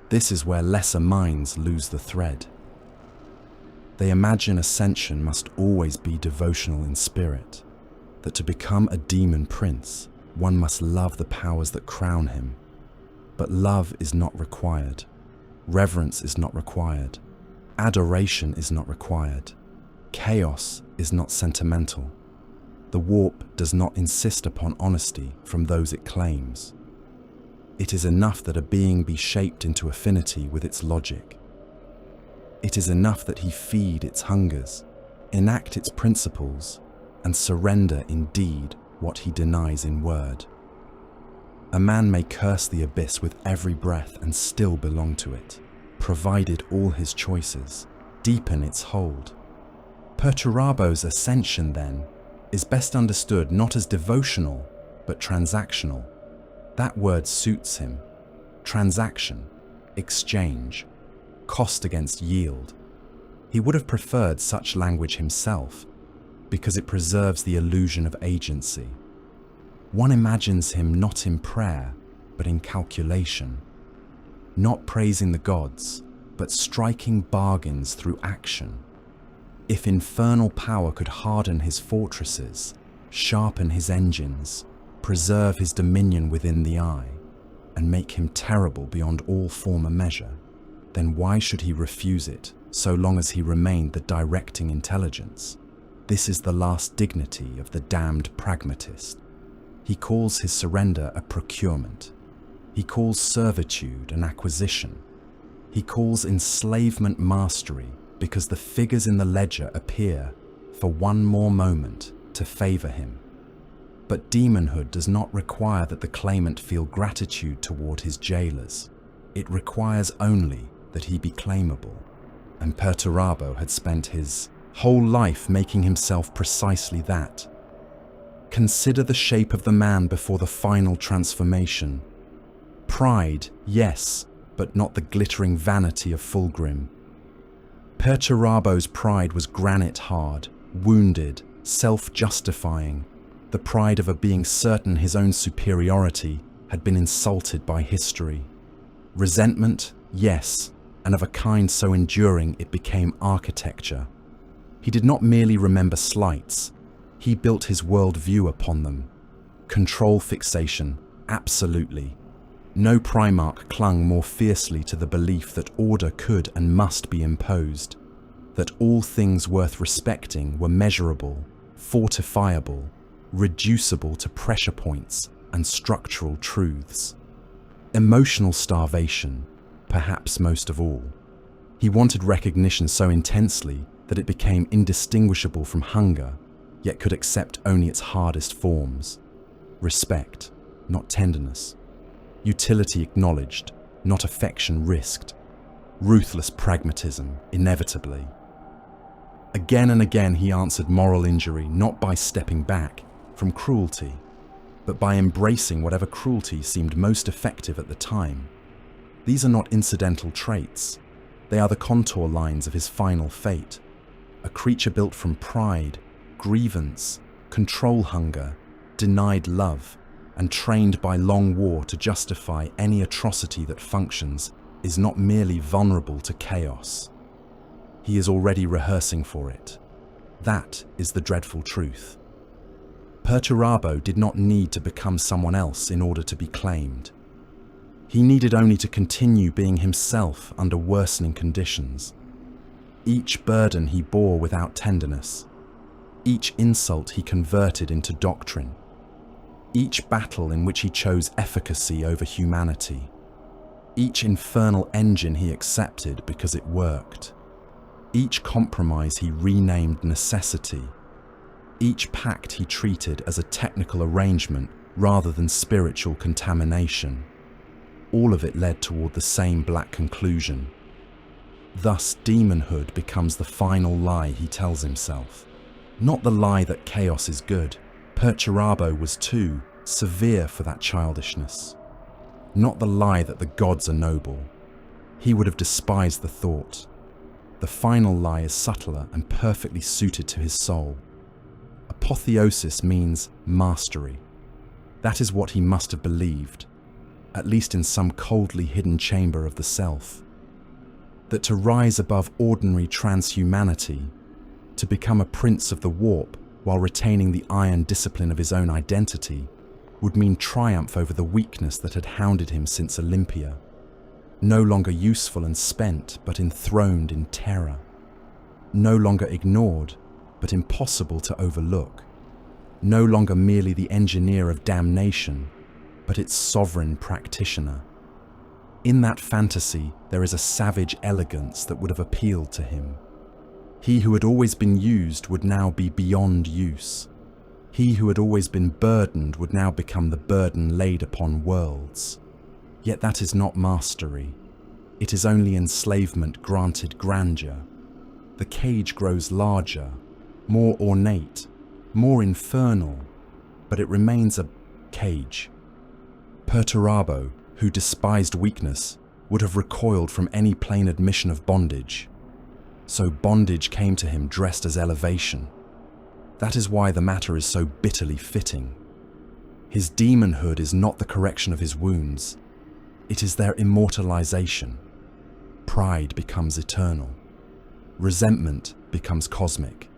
This is where lesser minds lose the thread. They imagine ascension must always be devotional in spirit, that to become a demon prince, one must love the powers that crown him. But love is not required. Reverence is not required. Adoration is not required. Chaos is not sentimental. The warp does not insist upon honesty from those it claims. It is enough that a being be shaped into affinity with its logic. It is enough that he feed its hungers, enact its principles, and surrender in deed what he denies in word. A man may curse the abyss with every breath and still belong to it, provided all his choices deepen its hold. Perturabo's ascension, then, is best understood not as devotional, but transactional. That word suits him. Transaction, exchange, cost against yield. He would have preferred such language himself, because it preserves the illusion of agency. One imagines him not in prayer, but in calculation, not praising the gods, but striking bargains through action. If infernal power could harden his fortresses, sharpen his engines, preserve his dominion within the eye, and make him terrible beyond all former measure, then why should he refuse it, so long as he remained the directing intelligence? This is the last dignity of the damned pragmatist. He calls his surrender a procurement. He calls servitude an acquisition. He calls enslavement mastery because the figures in the ledger appear, for one more moment, to favor him. But demonhood does not require that the claimant feel gratitude toward his jailers. It requires only that he be claimable. And Perturabo had spent his whole life making himself precisely that. Consider the shape of the man before the final transformation. Pride, yes, but not the glittering vanity of Fulgrim. Perturabo's pride was granite hard, wounded, self-justifying. The pride of a being certain his own superiority had been insulted by history. Resentment, yes, and of a kind so enduring it became architecture. He did not merely remember slights, he built his worldview upon them. Control fixation, absolutely. No Primarch clung more fiercely to the belief that order could and must be imposed, that all things worth respecting were measurable, fortifiable, reducible to pressure points and structural truths. Emotional starvation, perhaps most of all. He wanted recognition so intensely that it became indistinguishable from hunger, yet could accept only its hardest forms. Respect, not tenderness. Utility acknowledged, not affection risked. Ruthless pragmatism, inevitably. Again and again he answered moral injury not by stepping back from cruelty, but by embracing whatever cruelty seemed most effective at the time. These are not incidental traits. They are the contour lines of his final fate. A creature built from pride, grievance, control hunger, denied love, and trained by long war to justify any atrocity that functions, is not merely vulnerable to chaos. He is already rehearsing for it. That is the dreadful truth. Perturabo did not need to become someone else in order to be claimed. He needed only to continue being himself under worsening conditions. Each burden he bore without tenderness. Each insult he converted into doctrine. Each battle in which he chose efficacy over humanity. Each infernal engine he accepted because it worked. Each compromise he renamed necessity. Each pact he treated as a technical arrangement rather than spiritual contamination. All of it led toward the same black conclusion. Thus, demonhood becomes the final lie he tells himself. Not the lie that chaos is good. Perturabo was too severe for that childishness. Not the lie that the gods are noble. He would have despised the thought. The final lie is subtler and perfectly suited to his soul. Apotheosis means mastery. That is what he must have believed, at least in some coldly hidden chamber of the self. That to rise above ordinary transhumanity, to become a prince of the warp while retaining the iron discipline of his own identity, would mean triumph over the weakness that had hounded him since Olympia. No longer useful and spent, but enthroned in terror. No longer ignored, but impossible to overlook. No longer merely the engineer of damnation, but its sovereign practitioner. In that fantasy, there is a savage elegance that would have appealed to him. He who had always been used would now be beyond use. He who had always been burdened would now become the burden laid upon worlds. Yet that is not mastery. It is only enslavement granted grandeur. The cage grows larger, more ornate, more infernal, but it remains a cage. Perturabo, who despised weakness, would have recoiled from any plain admission of bondage. So bondage came to him dressed as elevation. That is why the matter is so bitterly fitting. His demonhood is not the correction of his wounds. It is their immortalization. Pride becomes eternal. Resentment becomes cosmic.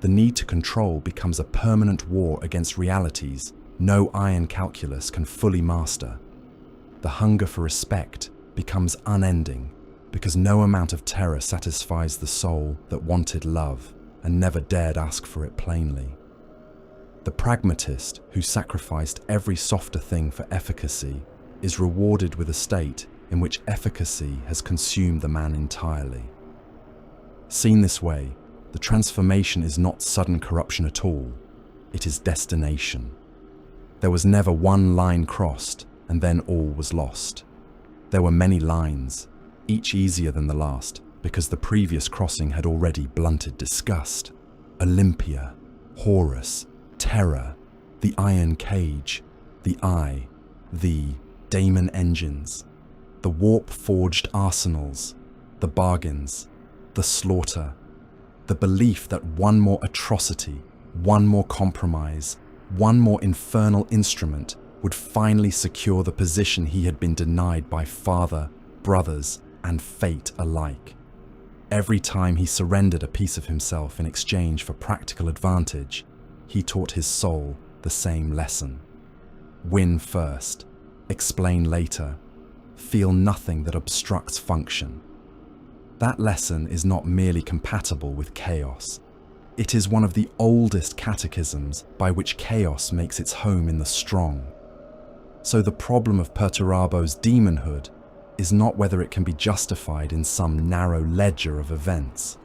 The need to control becomes a permanent war against realities no iron calculus can fully master. The hunger for respect becomes unending because no amount of terror satisfies the soul that wanted love and never dared ask for it plainly. The pragmatist who sacrificed every softer thing for efficacy is rewarded with a state in which efficacy has consumed the man entirely. Seen this way, the transformation is not sudden corruption at all, it is destination. There was never one line crossed and then all was lost. There were many lines, each easier than the last, because the previous crossing had already blunted disgust. Olympia, Horus, terror, the iron cage, the eye, the Daemon engines, the warp-forged arsenals, the bargains, the slaughter, the belief that one more atrocity, one more compromise, One more infernal instrument would finally secure the position he had been denied by father, brothers, and fate alike. Every time he surrendered a piece of himself in exchange for practical advantage, he taught his soul the same lesson. Win first, explain later, feel nothing that obstructs function. That lesson is not merely compatible with chaos. It is one of the oldest catechisms by which chaos makes its home in the strong. So the problem of Perturabo's demonhood is not whether it can be justified in some narrow ledger of events.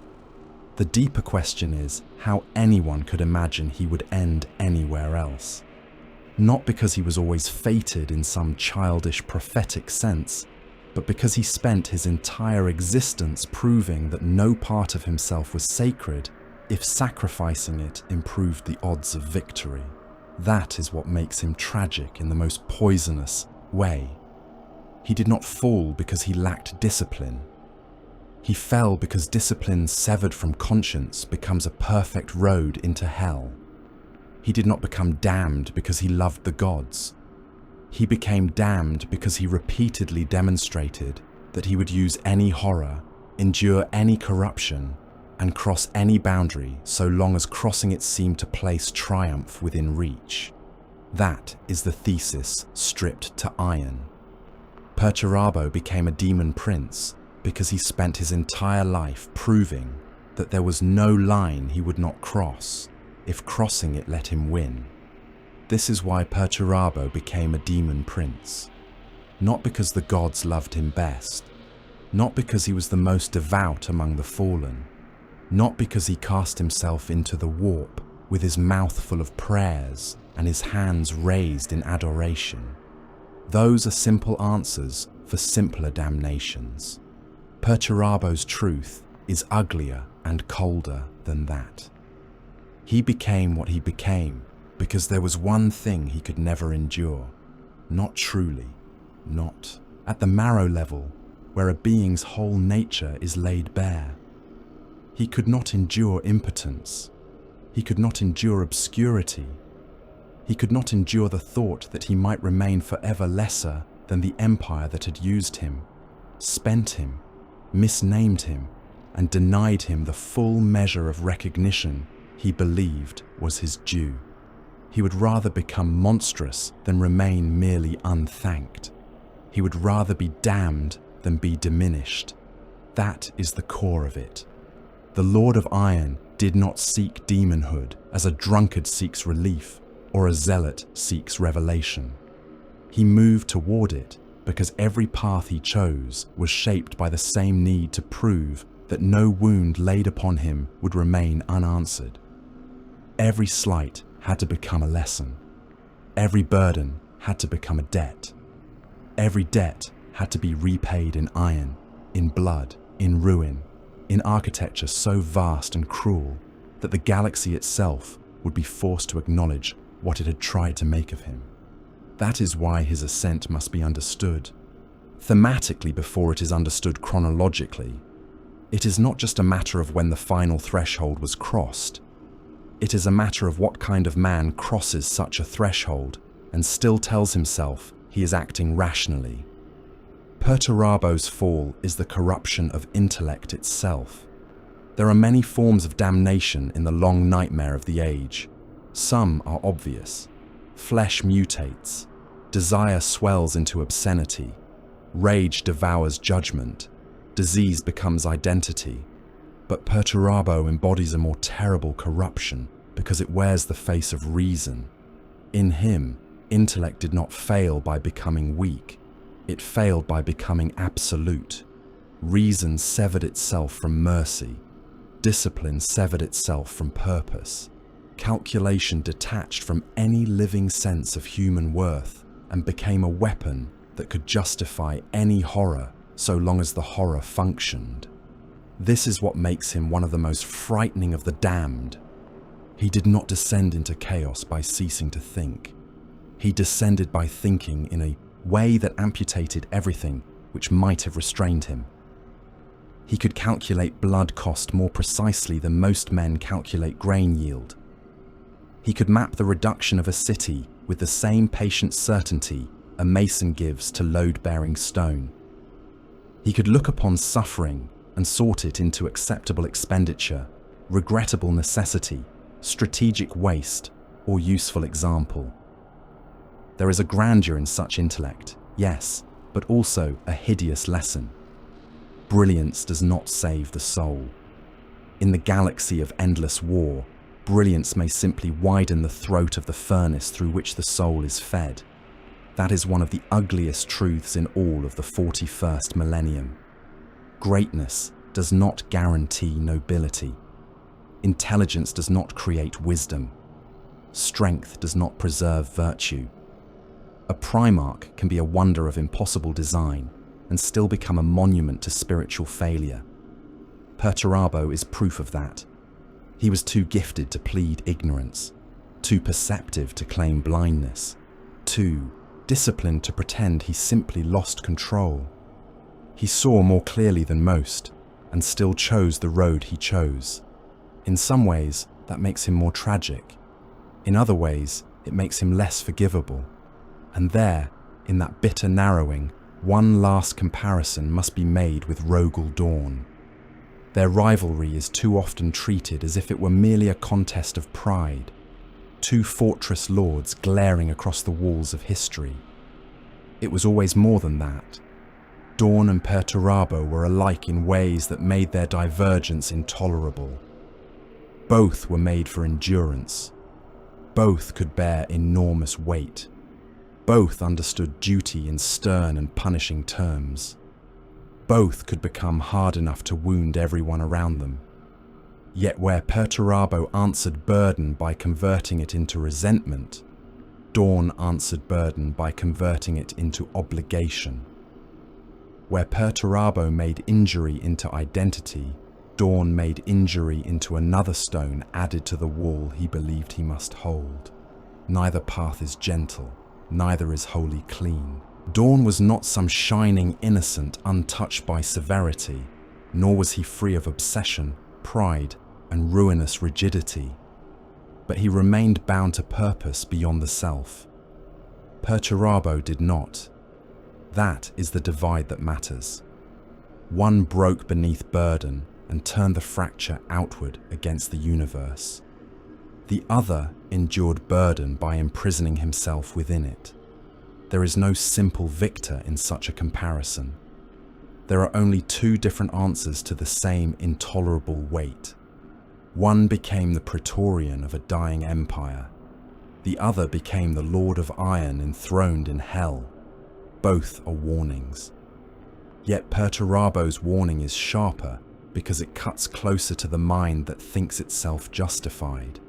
The deeper question is how anyone could imagine he would end anywhere else. Not because he was always fated in some childish prophetic sense, but because he spent his entire existence proving that no part of himself was sacred if sacrificing it improved the odds of victory. That is what makes him tragic in the most poisonous way. He did not fall because he lacked discipline. He fell because discipline severed from conscience becomes a perfect road into hell. He did not become damned because he loved the gods. He became damned because he repeatedly demonstrated that he would use any horror, endure any corruption, and cross any boundary so long as crossing it seemed to place triumph within reach. That is the thesis stripped to iron. Perturabo became a demon prince because he spent his entire life proving that there was no line he would not cross if crossing it let him win. This is why Perturabo became a demon prince. Not because the gods loved him best, not because he was the most devout among the fallen, not because he cast himself into the warp with his mouth full of prayers and his hands raised in adoration. Those are simple answers for simpler damnations. Perturabo's truth is uglier and colder than that. He became what he became because there was one thing he could never endure. Not truly, not at the marrow level where a being's whole nature is laid bare. He could not endure impotence. He could not endure obscurity. He could not endure the thought that he might remain forever lesser than the empire that had used him, spent him, misnamed him, and denied him the full measure of recognition he believed was his due. He would rather become monstrous than remain merely unthanked. He would rather be damned than be diminished. That is the core of it. The Lord of Iron did not seek demonhood as a drunkard seeks relief or a zealot seeks revelation. He moved toward it because every path he chose was shaped by the same need to prove that no wound laid upon him would remain unanswered. Every slight had to become a lesson. Every burden had to become a debt. Every debt had to be repaid in iron, in blood, in ruin, in architecture so vast and cruel that the galaxy itself would be forced to acknowledge what it had tried to make of him. That is why his ascent must be understood thematically before it is understood chronologically. It is not just a matter of when the final threshold was crossed. It is a matter of what kind of man crosses such a threshold and still tells himself he is acting rationally. Perturabo's fall is the corruption of intellect itself. There are many forms of damnation in the long nightmare of the age. Some are obvious. Flesh mutates. Desire swells into obscenity. Rage devours judgment. Disease becomes identity. But Perturabo embodies a more terrible corruption because it wears the face of reason. In him, intellect did not fail by becoming weak. It failed by becoming absolute. Reason severed itself from mercy. Discipline severed itself from purpose. Calculation detached from any living sense of human worth and became a weapon that could justify any horror so long as the horror functioned. This is what makes him one of the most frightening of the damned. He did not descend into chaos by ceasing to think. He descended by thinking in a way that amputated everything which might have restrained him. He could calculate blood cost more precisely than most men calculate grain yield. He could map the reduction of a city with the same patient certainty a mason gives to load-bearing stone. He could look upon suffering and sort it into acceptable expenditure, regrettable necessity, strategic waste, or useful example. There is a grandeur in such intellect, yes, but also a hideous lesson. Brilliance does not save the soul. In the galaxy of endless war, brilliance may simply widen the throat of the furnace through which the soul is fed. That is one of the ugliest truths in all of the 41st millennium. Greatness does not guarantee nobility. Intelligence does not create wisdom. Strength does not preserve virtue. A Primarch can be a wonder of impossible design and still become a monument to spiritual failure. Perturabo is proof of that. He was too gifted to plead ignorance, too perceptive to claim blindness, too disciplined to pretend he simply lost control. He saw more clearly than most, and still chose the road he chose. In some ways, that makes him more tragic. In other ways, it makes him less forgivable. And there, in that bitter narrowing, one last comparison must be made with Rogal Dawn. Their rivalry is too often treated as if it were merely a contest of pride, two fortress lords glaring across the walls of history. It was always more than that. Dawn and Perturabo were alike in ways that made their divergence intolerable. Both were made for endurance. Both could bear enormous weight. Both understood duty in stern and punishing terms. Both could become hard enough to wound everyone around them. Yet where Perturabo answered burden by converting it into resentment, Dawn answered burden by converting it into obligation. Where Perturabo made injury into identity, Dawn made injury into another stone added to the wall he believed he must hold. Neither path is gentle, neither is wholly clean. Dawn was not some shining innocent untouched by severity, nor was he free of obsession, pride, and ruinous rigidity. But he remained bound to purpose beyond the self. Perturabo did not. That is the divide that matters. One broke beneath burden and turned the fracture outward against the universe. The other endured burden by imprisoning himself within it. There is no simple victor in such a comparison. There are only two different answers to the same intolerable weight. One became the Praetorian of a dying empire. The other became the Lord of Iron enthroned in hell. Both are warnings. Yet Perturabo's warning is sharper because it cuts closer to the mind that thinks itself justified.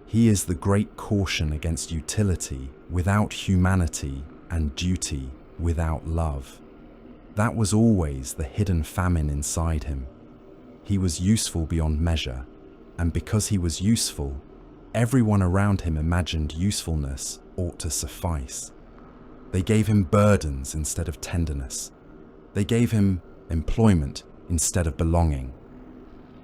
He is the great caution against utility without humanity and duty without love. That was always the hidden famine inside him. He was useful beyond measure, and because he was useful, everyone around him imagined usefulness ought to suffice. They gave him burdens instead of tenderness. They gave him employment instead of belonging.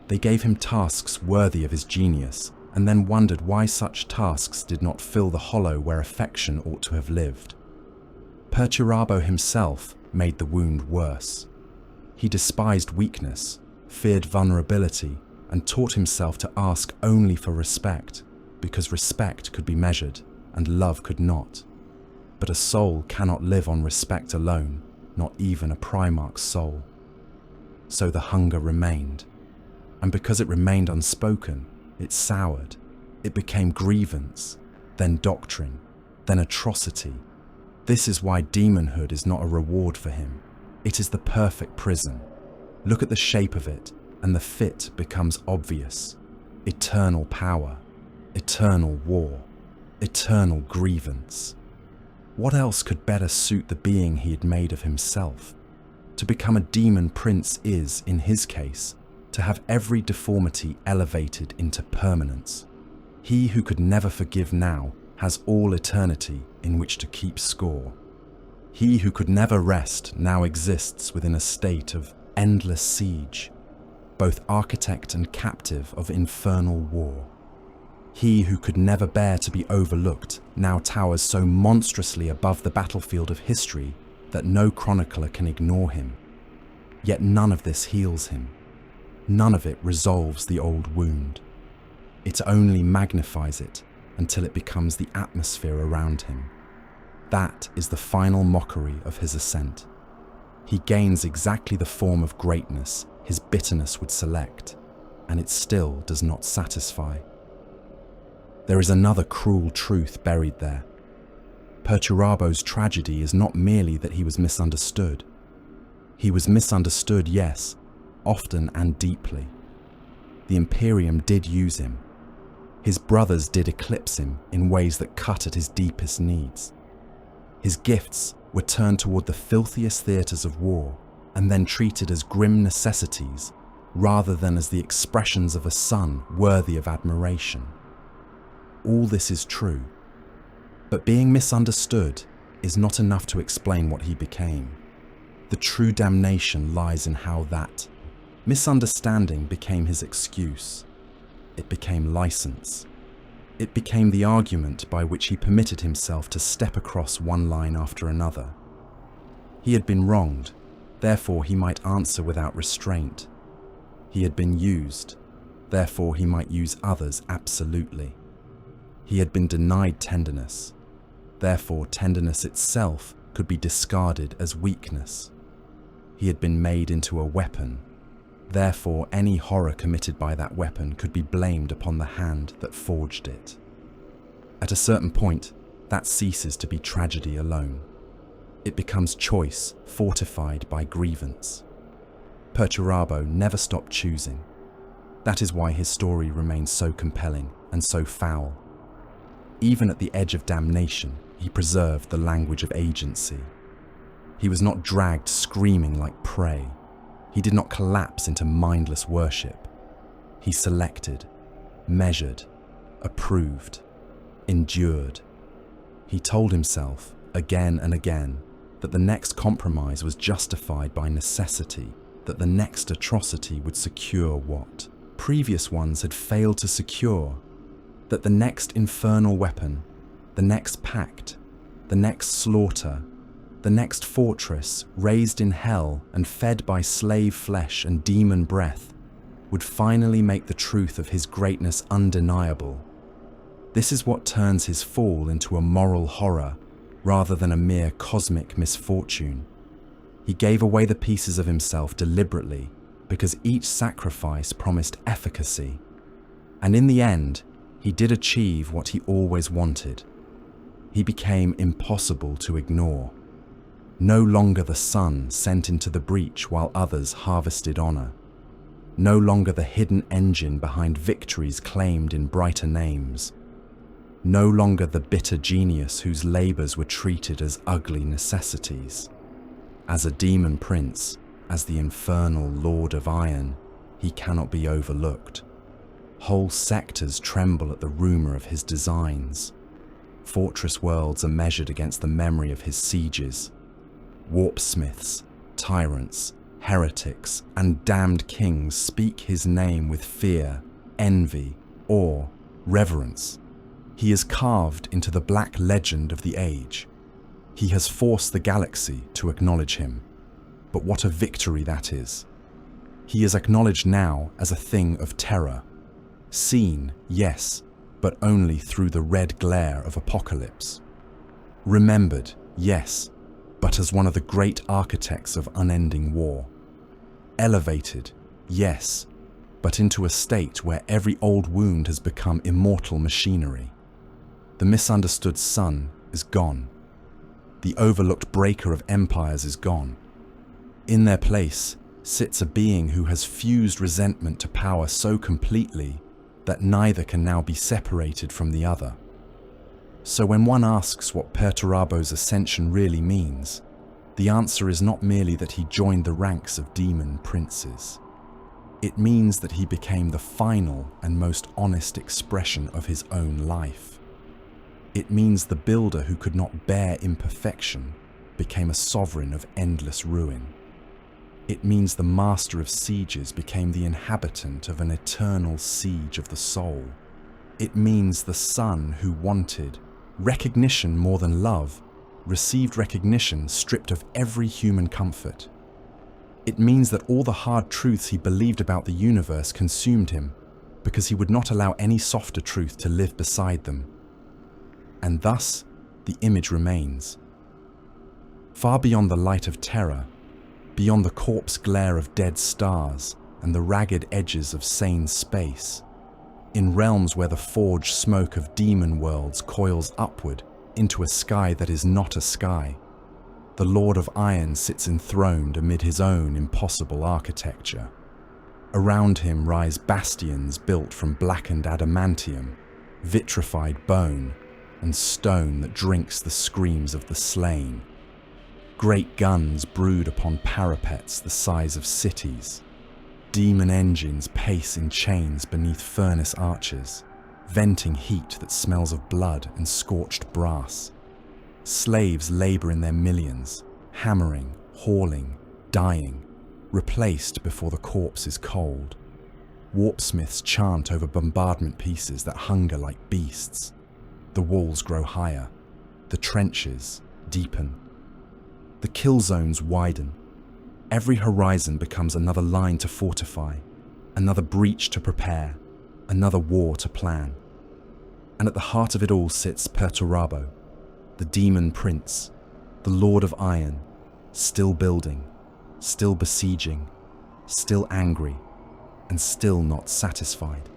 They gave him tasks worthy of his genius, and then wondered why such tasks did not fill the hollow where affection ought to have lived. Perturabo himself made the wound worse. He despised weakness, feared vulnerability, and taught himself to ask only for respect, because respect could be measured and love could not. But a soul cannot live on respect alone, not even a Primarch's soul. So the hunger remained, and because it remained unspoken, it soured. It became grievance, then doctrine, then atrocity. This is why demonhood is not a reward for him. It is the perfect prison. Look at the shape of it, and the fit becomes obvious. Eternal power, eternal war, eternal grievance. What else could better suit the being he had made of himself? To become a demon prince is, in his case, to have every deformity elevated into permanence. He who could never forgive now has all eternity in which to keep score. He who could never rest now exists within a state of endless siege, both architect and captive of infernal war. He who could never bear to be overlooked now towers so monstrously above the battlefield of history that no chronicler can ignore him. Yet none of this heals him. None of it resolves the old wound. It only magnifies it until it becomes the atmosphere around him. That is the final mockery of his ascent. He gains exactly the form of greatness his bitterness would select, and it still does not satisfy. There is another cruel truth buried there. Perturabo's tragedy is not merely that he was misunderstood. He was misunderstood, yes, often and deeply. The Imperium did use him. His brothers did eclipse him in ways that cut at his deepest needs. His gifts were turned toward the filthiest theatres of war and then treated as grim necessities rather than as the expressions of a son worthy of admiration. All this is true, but being misunderstood is not enough to explain what he became. The true damnation lies in how that misunderstanding became his excuse. It became license. It became the argument by which he permitted himself to step across one line after another. He had been wronged, therefore he might answer without restraint. He had been used, therefore he might use others absolutely. He had been denied tenderness, therefore tenderness itself could be discarded as weakness. He had been made into a weapon, therefore any horror committed by that weapon could be blamed upon the hand that forged it. At a certain point, that ceases to be tragedy alone. It becomes choice fortified by grievance. Perturabo never stopped choosing. That is why his story remains so compelling and so foul. Even at the edge of damnation, he preserved the language of agency. He was not dragged screaming like prey. He did not collapse into mindless worship. He selected, measured, approved, endured. He told himself, again and again, that the next compromise was justified by necessity, that the next atrocity would secure what previous ones had failed to secure, that the next infernal weapon, the next pact, the next slaughter, the next fortress raised in hell and fed by slave flesh and demon breath would finally make the truth of his greatness undeniable. This is what turns his fall into a moral horror rather than a mere cosmic misfortune. He gave away the pieces of himself deliberately because each sacrifice promised efficacy. And in the end, he did achieve what he always wanted. He became impossible to ignore. No longer the son sent into the breach while others harvested honor. No longer the hidden engine behind victories claimed in brighter names. No longer the bitter genius whose labors were treated as ugly necessities. As a demon prince, as the infernal lord of iron, he cannot be overlooked. Whole sectors tremble at the rumor of his designs. Fortress worlds are measured against the memory of his sieges. Warpsmiths, tyrants, heretics, and damned kings speak his name with fear, envy, awe, reverence. He is carved into the black legend of the age. He has forced the galaxy to acknowledge him. But what a victory that is. He is acknowledged now as a thing of terror. Seen, yes, but only through the red glare of apocalypse. Remembered, yes, but as one of the great architects of unending war. Elevated, yes, but into a state where every old wound has become immortal machinery. The misunderstood son is gone. The overlooked breaker of empires is gone. In their place sits a being who has fused resentment to power so completely that neither can now be separated from the other. So when one asks what Perturabo's ascension really means, the answer is not merely that he joined the ranks of demon princes. It means that he became the final and most honest expression of his own life. It means the builder who could not bear imperfection became a sovereign of endless ruin. It means the master of sieges became the inhabitant of an eternal siege of the soul. It means the son who wanted recognition more than love received recognition stripped of every human comfort. It means that all the hard truths he believed about the universe consumed him because he would not allow any softer truth to live beside them. And thus, the image remains. Far beyond the light of terror, beyond the corpse glare of dead stars and the ragged edges of sane space, in realms where the forged smoke of demon worlds coils upward into a sky that is not a sky, the Lord of Iron sits enthroned amid his own impossible architecture. Around him rise bastions built from blackened adamantium, vitrified bone, and stone that drinks the screams of the slain. Great guns brood upon parapets the size of cities. Demon engines pace in chains beneath furnace arches, venting heat that smells of blood and scorched brass. Slaves labor in their millions, hammering, hauling, dying, replaced before the corpse is cold. Warpsmiths chant over bombardment pieces that hunger like beasts. The walls grow higher, the trenches deepen. The kill zones widen. Every horizon becomes another line to fortify, another breach to prepare, another war to plan. And at the heart of it all sits Perturabo, the demon prince, the Lord of Iron, still building, still besieging, still angry, and still not satisfied.